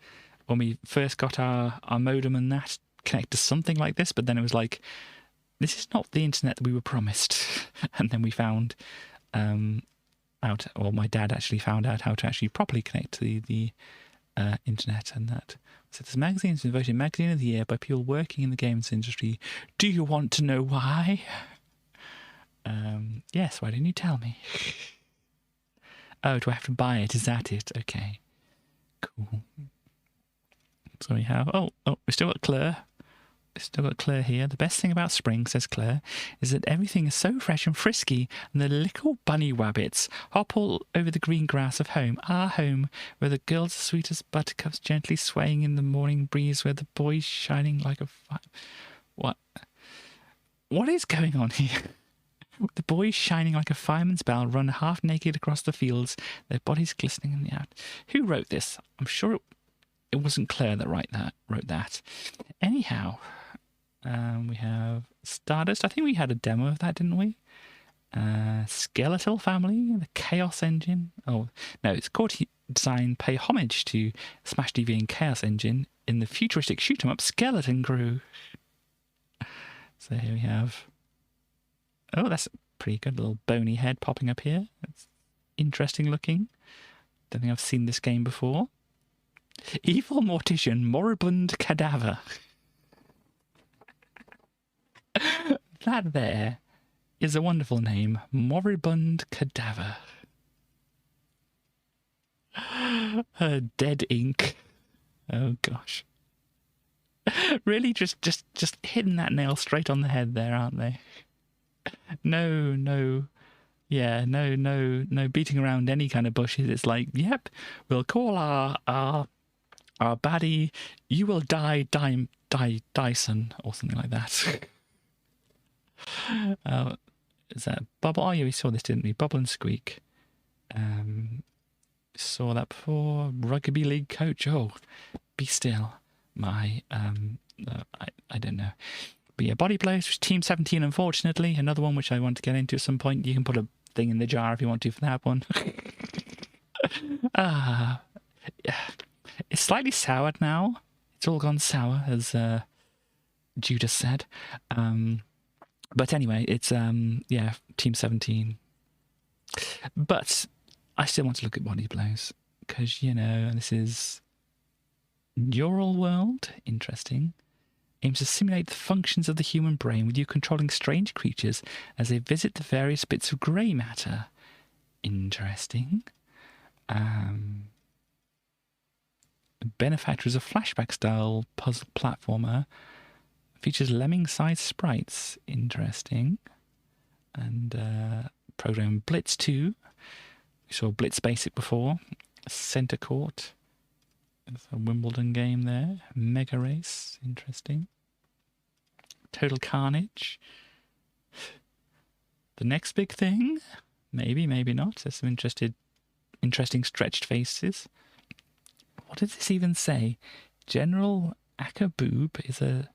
when we first got our modem and that connect to something like this, but then it was like, this is not the internet that we were promised. And then we found out, or my dad actually found out how to actually properly connect to the internet, and that. So this magazine has been voted Magazine of the Year by people working in the games industry. Do you want to know why? Yes, why didn't you tell me? Oh, do I have to buy it? Is that it? Okay. Cool. So we have... Oh, we still got Claire. Still got Claire here. The best thing about spring, says Claire, is that everything is so fresh and frisky, and the little bunny wabbits hop all over the green grass of home, our home, where the girls are sweet as buttercups, gently swaying in the morning breeze, where the boys shining like a What is going on here? The boys shining like a fireman's bell run half naked across the fields, their bodies glistening in the air. Who wrote this? I'm sure it wasn't Claire that wrote that. Anyhow, we have Stardust. I think we had a demo of that, didn't we? Skeletal Family, the Chaos Engine. Oh, no, it's Core Design pay homage to Smash DV and Chaos Engine in the futuristic shoot-'em-up Skeleton Crew. So here we have... Oh, that's a pretty good little bony head popping up here. It's interesting looking. Don't think I've seen this game before. Evil Mortician, Moribund Cadaver. That there is a wonderful name. Moribund Cadaver. Dead ink. Oh gosh. Really just hitting that nail straight on the head there, aren't they? No beating around any kind of bushes. It's like, yep, we'll call our baddie, you will die Dyson, or something like that. Is that Bubble? Oh yeah, we saw this, didn't we? Bubble and Squeak. Saw that before. Rugby league coach. Oh, be still. I don't know. But yeah, Body Blows, which Team 17, unfortunately. Another one which I want to get into at some point. You can put a thing in the jar if you want to for that one. Yeah. It's slightly soured now. It's all gone sour, as Judas said. But anyway, it's Team 17. But I still want to look at Body Blows, because, this is Neural World. Interesting. Aims to simulate the functions of the human brain, with you controlling strange creatures as they visit the various bits of grey matter. Interesting. Benefactor is a flashback-style puzzle platformer. Features lemming-sized sprites. Interesting. And program Blitz 2. We saw Blitz Basic before. Centre Court. There's a Wimbledon game there. Mega Race. Interesting. Total carnage. The next big thing? Maybe, maybe not. There's some interesting stretched faces. What does this even say? General Akaboob is a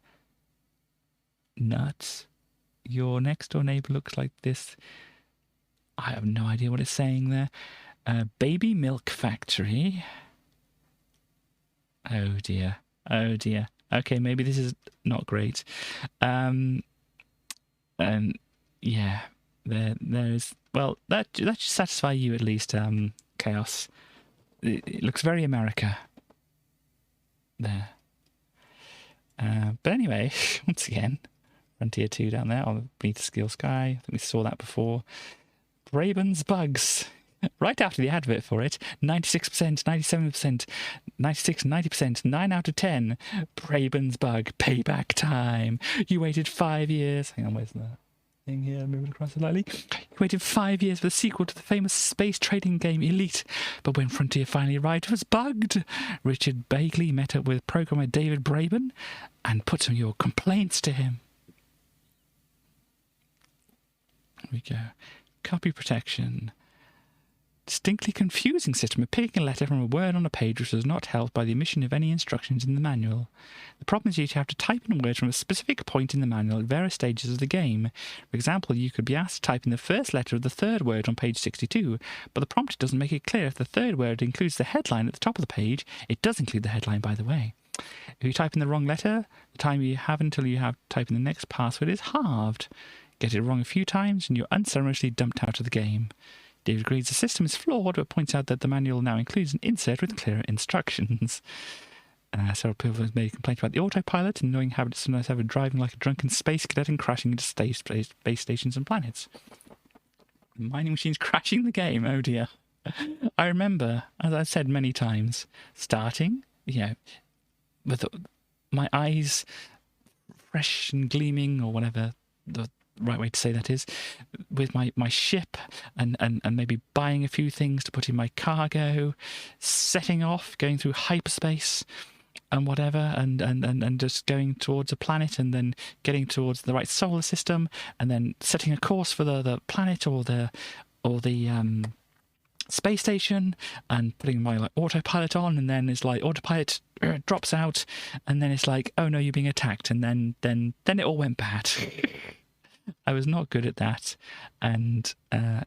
nut. Your next door neighbour looks like this. I have no idea what it's saying there. Baby Milk Factory. Oh dear. Oh dear. Okay, maybe this is not great. And yeah, there's, well, that should satisfy you at least, Chaos. It looks very America. There. But anyway, once again, Frontier 2 down there on beneath the Skill Sky. I think we saw that before. Braben's Bugs. Right after the advert for it, 96%, 97%, 96, 90%, 9 out of 10. Braben's Bug, payback time. You waited 5 years. Hang on, where's that thing here? Move it across slightly. You waited 5 years for the sequel to the famous space trading game Elite. But when Frontier finally arrived, it was bugged. Richard Bagley met up with programmer David Braben and put some of your complaints to him. Here we go. Copy protection. Distinctly confusing system of picking a letter from a word on a page which was not helped by the omission of any instructions in the manual. The problem is you have to type in a word from a specific point in the manual at various stages of the game. For example, you could be asked to type in the first letter of the third word on page 62, but the prompt doesn't make it clear if the third word includes the headline at the top of the page. It does include the headline, by the way. If you type in the wrong letter, the time you have until you have to type in the next password is halved. Get it wrong a few times and you're unceremoniously dumped out of the game. David agrees the system is flawed, but points out that the manual now includes an insert with clearer instructions. Several people have made complaints about the autopilot and annoying habit of sometimes have it driving like a drunken space cadet and crashing into space stations and planets. Mining machines crashing the game, oh dear. I remember, as I've said many times, starting, with my eyes fresh and gleaming, or whatever the right way to say that is, with my ship and maybe buying a few things to put in my cargo, setting off, going through hyperspace and whatever, and just going towards a planet and then getting towards the right solar system and then setting a course for the planet or the space station and putting my autopilot on, and then it's like autopilot drops out and then it's like, oh no, you're being attacked, and then it all went bad. I was not good at that, and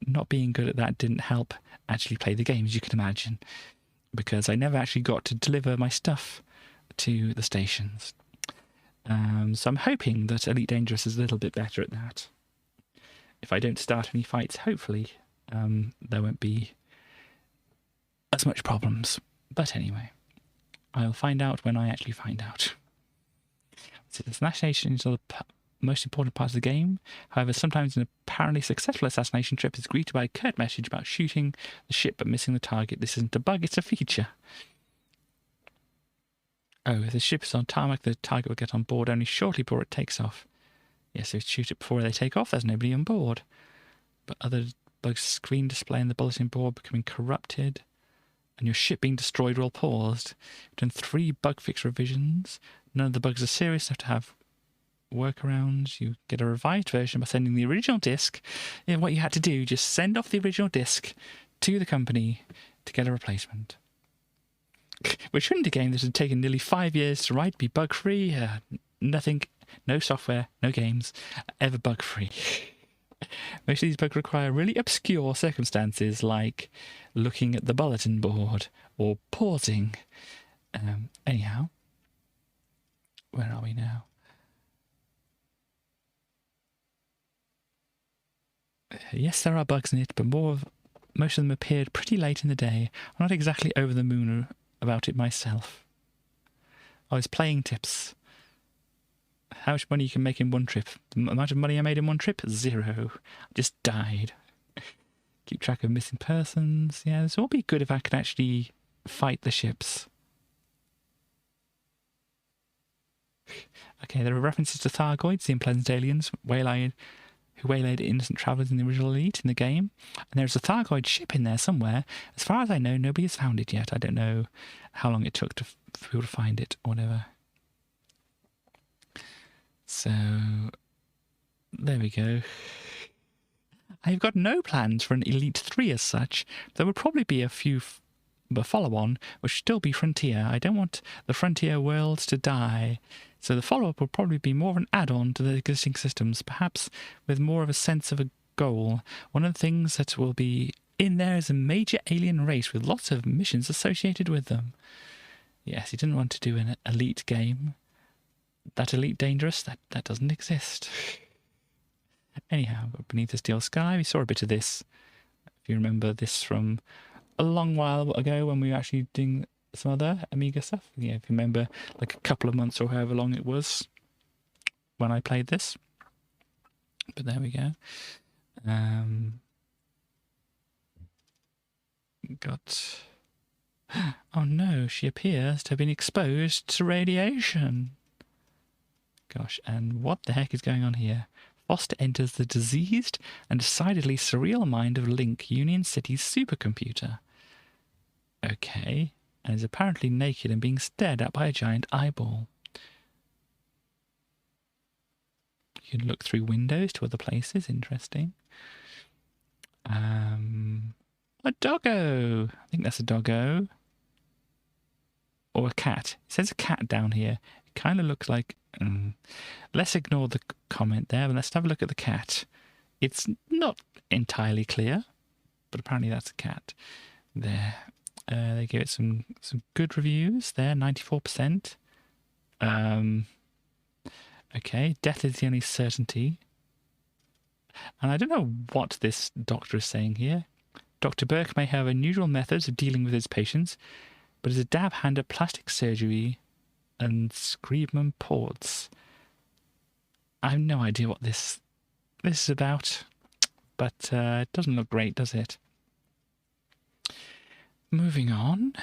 not being good at that didn't help actually play the game, as you can imagine, because I never actually got to deliver my stuff to the stations. So I'm hoping that Elite Dangerous is a little bit better at that. If I don't start any fights, hopefully there won't be as much problems. But anyway, I'll find out when I actually find out. So the assassinations are the most important part of the game. However, sometimes an apparently successful assassination trip is greeted by a curt message about shooting the ship but missing the target. This isn't a bug, it's a feature. Oh, if the ship is on tarmac, the target will get on board only shortly before it takes off. Yes, if you shoot it before they take off, there's nobody on board. But other bugs, screen display and the bulletin board becoming corrupted, and your ship being destroyed while paused. You've done 3 bug fix revisions. None of the bugs are serious enough to have workarounds. You get a revised version by sending the original disc. What you had to do, just send off the original disc to the company to get a replacement. Which shouldn't a game that had taken nearly 5 years to write be bug-free? Nothing, no software, no games, ever bug-free. Most of these bugs require really obscure circumstances, like looking at the bulletin board or pausing. Anyhow, where are we now? Yes, there are bugs in it, but most of them appeared pretty late in the day. I'm not exactly over the moon about it myself. I was playing tips. How much money you can make in one trip? The amount of money I made in one trip? 0. I just died. Keep track of missing persons. Yeah, this will be good if I could actually fight the ships. Okay, there are references to Thargoids, the unpleasant aliens, who waylaid innocent travellers in the original Elite in the game. And there's a Thargoid ship in there somewhere. As far as I know, nobody has found it yet. I don't know how long it took for people to find it or whatever. So there we go. I've got no plans for an Elite 3 as such. There would probably be a few follow-on, which would still be Frontier. I don't want the Frontier worlds to die. So the follow-up will probably be more of an add-on to the existing systems, perhaps with more of a sense of a goal. One of the things that will be in there is a major alien race with lots of missions associated with them. Yes, he didn't want to do an Elite game. That Elite Dangerous, that doesn't exist. Anyhow, Beneath the Steel Sky, we saw a bit of this. If you remember this from a long while ago when we were actually doing some other Amiga stuff. Yeah, if you remember, like a couple of months or however long it was when I played this. But there we go. Got... Oh no, she appears to have been exposed to radiation. Gosh, and what the heck is going on here? Foster enters the diseased and decidedly surreal mind of Link, Union City's supercomputer. Okay, and is apparently naked and being stared at by a giant eyeball. You can look through windows to other places, interesting. A doggo! I think that's a doggo. Or a cat. It says a cat down here. It kind of looks like... Let's ignore the comment there, but let's have a look at the cat. It's not entirely clear, but apparently that's a cat. There. They give it some good reviews there, 94%. Okay, death is the only certainty. And I don't know what this doctor is saying here. Dr. Burke may have unusual methods of dealing with his patients, but is a dab hand at plastic surgery and Screedman ports. I have no idea what this is about, but it doesn't look great, does it? Moving on.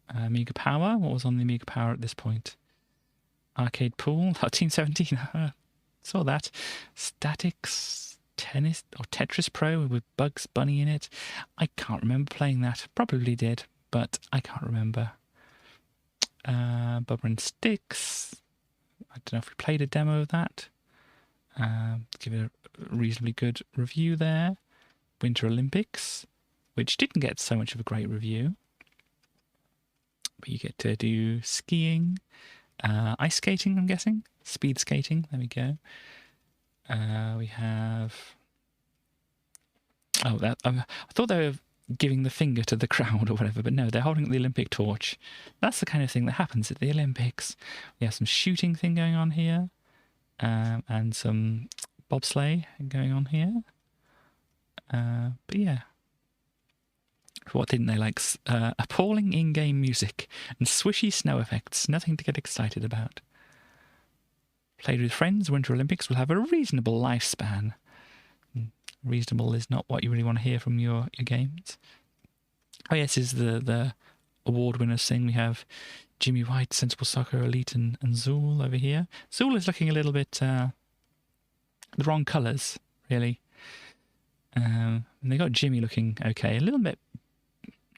Amiga Power. What was on the Amiga Power at this point? Arcade Pool. Oh, Team 17. Saw that. Statics. Tennis or Tetris Pro with Bugs Bunny in it. I can't remember playing that. Probably did, but I can't remember. Bubba and Sticks. I don't know if we played a demo of that. Give it a reasonably good review there. Winter Olympics, which didn't get so much of a great review. But you get to do skiing, ice skating, I'm guessing. Speed skating, there we go. We have... Oh, I thought they were giving the finger to the crowd or whatever, but no, they're holding the Olympic torch. That's the kind of thing that happens at the Olympics. We have some shooting thing going on here, and some bobsleigh going on here. But yeah. What didn't they like? Appalling in-game music and swishy snow effects. Nothing to get excited about. Played with friends, Winter Olympics will have a reasonable lifespan. Reasonable is not what you really want to hear from your games. Oh yes, is the award winners thing. We have Jimmy White, Sensible Soccer, Elite, and Zool over here. Zool is looking a little bit the wrong colours, really. And they got Jimmy looking okay, a little bit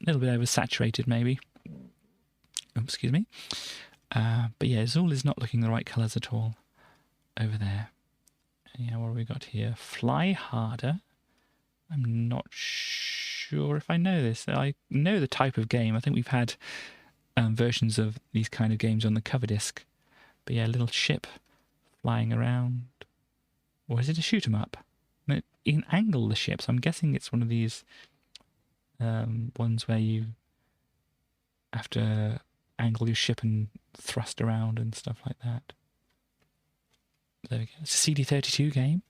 oversaturated maybe. Oh, excuse me. But yeah, Zool is not looking the right colours at all over there. Yeah, what have we got here? Fly Harder. I'm not sure if I know this. I know the type of game. I think we've had versions of these kind of games on the Coverdisk. But yeah, a little ship flying around. Or is it a shoot 'em up? No, you can angle the ship, so I'm guessing it's one of these ones where you have to angle your ship and thrust around and stuff like that. There we go. It's a CD32 game.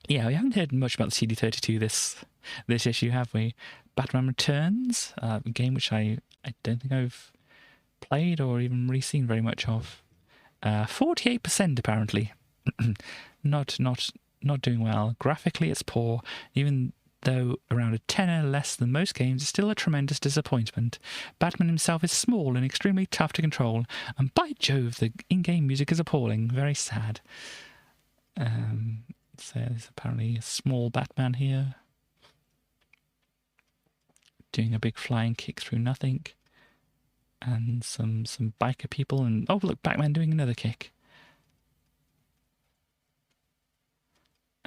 Yeah, we haven't heard much about the CD32 this issue, have we? Batman Returns, a game which I don't think I've played or even really seen very much of. 48% apparently. Not doing well. Graphically, it's poor. Even though around a tenner less than most games, it's still a tremendous disappointment. Batman himself is small and extremely tough to control, and by Jove, the in-game music is appalling. Very sad. So there's apparently a small Batman here, doing a big flying kick through nothing, and some biker people, and oh look, Batman doing another kick.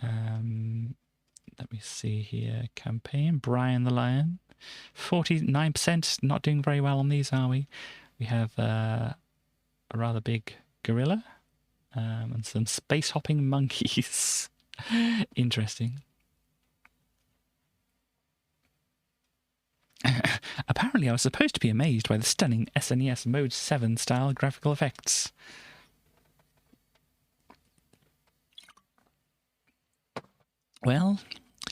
Let me see here. Campaign, Brian the Lion. 49%, not doing very well on these, are we? We have a rather big gorilla and some space hopping monkeys. Interesting. Apparently I was supposed to be amazed by the stunning SNES Mode 7 style graphical effects. Well,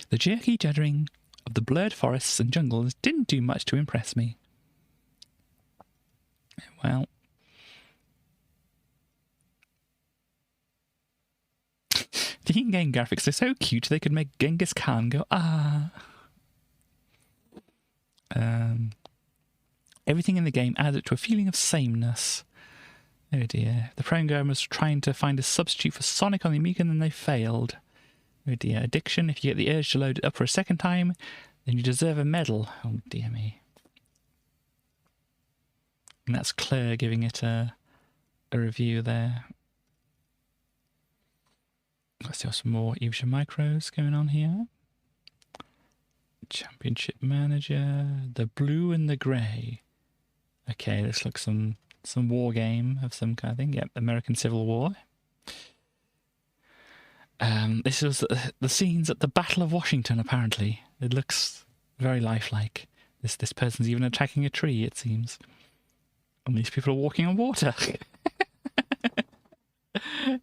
the jerky juddering of the blurred forests and jungles didn't do much to impress me. Well, the in-game graphics are so cute they could make Genghis Khan go, ah. Everything in the game added to a feeling of sameness. Oh dear. The program was trying to find a substitute for Sonic on the Amiga and then they failed. Oh dear. Addiction, if you get the urge to load it up for a second time, then you deserve a medal. Oh dear me. And that's Claire giving it a review there. Let's see some more Evolution Micros going on here. Championship Manager, the blue and the grey. Okay, this looks some war game of some kind of thing. Yep, American Civil War. This was the scenes at the Battle of Washington, apparently. It looks very lifelike. This person's even attacking a tree, it seems. And these people are walking on water.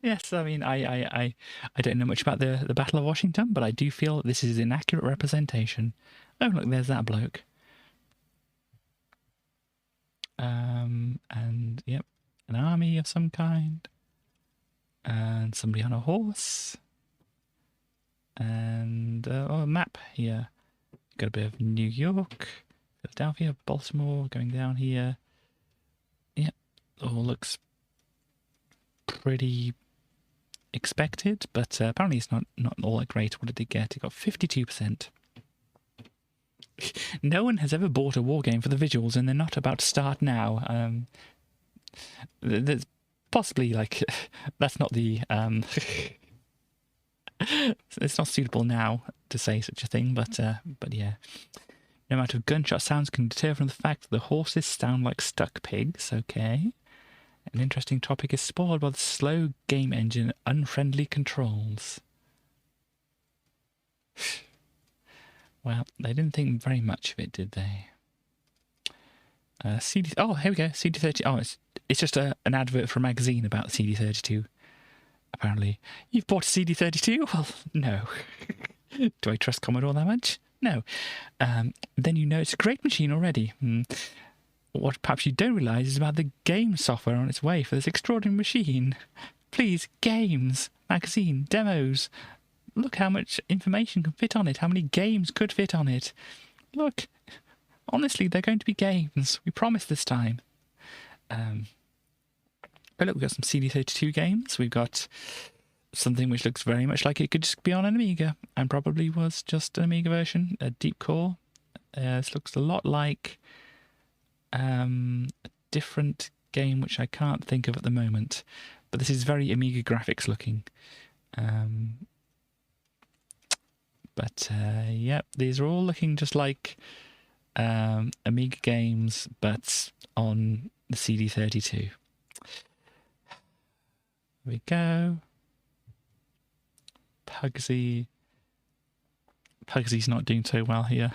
Yes, I mean, I don't know much about the Battle of Washington, but I do feel this is an accurate representation. Oh, look, there's that bloke. And, yep, an army of some kind. And somebody on a horse. And, a map here. Got a bit of New York, Philadelphia, Baltimore, going down here. Yep, all looks pretty expected, but apparently it's not all that great. What did it get? It got 52%. No one has ever bought a war game for the visuals, and they're not about to start now. There's possibly like that's not the it's not suitable now to say such a thing, but yeah. No amount of gunshot sounds can deter from the fact that the horses sound like stuck pigs. Okay. An interesting topic is spoiled by the slow game engine and unfriendly controls. Well, they didn't think very much of it, did they? CD. Oh, here we go. CD30. Oh, it's just an advert for a magazine about CD32. Apparently, you've bought a CD32. Well, no. Do I trust Commodore that much? No. Then you know it's a great machine already. What perhaps you don't realise is about the game software on its way for this extraordinary machine. Please, games, magazine, demos. Look how much information can fit on it, how many games could fit on it. Look, honestly, they're going to be games. We promise this time. But look, we've got some CD32 games. We've got something which looks very much like it could just be on an Amiga, and probably was just an Amiga version, a Deep Core. This looks a lot like a different game which I can't think of at the moment, but this is very Amiga graphics looking. But yep, these are all looking just like Amiga games, but on the CD32. There we go. Pugsy's not doing so well here.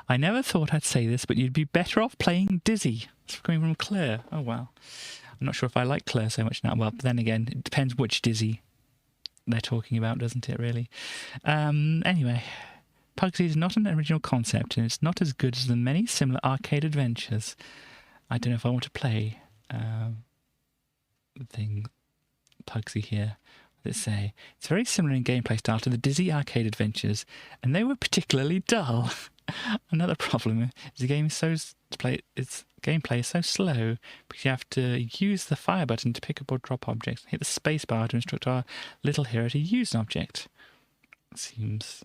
I never thought I'd say this, but you'd be better off playing Dizzy. It's coming from Claire. Oh, well. I'm not sure if I like Claire so much now. Well, then again, it depends which Dizzy they're talking about, doesn't it, really? Anyway, Pugsy is not an original concept, and it's not as good as the many similar arcade adventures. I don't know if I want to play the thing Pugsy here. What does it say? It's very similar in gameplay style to the Dizzy arcade adventures, and they were particularly dull. Another problem is the game is its gameplay is so slow because you have to use the fire button to pick up or drop objects, hit the space bar to instruct our little hero to use an object. Seems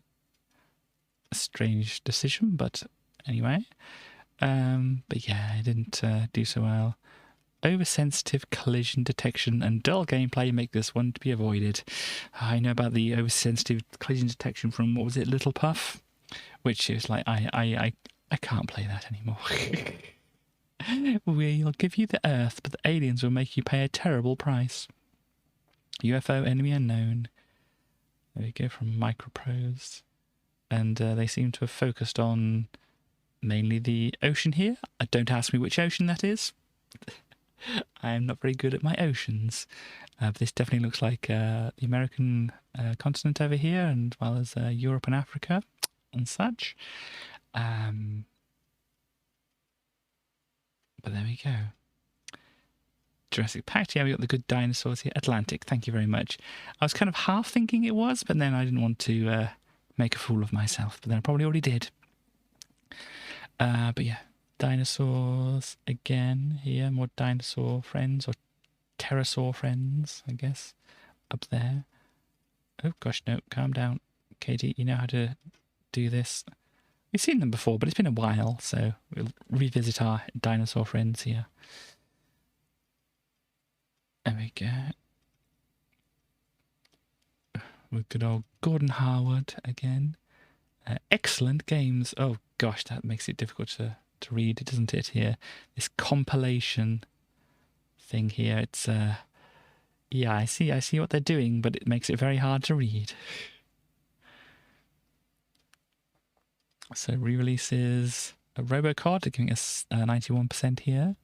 a strange decision, but anyway. But yeah, it didn't do so well. oversensitive collision detection and dull gameplay make this one to be avoided. I know about the oversensitive collision detection from, what was it, Little Puff? Which is like, I can't play that anymore. We'll give you the Earth, but the aliens will make you pay a terrible price. UFO enemy unknown. There we go, from Microprose. And they seem to have focused on mainly the ocean here. Don't ask me which ocean that is. I am not very good at my oceans. But this definitely looks like the American continent over here, and as well as Europe and Africa and such. But there we go. Jurassic Park, yeah, we got the good dinosaurs here. Atlantic, thank you very much. I was kind of half thinking it was, but then I didn't want to make a fool of myself. But then I probably already did. But yeah, dinosaurs again here. More dinosaur friends, or pterosaur friends, I guess, up there. Oh gosh, no, calm down. Katie, you know how to do this. We've seen them before, but it's been a while, so we'll revisit our dinosaur friends here. There we go. With good old Gordon Harwood again. Excellent games. Oh gosh, that makes it difficult to read, doesn't it, here? This compilation thing here. It's, yeah, I see what they're doing, but it makes it very hard to read. So re-releases a Robocod, giving us 91% here.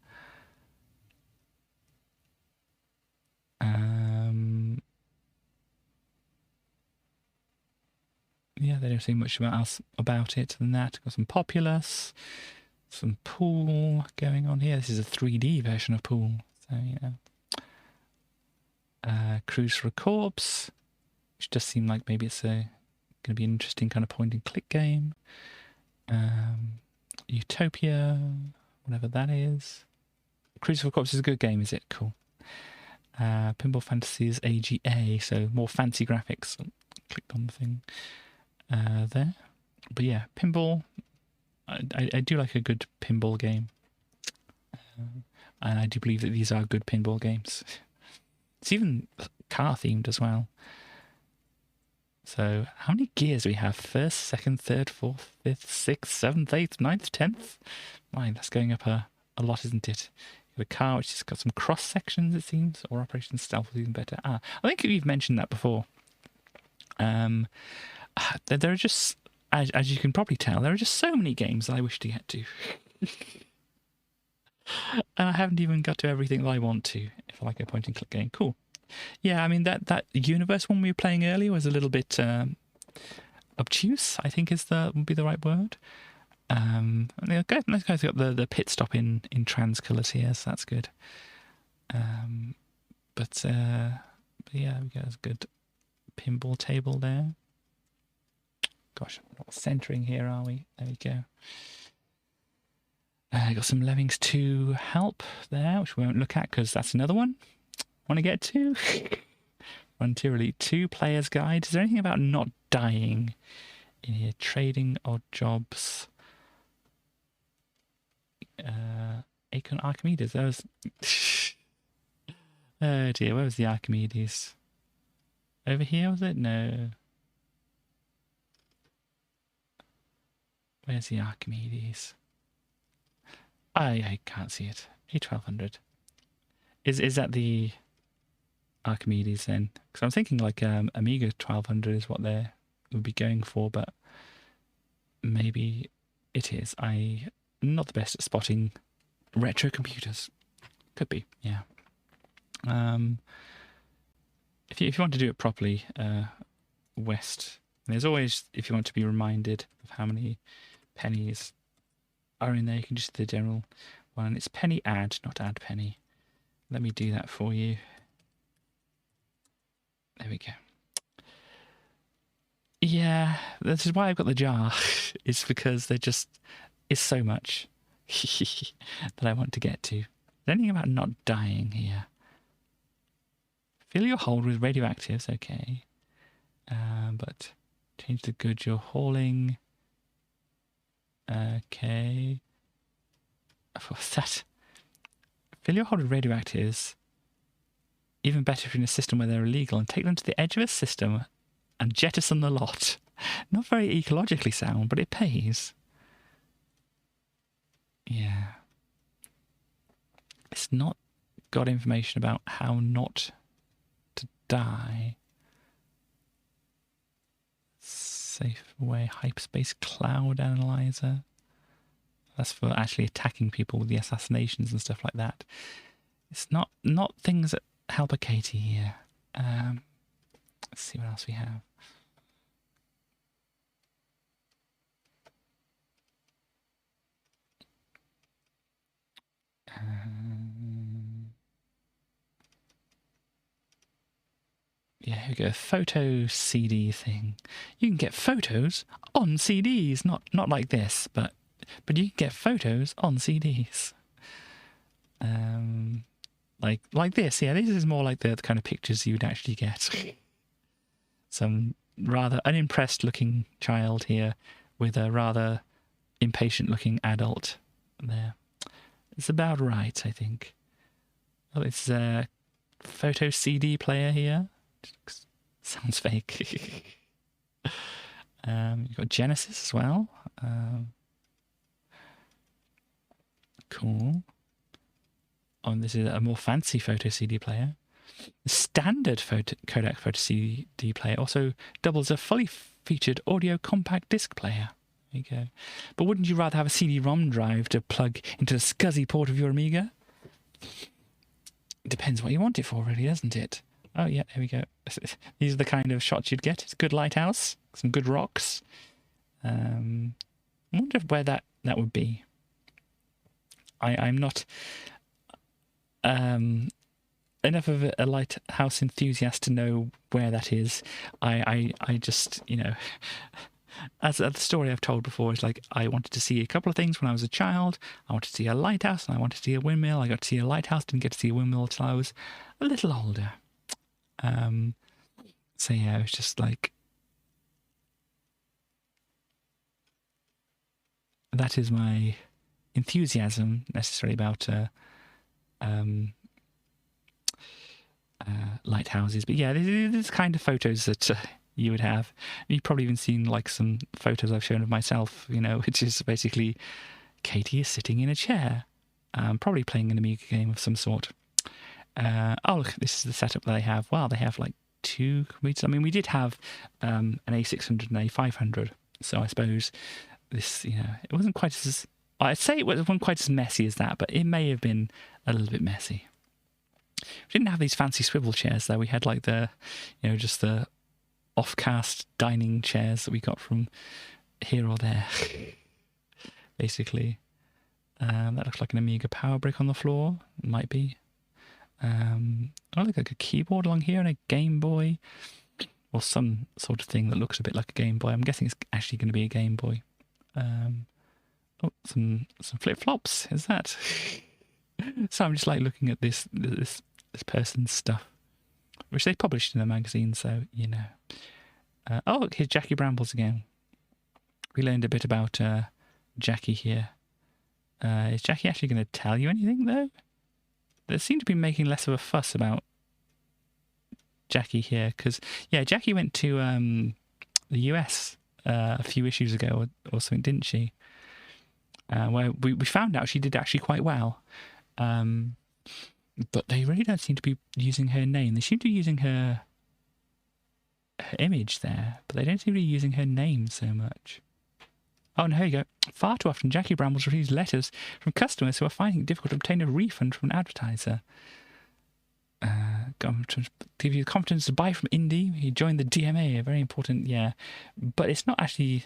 Yeah, they don't say much about it than that. Got some Populous, some Pool going on here. This is a 3D version of Pool, so yeah. Cruise for a Corpse, which does seem like maybe it's going to be an interesting kind of point-and-click game. Utopia, whatever that is. Cruise for a Corpse is a good game, is it? Cool. Pinball Fantasies AGA, so more fancy graphics. Clicked on the thing there. But yeah, pinball. I do like a good pinball game. And I do believe that these are good pinball games. It's even car themed as well. So how many gears do we have? First, second, third, fourth, fifth, sixth, seventh, eighth, ninth, 10th? My, that's going up a lot, isn't it? You have a car which has got some cross sections, it seems, or Operation Stealth is even better. I think you've mentioned that before. There are just, as you can probably tell, there are just so many games that I wish to get to. And I haven't even got to everything that I want to, if I like a point-and-click game. Cool. Yeah, I mean, that universe one we were playing earlier was a little bit obtuse, I think would be the right word. Those guys got the pit stop in trans-colours here, so that's good. But yeah, we got a good pinball table there. Gosh, we're not centering here, are we? There we go. Got some Lemmings 2 help there, which we won't look at because that's another one. Want to get to? Frontier Elite 2 Player's Guide. Is there anything about not dying in here? Trading odd jobs. Acorn Archimedes. That was. Oh dear, where was the Archimedes? Over here, was it? No. Where's the Archimedes? I can't see it. A1200. Is that the Archimedes then? Because I'm thinking like Amiga 1200 is what they would be going for, but maybe it is. I'm not the best at spotting retro computers. Could be, yeah. If you want to do it properly, West. There's always, if you want to be reminded of how many pennies are in there, you can just do the general one. It's penny add, not add penny. Let me do that for you. There we go. Yeah, this is why I've got the jar. It's because there just is so much that I want to get to. There's anything about not dying here. Fill your hold with radioactives, okay. But change the goods you're hauling. Okay. What's that? Fill your hold with radioactives. Even better if you're in a system where they're illegal, and take them to the edge of a system and jettison the lot. Not very ecologically sound, but it pays. Yeah. It's not got information about how not to die. Safe way, hyperspace cloud analyzer. That's for actually attacking people with the assassinations and stuff like that. It's not things that help a Katie here. Let's see what else we have. Yeah, here we go. Photo CD thing. You can get photos on CDs, not like this, but you can get photos on CDs. Like this. Yeah, this is more like the kind of pictures you'd actually get. Some rather unimpressed looking child here with a rather impatient looking adult there. It's about right, I think. Oh, it's a photo CD player here. Sounds fake. You've got Genesis as well. Cool. Oh, and this is a more fancy photo CD player. The standard codec photo CD player also doubles a fully featured audio compact disc player. There you go. But wouldn't you rather have a CD-ROM drive to plug into the SCSI port of your Amiga? It depends what you want it for, really, doesn't it? Oh, yeah, there we go. These are the kind of shots you'd get. It's a good lighthouse, some good rocks. I wonder where that would be. I'm not enough of a lighthouse enthusiast to know where that is. I just, you know, as the story I've told before is like, I wanted to see a couple of things when I was a child. I wanted to see a lighthouse and I wanted to see a windmill. I got to see a lighthouse, didn't get to see a windmill till I was a little older. So yeah, it was just like, that is my enthusiasm necessarily about lighthouses. But yeah, there's kind of photos that you would have. You've probably even seen like some photos I've shown of myself, you know, which is basically Katie is sitting in a chair, probably playing an Amiga game of some sort. Oh, look, this is the setup that they have. Wow, they have like two computers. I mean, we did have an A600 and A500, so I suppose this, you know, it wasn't quite as, I'd say it wasn't quite as messy as that, but it may have been a little bit messy. We didn't have these fancy swivel chairs though. We had like the, you know, just the off-cast dining chairs that we got from here or there. Basically, that looks like an Amiga power brick on the floor. It might be. I look like a keyboard along here and a Game Boy, or some sort of thing that looks a bit like a Game Boy. I'm guessing it's actually going to be a Game Boy. Oh, some flip flops. Is that? So I'm just like looking at this person's stuff, which they published in a magazine. So you know. Oh, look, here's Jackie Brambles again. We learned a bit about Jackie here. Is Jackie actually going to tell you anything though? They seem to be making less of a fuss about Jackie here, because yeah, Jackie went to the US a few issues ago or something, didn't she? Where we found out she did actually quite well, but they really don't seem to be using her name. They seem to be using her image there, but they don't seem to be using her name so much. Oh, and here you go. Far too often, Jackie Brambles receives letters from customers who are finding it difficult to obtain a refund from an advertiser. To give you the confidence to buy from Indie, he joined the DMA, very important, yeah. But it's not actually,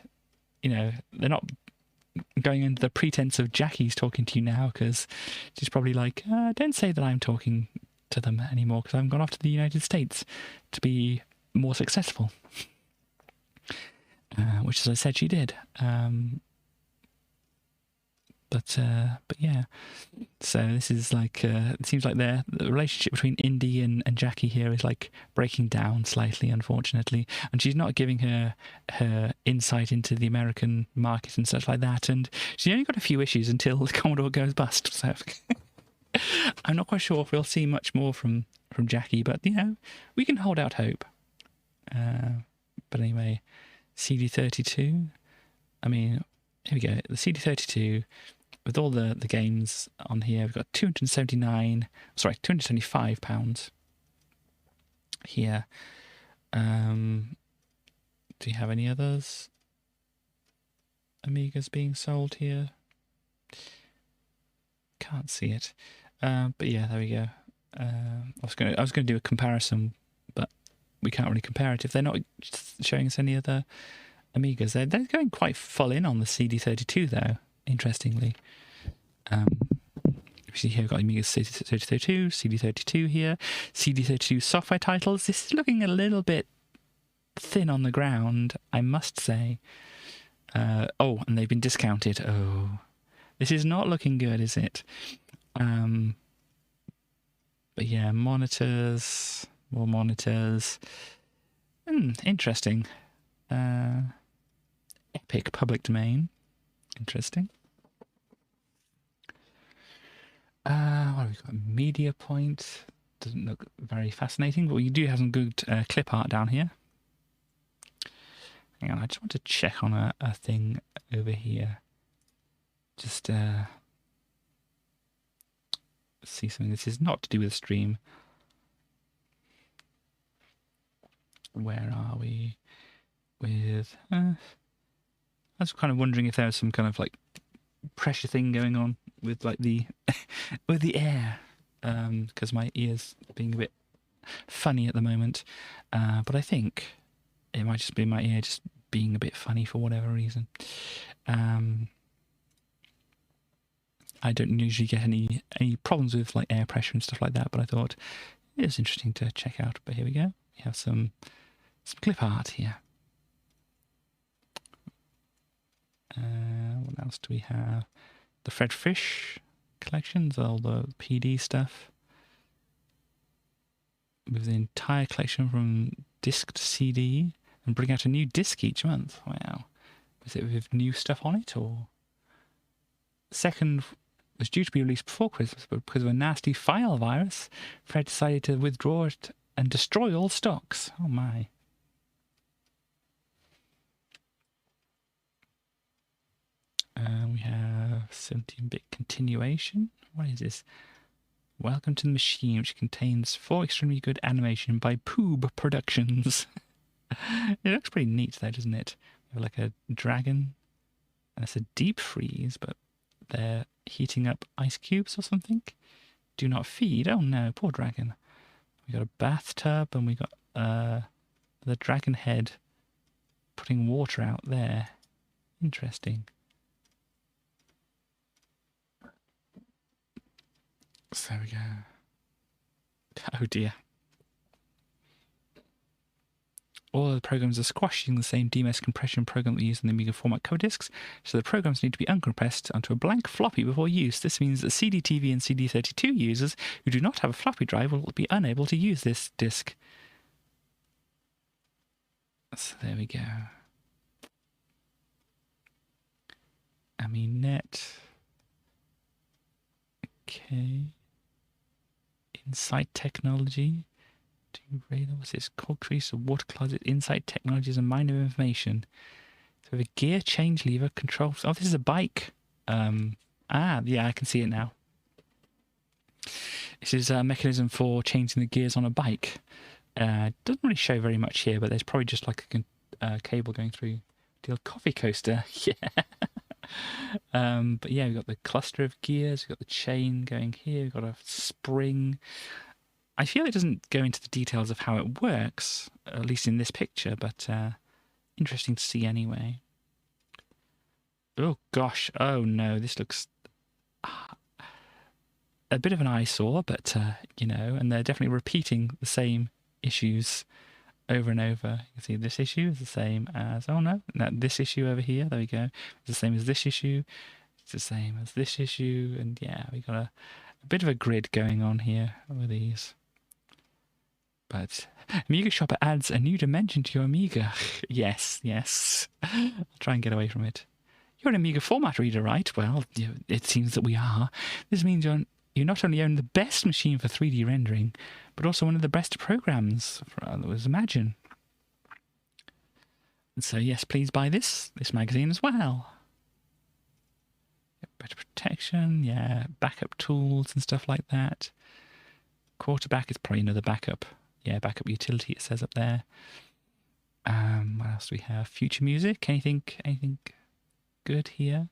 you know, they're not going under the pretense of Jackie's talking to you now, because she's probably like, don't say that I'm talking to them anymore, because I've gone off to the United States to be more successful. Which, as I said, she did. But yeah. So this is like, it seems like the relationship between Indy and Jackie here is like breaking down slightly, unfortunately. And she's not giving her insight into the American market and such like that. And she's only got a few issues until the Commodore goes bust. So I'm not quite sure if we'll see much more from Jackie, but you know, we can hold out hope. But anyway, CD32. I mean, here we go. The CD32 with all the games on here. We've got £275 here. Do you have any others? Amigas being sold here? Can't see it. But yeah, there we go. I was gonna do a comparison, but we can't really compare it if they're not showing us any other Amigas. They're going quite full in on the CD32 though. Interestingly, you see here we've got Amiga CD32, CD32 here, CD32 software titles. This is looking a little bit thin on the ground, I must say. Oh, and they've been discounted. Oh, this is not looking good, is it? But yeah, monitors, more monitors. Interesting. Epic public domain. Interesting. What have we got? Media Point. Doesn't look very fascinating, but we do have some good clip art down here. Hang on, I just want to check on a thing over here. Just see something. This is not to do with the stream. Where are we with... I was kind of wondering if there was some kind of like pressure thing going on with like the with the air, because my ear's being a bit funny at the moment. But I think it might just be my ear just being a bit funny for whatever reason. I don't usually get any problems with like air pressure and stuff like that, but I thought it was interesting to check out. But here we go. We have some clip art here. What else do we have? The Fred Fish collections, all the PD stuff. With the entire collection from disc to CD, and bring out a new disc each month. Wow. Was it with new stuff on it, or? The second was due to be released before Christmas, but because of a nasty file virus, Fred decided to withdraw it and destroy all stocks. Oh my. We have 17-bit continuation. What is this? Welcome to the Machine, which contains 4 extremely good animation by Poob Productions. It looks pretty neat though, doesn't it? We have like a dragon, and it's a deep freeze, but they're heating up ice cubes or something. Do not feed. Oh no, poor dragon. We got a bathtub, and we got the dragon head putting water out there. Interesting. So there we go. Oh dear. All of the programs are squashing the same DMS compression program that we use in the Amiga format Coverdisks, so the programs need to be uncompressed onto a blank floppy before use. This means that CDTV and CD32 users who do not have a floppy drive will be unable to use this disk. So there we go. Aminet. Okay. Insight Technology. Radar, what's this? Cold Crease, a water closet, Insight Technologies, and Mind of Information. So we have a gear change lever, control. Oh, this is a bike. Yeah, I can see it now. This is a mechanism for changing the gears on a bike. Doesn't really show very much here, but there's probably just like a cable going through the old coffee coaster. Yeah. But yeah, we've got the cluster of gears, we've got the chain going here, we've got a spring. I feel it doesn't go into the details of how it works, at least in this picture, but interesting to see anyway. Oh gosh, oh no, this looks a bit of an eyesore, but you know, and they're definitely repeating the same issues over and over. You can see this issue is the same as, oh no, this issue over here, there we go, it's the same as this issue, it's the same as this issue, and yeah, we got a bit of a grid going on here with these. But Amiga Shopper adds a new dimension to your Amiga. Yes. I'll try and get away from it. You're an Amiga format reader, right? Well, it seems that we are. This means you you not only own the best machine for 3D rendering, but also one of the best programs that was Imagine. And so yes, please buy this magazine as well. Better protection, yeah, backup tools and stuff like that. Quarterback is probably another backup. Yeah, backup utility it says up there. What else do we have? Future music, anything good here?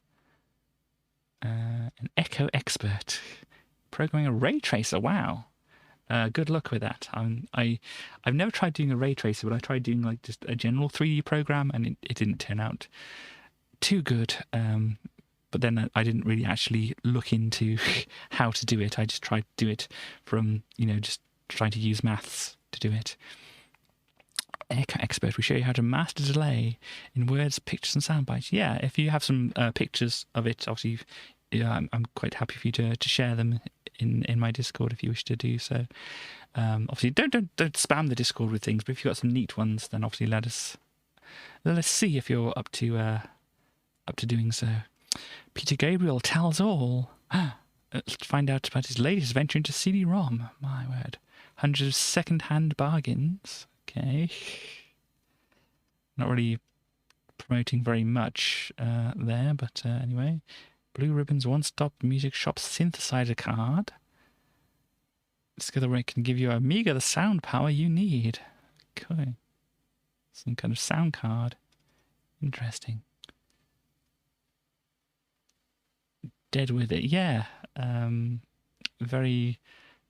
An Echo Expert. Programming a ray tracer, wow. Good luck with that. I've never tried doing a ray tracer, but I tried doing like just a general 3D program, and it didn't turn out too good. But then I didn't really actually look into how to do it. I just tried to do it from, just trying to use maths to do it. Echo Expert, we show you how to master delay in words, pictures, and sound bites. Yeah, if you have some pictures of it, obviously, I'm quite happy for you to share them in my Discord if you wish to do so. Obviously, don't spam the Discord with things, but if you've got some neat ones, then obviously let us see if you're up to doing so. Peter Gabriel tells all. Let's find out about his latest venture into CD-ROM. My word. Hundreds of second-hand bargains. Okay. Not really promoting very much there, but anyway. Blue Ribbon's one-stop music shop synthesizer card. Discover where it can give you Amiga the sound power you need. Okay. Some kind of sound card. Interesting. Dead with it, yeah. Very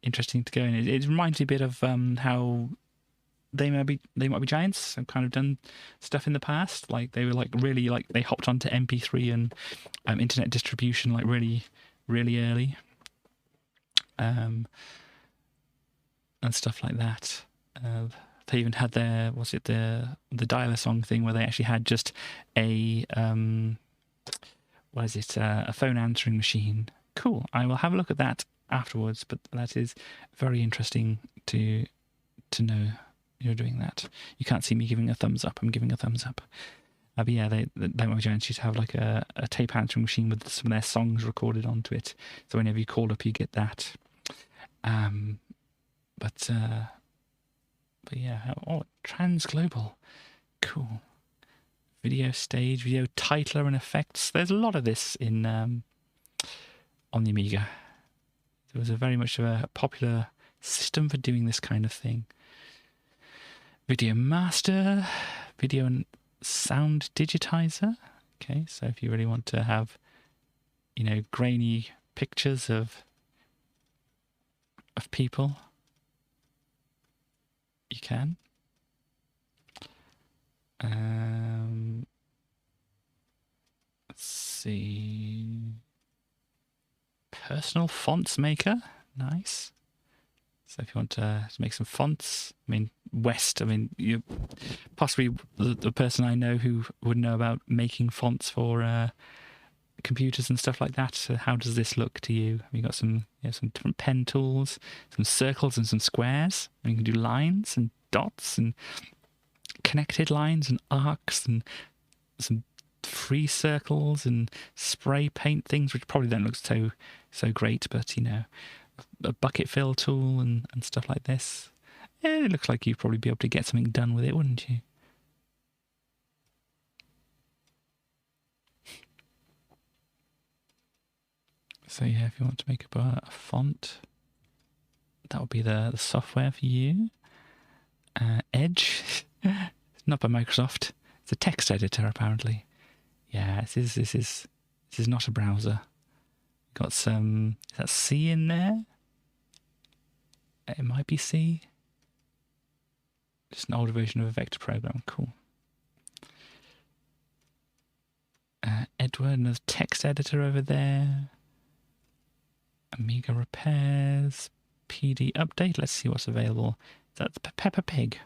interesting to go in. It reminds me a bit of how they might be giants. Have kind of done stuff in the past. Like they were really they hopped onto MP3 and internet distribution really early, and stuff like that. They even had their the dialer song thing where they actually had just a a phone answering machine. Cool. I will have a look at that afterwards, but that is very interesting to know you're doing that. You can't see me giving a thumbs up. I'm giving a thumbs up. But yeah, they might giants used to have like a tape answering machine with some of their songs recorded onto it. So whenever you call up, you get that. But yeah, Transglobal. Cool. Video stage, video titler and effects. There's a lot of this in on the Amiga. There was very much of a popular system for doing this kind of thing. Video master, video and sound digitizer. Okay, so if you really want to have, grainy pictures of people, you can. Let's see. Personal fonts maker, nice. So if you want to make some fonts, you're possibly the person I know who would know about making fonts for computers and stuff like that. So how does this look to you? Have you got some different pen tools, some circles and some squares, and you can do lines and dots and connected lines and arcs and some free circles and spray paint things, which probably don't look so great, but a bucket fill tool and stuff like this. Yeah, it looks like you'd probably be able to get something done with it, wouldn't you? So yeah, if you want to make up a font, that would be the software for you. Edge, not by Microsoft. It's a text editor apparently. Yeah, this is not a browser. Got some, is that C in there? It might be C. Just an older version of a vector program. Cool. Edward, another text editor over there. Amiga repairs. PD update. Let's see what's available. That's Peppa Pig.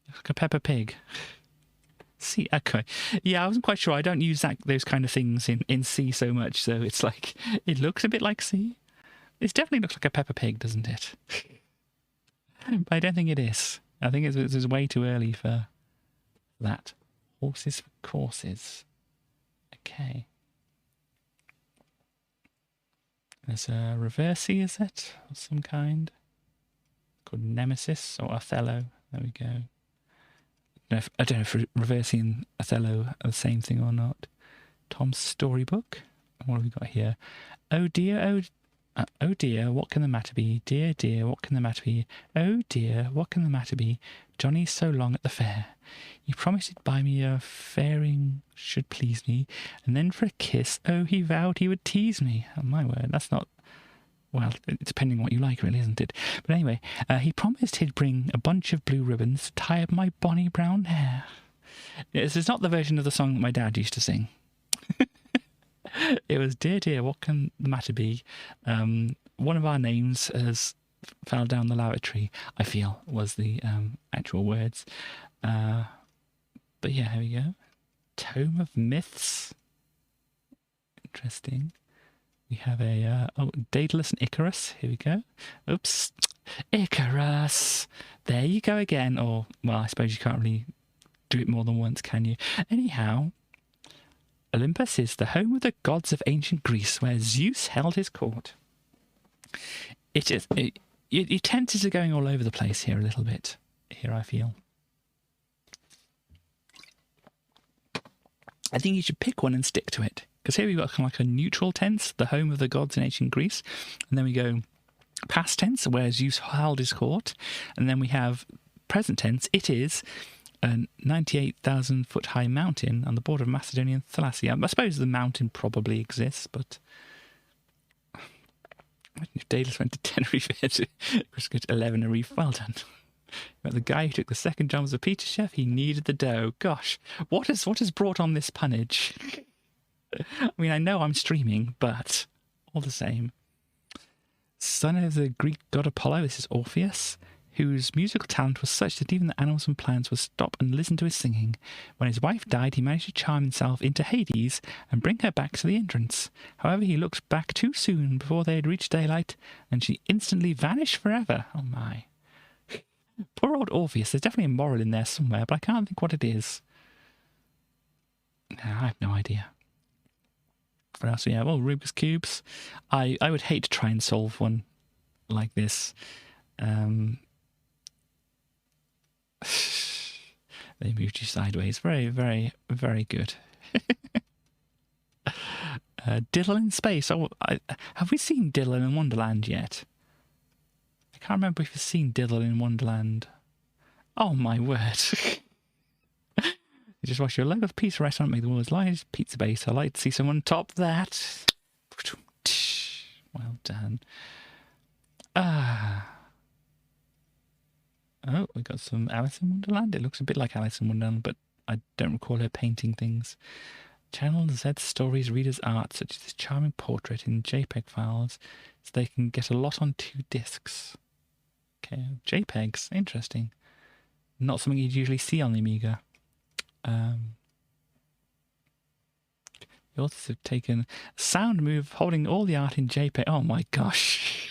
Looks like a Peppa Pig. C. Okay. Yeah, I wasn't quite sure. I don't use those kind of things in C so much, so it's like, it looks a bit like C. It definitely looks like a Peppa Pig, doesn't it? But I don't think it is. I think it's way too early for that. Horses for courses. Okay. There's a Reversi, is it? Of some kind. Called Nemesis or Othello. There we go. I don't know if Reversi and Othello are the same thing or not. Tom's storybook. What have we got here? Oh dear, oh dear, what can the matter be? Dear, dear, what can the matter be? Oh dear, what can the matter be? Johnny's so long at the fair. He promised he'd buy me a fairing should please me, and then for a kiss, oh, he vowed he would tease me. Oh, my word, that's not... Well, it's depending on what you like, really, isn't it? But anyway, he promised he'd bring a bunch of blue ribbons to tie up my bonny brown hair. This is not the version of the song that my dad used to sing. It was, dear, dear, what can the matter be? One of our names has fell down the lavatory, I feel, was the actual words. But yeah, here we go. Tome of Myths. Interesting. We have a, Daedalus and Icarus. Here we go. Oops. Icarus. There you go again. Or, well, I suppose you can't really do it more than once, can you? Anyhow, Olympus is the home of the gods of ancient Greece, where Zeus held his court. It is... Your tenses are going all over the place here a little bit. Here, I feel. I think you should pick one and stick to it. Because here we've got kind of like a neutral tense, the home of the gods in ancient Greece. And then we go past tense, where Zeus held his court. And then we have present tense, it is a 98,000 foot high mountain on the border of Macedonia and Thalassica. I suppose the mountain probably exists, but... If Daedalus went to Tenerife, it was good 11 a reef. Well done. But the guy who took the second job as a pizza chef, he needed the dough. Gosh, what has brought on this punnage? I mean, I know I'm streaming, but all the same. Son of the Greek god Apollo, this is Orpheus, whose musical talent was such that even the animals and plants would stop and listen to his singing. When his wife died, he managed to charm himself into Hades and bring her back to the entrance. However, he looked back too soon before they had reached daylight, and she instantly vanished forever. Oh my. Poor old Orpheus. There's definitely a moral in there somewhere, but I can't think what it is. No, I have no idea. What else do we have? Oh, Rubik's Cubes. I would hate to try and solve one like this. They moved you sideways. Very, very, very good. Dylan in Space. Oh, have we seen Dylan in Wonderland yet? I can't remember if we've seen Dylan in Wonderland. Oh my word. You just watch your local pizza restaurant make the world's largest pizza base. I'd like to see someone top that. Well done. Oh, we got some Alice in Wonderland. It looks a bit like Alice in Wonderland, but I don't recall her painting things. Channel Z Stories Readers Art, such as this charming portrait in JPEG files, so they can get a lot on 2 discs. Okay, JPEGs, interesting. Not something you'd usually see on the Amiga. The authors have taken a sound move holding all the art in JPEG. Oh my gosh.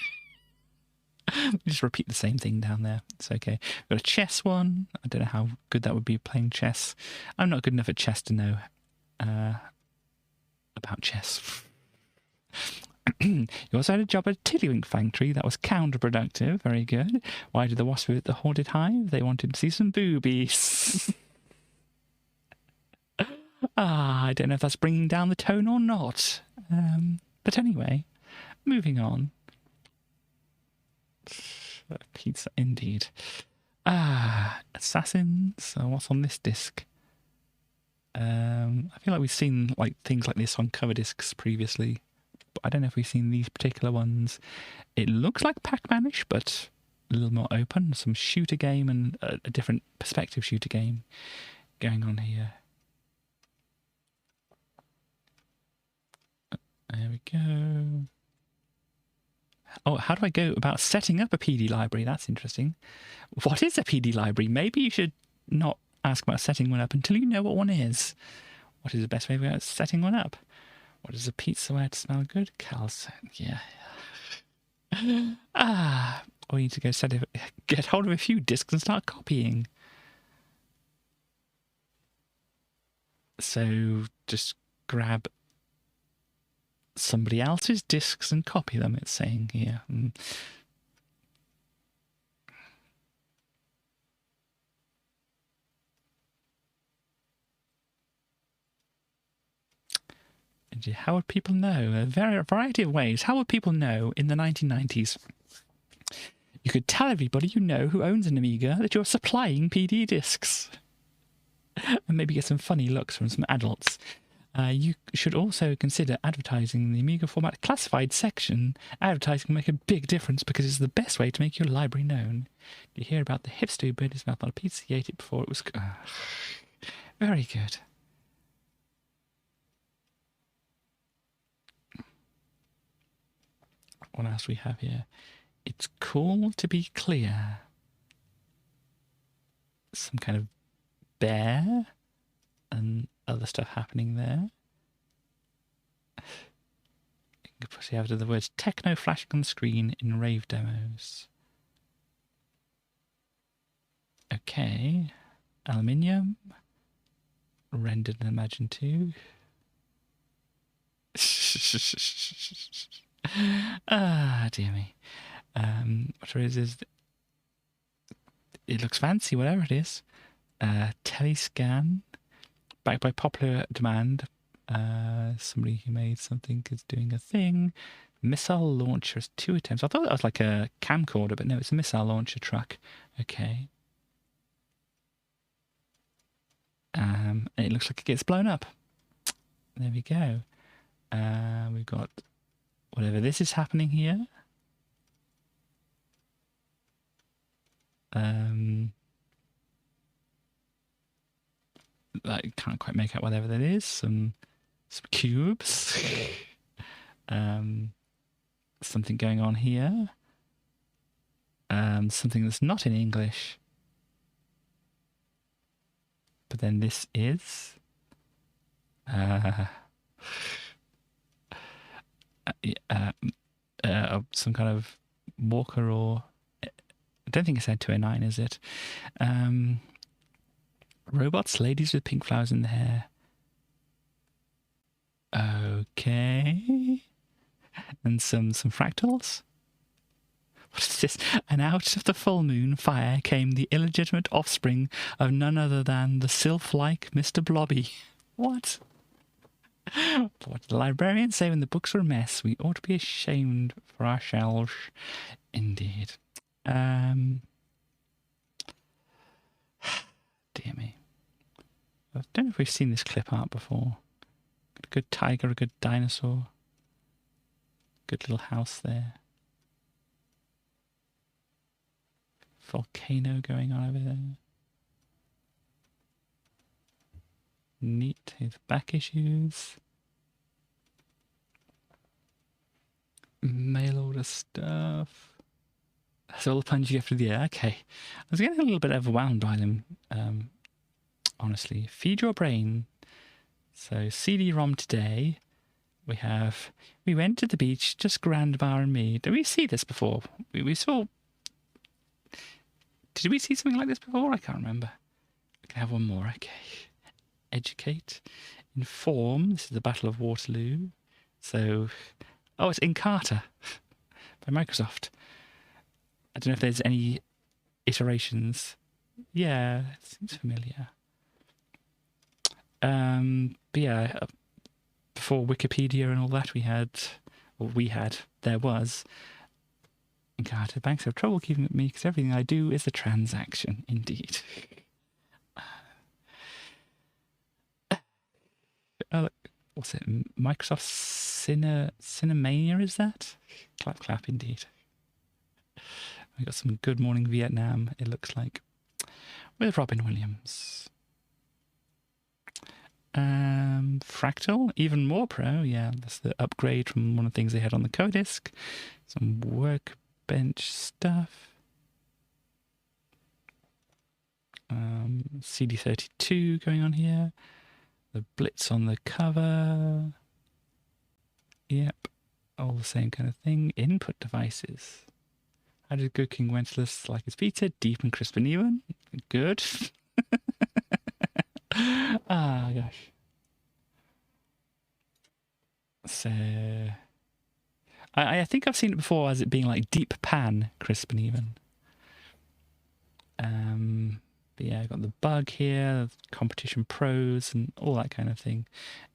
Just repeat the same thing down there. It's okay. We've got a chess one. I don't know how good that would be playing chess. I'm not good enough at chess to know about chess. You also had a job at a tiddlywink factory. That was counterproductive. Very good. Why did the wasp visit the haunted hive? They wanted to see some boobies. I don't know if that's bringing down the tone or not. But anyway, moving on. Pizza, indeed. Assassins. So what's on this disc? I feel like we've seen like things like this on Coverdisks previously, but I don't know if we've seen these particular ones. It looks like Pac-Man-ish, but a little more open. Some shooter game and a different perspective shooter game going on here. There we go. Oh, how do I go about setting up a PD library? That's interesting. What is a PD library? Maybe you should not ask about setting one up until you know what one is. What is the best way of setting one up? What is a pizza where to smell good? Calcite, yeah. We need to go get hold of a few discs and start copying. So just grab somebody else's discs and copy them, it's saying here. How would people know? A variety of ways. How would people know in the 1990s? You could tell everybody you know who owns an Amiga that you're supplying PD discs. And maybe get some funny looks from some adults. You should also consider advertising the Amiga format classified section. Advertising can make a big difference because it's the best way to make your library known. You hear about the hipster who burned his mouth on a pizza, he ate it before it was... very good. What else we have here? It's cool to be clear. Some kind of bear and other stuff happening there. You can put after the words techno flashing on the screen in rave demos. Okay. Aluminium. Rendered in Imagine 2. Ah, dear me. What it is it looks fancy, whatever it is. Telescan, backed by popular demand. Somebody who made something is doing a thing. Missile launcher has 2 attempts. I thought that was like a camcorder, but no, it's a missile launcher truck. Okay. And it looks like it gets blown up. There we go. We've got whatever this is happening here. I can't quite make out whatever that is. Some cubes. Something going on here. Something that's not in English. But then this is... some kind of walker or... I don't think it's Ed209, is it? Robots, ladies with pink flowers in the hair. Okay. And some fractals. What is this? And out of the full moon fire came the illegitimate offspring of none other than the sylph-like Mr. Blobby. What? What did the librarian say when the books were a mess? We ought to be ashamed for our shelves. Indeed. Dear me. I don't know if we've seen this clip art before. A good tiger, a good dinosaur. Good little house there. Volcano going on over there. Neat. Here's back issues. Mail order stuff. That's all the puns you get through the air. Okay. I was getting a little bit overwhelmed by them, honestly. Feed your brain. So, CD-ROM today. We went to the beach, just Grandma and me. Did we see this before? We saw... Did we see something like this before? I can't remember. We can have one more. Okay. Educate. Inform. This is the Battle of Waterloo. So... Oh, it's Encarta by Microsoft. I don't know if there's any iterations. Yeah, it seems familiar. But yeah, before Wikipedia and all that, there was Encarta. Banks have trouble keeping up with me because everything I do is a transaction, indeed. What's it? Microsoft Cinemania, is that? Clap, clap, indeed. We got some Good Morning Vietnam, it looks like, with Robin Williams. Fractal, even more pro. Yeah, that's the upgrade from one of the things they had on the Coverdisks. Some workbench stuff. CD32 going on here. The Blitz on the cover. Yep, all the same kind of thing. Input devices. How did Good King Wenceslas like his pizza? Deep and crisp and even. Good. Ah, gosh. So I think I've seen it before as it being like deep pan, crisp and even. But yeah, I've got the bug here, competition pros, and all that kind of thing.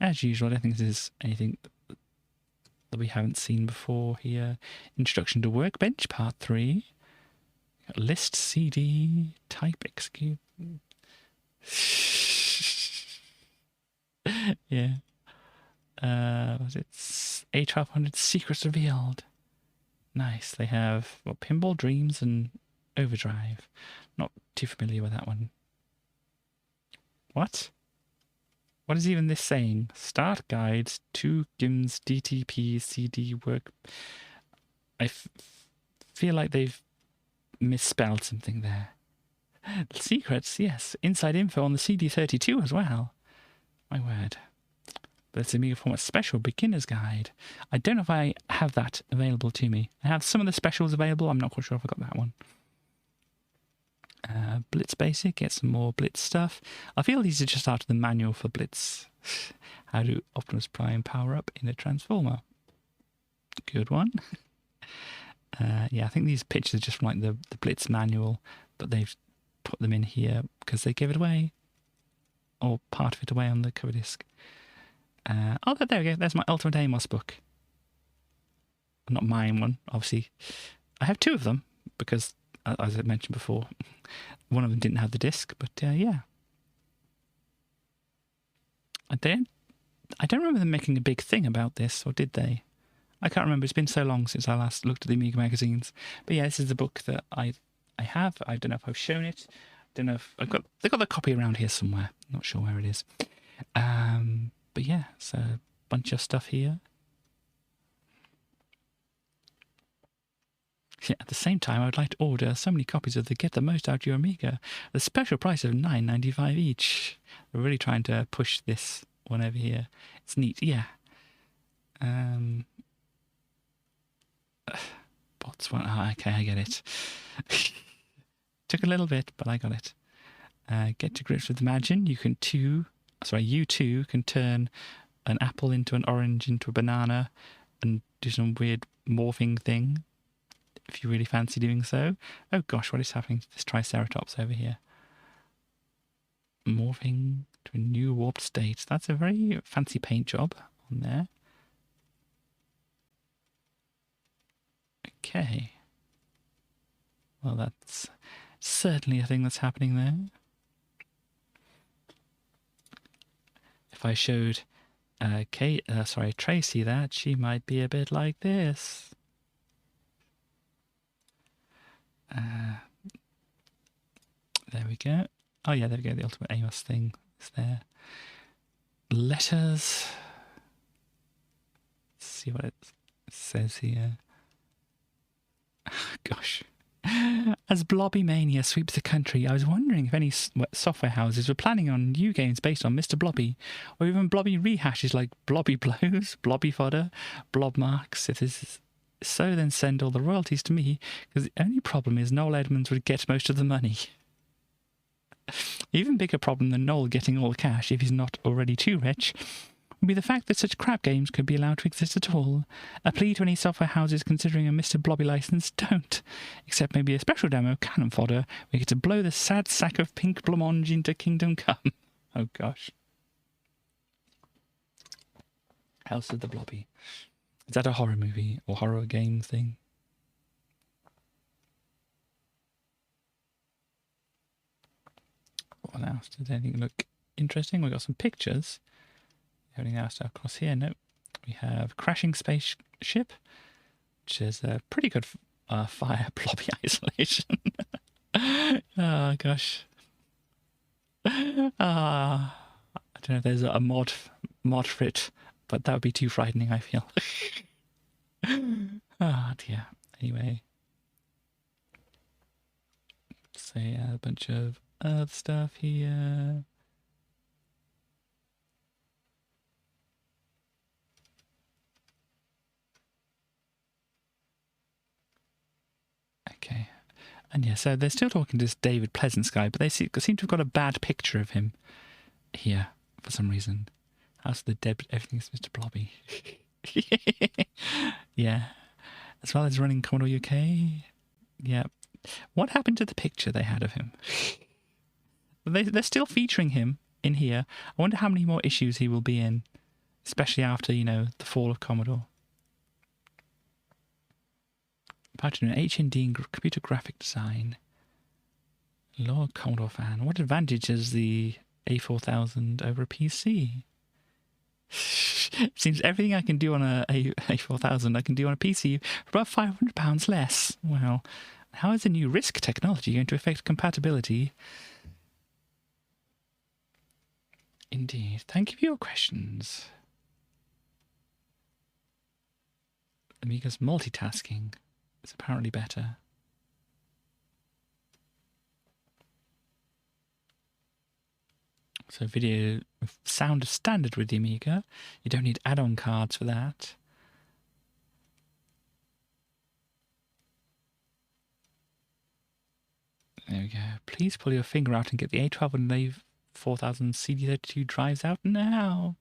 As usual, I don't think there's anything that we haven't seen before here. Introduction to Workbench, Part 3. List CD, type execute. Yeah. Was it A1200 Secrets Revealed? Nice. They have Pinball Dreams and Overdrive. Not too familiar with that one. What? What is even this saying? Start guides to GIMS DTP CD work. I feel like they've misspelled something there. Secrets, yes. Inside info on the CD32 as well. My word. But it's Amiga Format Special Beginner's Guide. I don't know if I have that available to me. I have some of the specials available. I'm not quite sure if I got that one. Blitz Basic, get some more Blitz stuff. I feel these are just out of the manual for Blitz. How to Optimus Prime power up in a Transformer. Good one. Yeah, I think these pictures are just from like the Blitz manual, but they've put them in here because they gave it away. Or part of it away on the cover disc. Oh, there we go. There's my Ultimate Amos book. Not mine one, obviously. I have two of them because, as I mentioned before, one of them didn't have the disc. But yeah, I don't remember them making a big thing about this, or did they? I can't remember. It's been so long since I last looked at the Amiga magazines. But yeah, this is the book that I have. I don't know if I've shown it. I don't know if they've got the copy around here somewhere. Not sure where it is. But yeah, so a bunch of stuff here. Yeah, at the same time, I would like to order so many copies of the Get the Most Out Your Amiga. The special price of $9.95 each. We're really trying to push this one over here. It's neat, yeah. Bots one. Okay, I get it. Took a little bit, but I got it. Get to grips with Imagine. You too can turn an apple into an orange into a banana and do some weird morphing thing if you really fancy doing so. Oh gosh, what is happening to this Triceratops over here? Morphing to a new warped state. That's a very fancy paint job on there. Okay. Well, that's certainly a thing that's happening there. If I showed Tracy that, she might be a bit like this. There we go. Oh yeah, there we go. The Ultimate Amos thing is there. Letters. Let's see what it says here. Gosh. As Blobby Mania sweeps the country, I was wondering if any software houses were planning on new games based on Mr. Blobby, or even Blobby rehashes like Blobby Blows, Blobby Fodder, Blob Marks. If this is so, then send all the royalties to me, because the only problem is Noel Edmonds would get most of the money. Even bigger problem than Noel getting all the cash, if he's not already too rich, would be the fact that such crap games could be allowed to exist at all. A plea to any software houses considering a Mr. Blobby license: don't. Except maybe a special demo, Cannon Fodder, where you get to blow the sad sack of pink blancmange into Kingdom Come. Oh gosh. House of the Blobby. Is that a horror movie or horror game thing? What else? Does anything look interesting? We've got some pictures. Everything else across here? No. We have Crashing Spaceship, which is a pretty good fire blobby isolation. Oh gosh. I don't know if there's a mod for it, but that would be too frightening, I feel. Oh dear. Anyway. So yeah, a bunch of other stuff here. Okay. And yeah, so they're still talking to this David Pleasance guy, but they seem to have got a bad picture of him here for some reason. House of the Dead, everything's Mr. Blobby. Yeah. As well as running Commodore UK. Yeah. What happened to the picture they had of him? They're still featuring him in here. I wonder how many more issues he will be in, especially after, the fall of Commodore. Pattern in HND and computer graphic design. Lord Commodore fan. What advantage has the A4000 over a PC? Seems everything I can do on a A4000 I can do on a PC for about £500 less. Well, how is the new RISC technology going to affect compatibility? Indeed. Thank you for your questions. Amiga's multitasking is apparently better. So video sound is standard with the Amiga. You don't need add-on cards for that. There we go. Please pull your finger out and get the A12 and A4000 CD32 drives out now.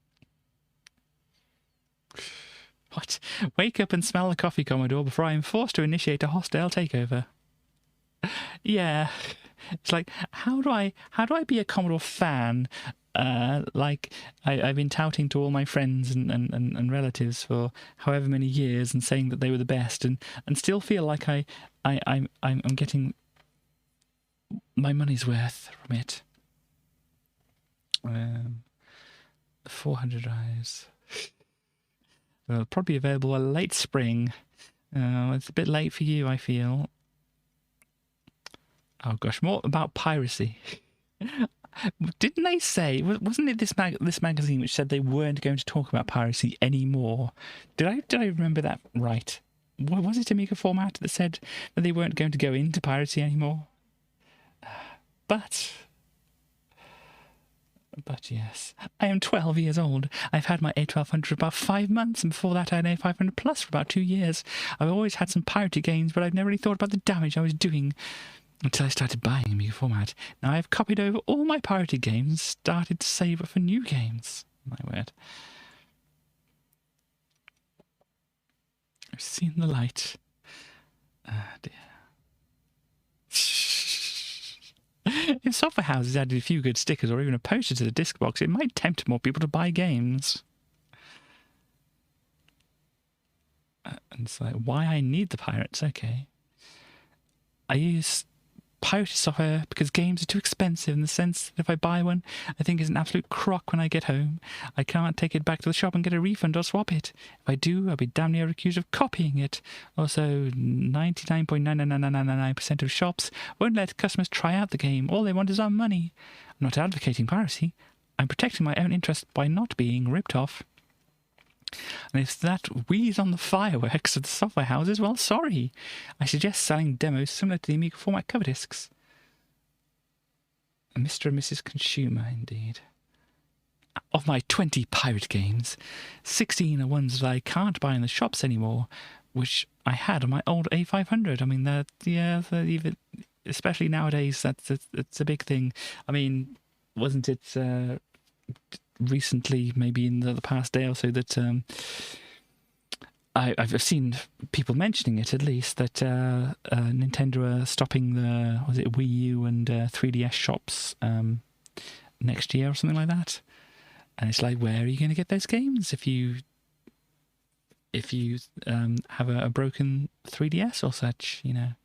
What? Wake up and smell the coffee, Commodore, before I am forced to initiate a hostile takeover. Yeah. It's like, how do I be a Commodore fan? Like I've been touting to all my friends and relatives for however many years and saying that they were the best, and still feel like I'm getting my money's worth from it. 400 drives. Well, probably available late spring. It's a bit late for you, I feel. Oh gosh, more about piracy. Didn't they say? Wasn't it this magazine which said they weren't going to talk about piracy anymore? Did I remember that right? Was it Amiga Format that said that they weren't going to go into piracy anymore? But yes, I am 12 years old. I've had my A1200 for about 5 months, and before that I had an A500 Plus for about 2 years. I've always had some pirated games, but I've never really thought about the damage I was doing until I started buying Amiga Format. Now I've copied over all my pirated games and started to save up for new games. My word. I've seen the light. Ah, dear. If software houses added a few good stickers or even a poster to the disc box, it might tempt more people to buy games. And it's like, why I need the pirates? Okay. I use pirated software because games are too expensive, in the sense that if I buy one, I think it's an absolute crock when I get home. I can't take it back to the shop and get a refund or swap it. If I do, I'll be damn near accused of copying it. Also, 99.99999% of shops won't let customers try out the game. All they want is our money. I'm not advocating piracy. I'm protecting my own interest by not being ripped off. And if that wheeze on the fireworks of the software houses, well, sorry. I suggest selling demos similar to the Amiga Format Coverdisks. Mr. and Mrs. Consumer, indeed. Of my 20 pirate games, 16 are ones that I can't buy in the shops anymore, which I had on my old A500. I mean, even, especially nowadays, that's a big thing. I mean, wasn't it recently, maybe in the past day or so, that I've seen people mentioning it, at least, that Nintendo are stopping the, was it Wii U and 3DS shops next year or something like that. And it's like, where are you going to get those games if you have a broken 3DS or such, And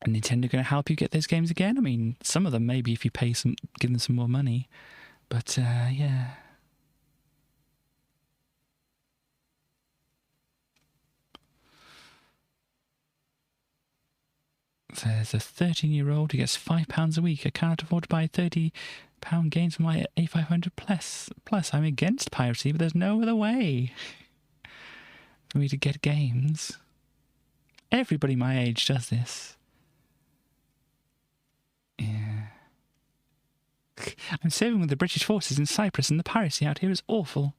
Nintendo going to help you get those games again? I mean, some of them maybe if you give them some more money. But, yeah. There's a 13-year-old who gets £5 a week. I cannot afford to buy £30 games for my A500 Plus. I'm against piracy, but there's no other way for me to get games. Everybody my age does this. Yeah. I'm serving with the British forces in Cyprus, and the piracy out here is awful.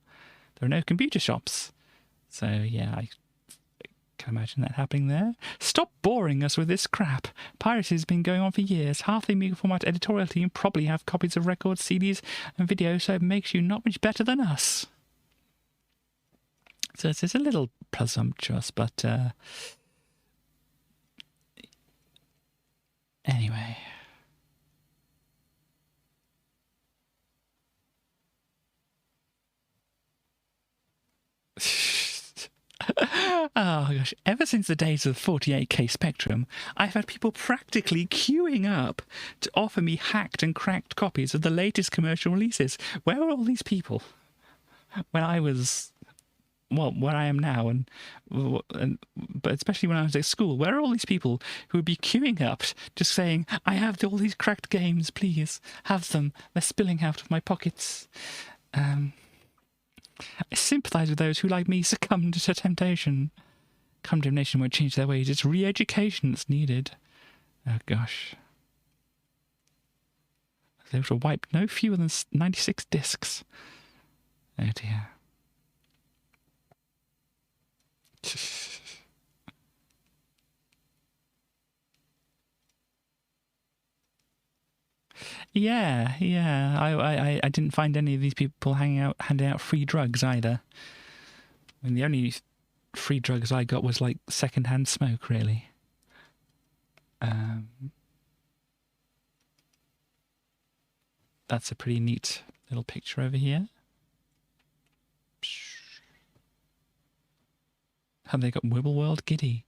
There are no computer shops. So, yeah, I can imagine that happening there. Stop boring us with this crap. Piracy has been going on for years. Half the Amiga Format editorial team probably have copies of records, CDs, and videos, so it makes you not much better than us. it's a little presumptuous, but anyway. Oh gosh, ever since the days of the 48K Spectrum, I've had people practically queuing up to offer me hacked and cracked copies of the latest commercial releases. Where were all these people when I was, well, where I am now, but especially when I was at school? Where are all these people who would be queuing up just saying, I have all these cracked games, please, have them, they're spilling out of my pockets. I sympathise with those who, like me, succumbed to temptation. Condemnation won't change their ways. It's re-education that's needed. Oh, gosh. They were to wipe no fewer than 96 discs. Oh, dear. Yeah. I didn't find any of these people handing out free drugs either. I mean, the only free drugs I got was like secondhand smoke, really. That's a pretty neat little picture over here. Have they got Wibble World Giddy?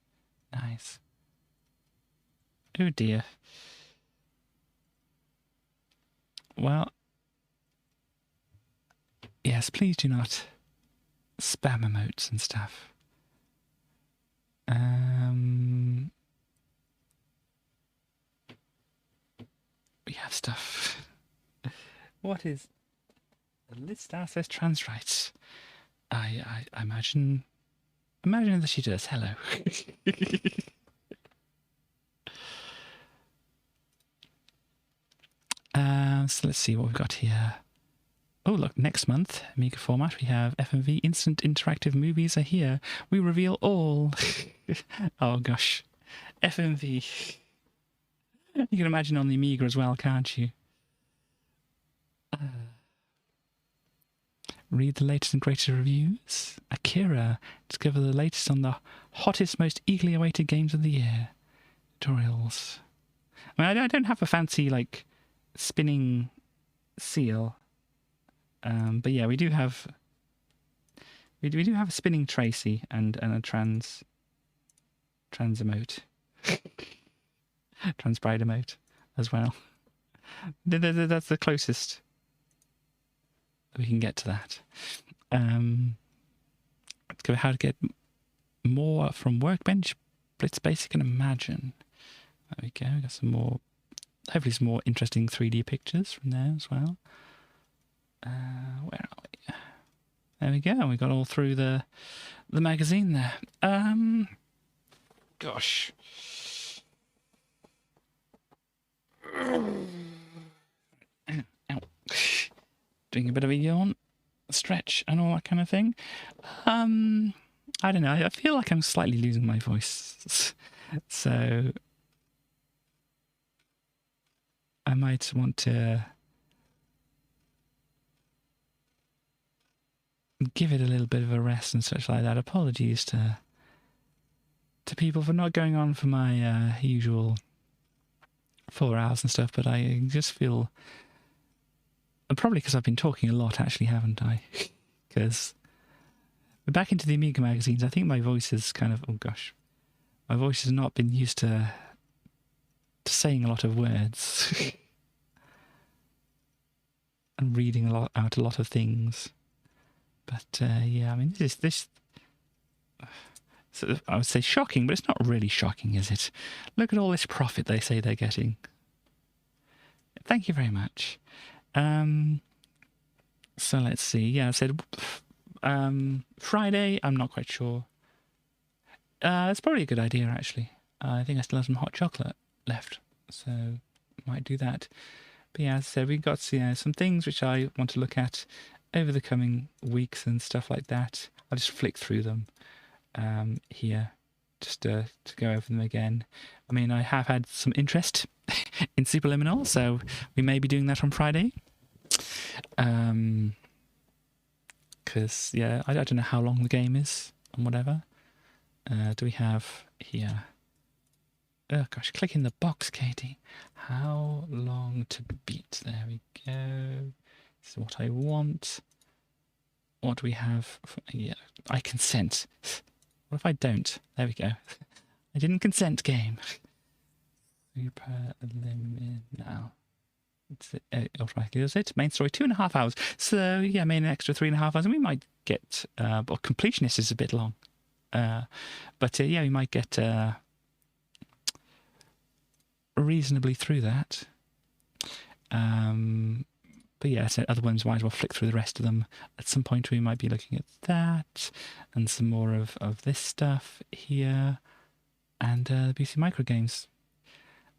Nice. Oh dear. Well, yes, please do not spam emotes and stuff. We have stuff. What is the list access trans rights? I imagine that she does. Hello. So let's see what we've got here. Oh, look, next month, Amiga format, we have FMV Instant Interactive Movies are here. We reveal all. Oh, gosh. FMV. You can imagine on the Amiga as well, can't you? Read the latest and greatest reviews. Akira. Discover the latest on the hottest, most eagerly awaited games of the year. Tutorials. I mean, I don't have a fancy, like, spinning seal. But yeah, we do have a spinning Tracy and a trans emote, trans bride emote as well. That's the closest we can get to that. Let's go how to get more from Workbench, Blitz Basic and Imagine. There we go. Got some more. Hopefully, some more interesting 3D pictures from there as well. Where are we? There we go. We got all through the magazine there. Gosh. Ow. Doing a bit of a yawn, stretch, and all that kind of thing. I don't know. I feel like I'm slightly losing my voice, so I might want to give it a little bit of a rest and such like that. Apologies to people for not going on for my usual 4 hours and stuff, but I just feel, probably because I've been talking a lot, actually, haven't I? Because back into the Amiga magazines, I think my voice is kind of, oh gosh, my voice has not been used to saying a lot of words and reading out a lot of things. But yeah, I mean, this sort of, I would say shocking, but it's not really shocking, is it? Look at all this profit they say they're getting. Thank you very much. So let's see. Yeah, I said Friday. I'm not quite sure. It's probably a good idea, actually. I think I still have some hot chocolate left, so might do that. But yeah, as I said, we've got some things which I want to look at over the coming weeks and stuff like that. I'll just flick through them here, just to go over them again. I mean, I have had some interest in Superliminal, so we may be doing that on Friday. Because because yeah, I don't know how long the game is and whatever. Do we have here? Oh gosh, click in the box, Katie. How long to beat? There we go. This is what I want. What do we have? Yeah, I consent. What if I don't? There we go. I didn't consent, game. Super now. Automatically does it. Main story 2.5 hours. So yeah, main extra 3.5 hours, and we might get. Well, completionist is a bit long, but yeah, we might get reasonably through that. But yeah, so other ones might as well flick through the rest of them. At some point, we might be looking at that and some more of this stuff here, and the BC Micro games.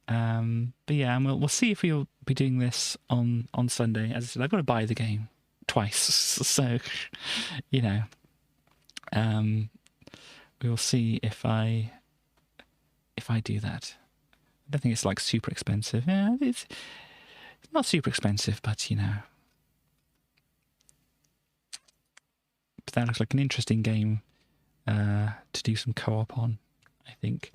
But yeah, and we'll see if we'll be doing this on Sunday. As I said, I've got to buy the game twice, so you know, we will see if I do that. I don't think it's like super expensive. Yeah, it's not super expensive, but you know. But that looks like an interesting game to do some co-op on, I think.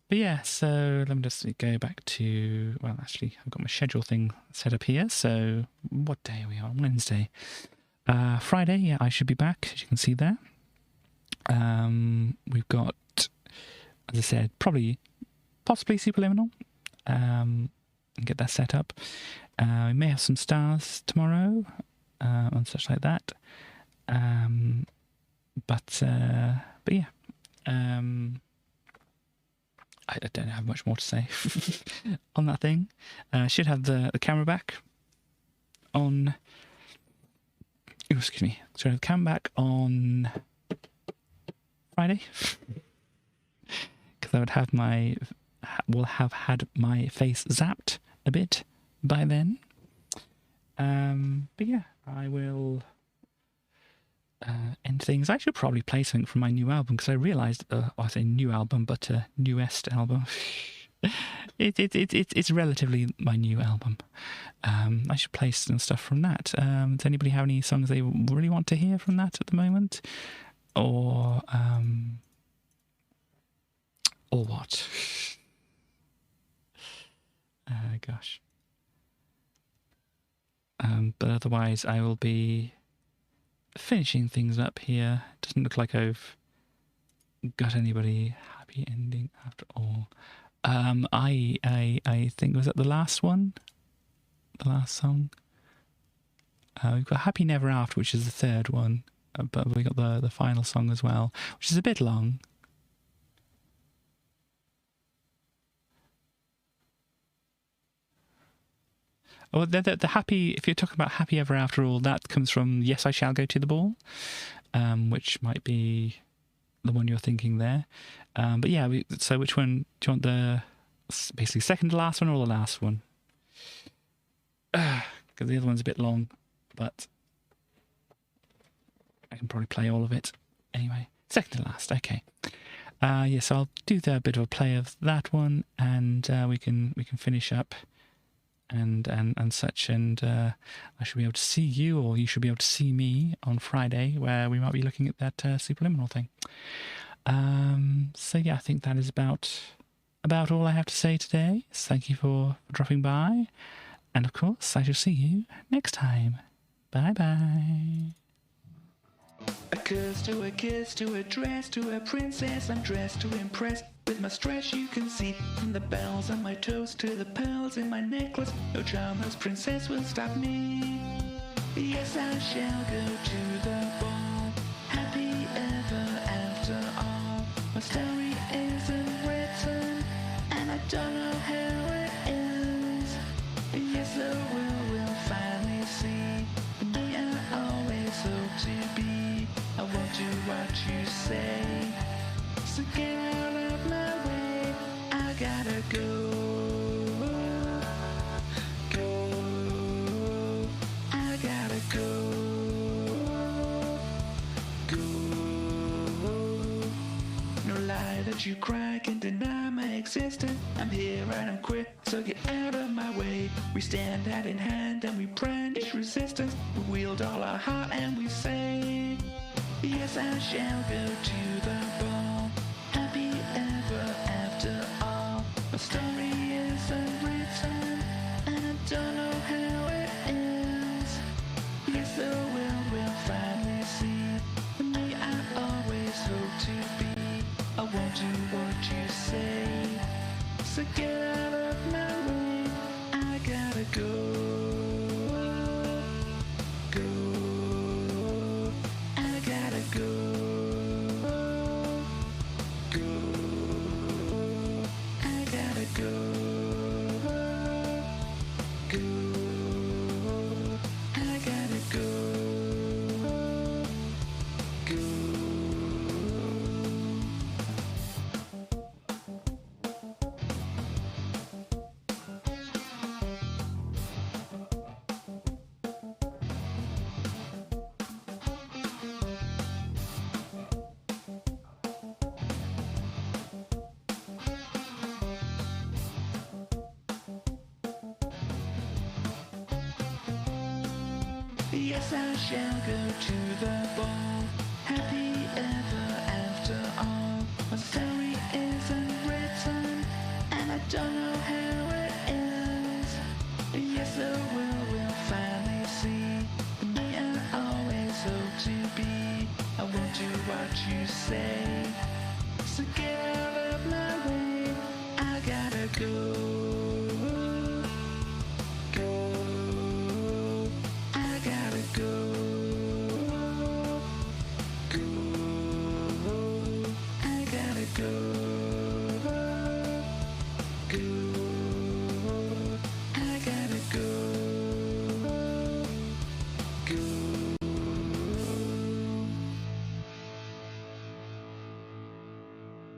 But yeah, so let me just go back to, well, actually, I've got my schedule thing set up here. So what day are we on? Wednesday. Friday, yeah, I should be back, as you can see there. We've got, as I said, possibly Superliminal. And get that set up. We may have some stars tomorrow and such like that. But yeah. I don't have much more to say on that thing. Should have the camera back on. Oh, excuse me. Should have the camera back on Friday because I would have will have had my face zapped a bit by then. But yeah, I will end things. I should probably play something from my new album because I realised, I say new album, but newest album. It's relatively my new album. I should play some stuff from that. Does anybody have any songs they really want to hear from that at the moment, or what? Gosh. But otherwise, I will be finishing things up here. Doesn't look like I've got anybody happy ending after all. I think, was that the last one? The last song? We've got Happy Never After, which is the third one. But we got the final song as well, which is a bit long. Oh, the happy, if you're talking about Happy Ever After All, that comes from Yes, I Shall Go to the Ball, which might be the one you're thinking there. But yeah, so which one do you want, the basically second to last one or the last one? Because the other one's a bit long, but I can probably play all of it anyway. Second to last, okay. Yes, I'll do a bit of a play of that one, and we can finish up. And such, and I should be able to see you, or you should be able to see me on Friday, where we might be looking at that Superliminal thing. So yeah, I think that is about all I have to say today. So thank you for dropping by, and of course I shall see you next time. Bye bye. A curse to a kiss to a dress to a princess, I'm dressed to impress. With my stress you can see, from the bells on my toes to the pearls in my necklace, no charmer's princess will stop me. Yes, I shall go to the ball, happy ever after all. My story isn't written, and I don't know how it ends. Yes, the world will finally see me I always hope to be. I won't do what you say, so get out of my way. I gotta go. I gotta go. let you crack and deny my existence. I'm here and I'm queer, so get out of my way. We stand hand in hand and we brandish resistance. We wield all our heart and we say, yes, I shall go to the ball. Happy ever after all. My story isn't written, and I don't know how it ends. Yes, the world will finally see the me I always hope to be. I won't do what you say, so get out of my way. I gotta go. I gotta go. I gotta go. I gotta go. Yes, I shall go to the ball.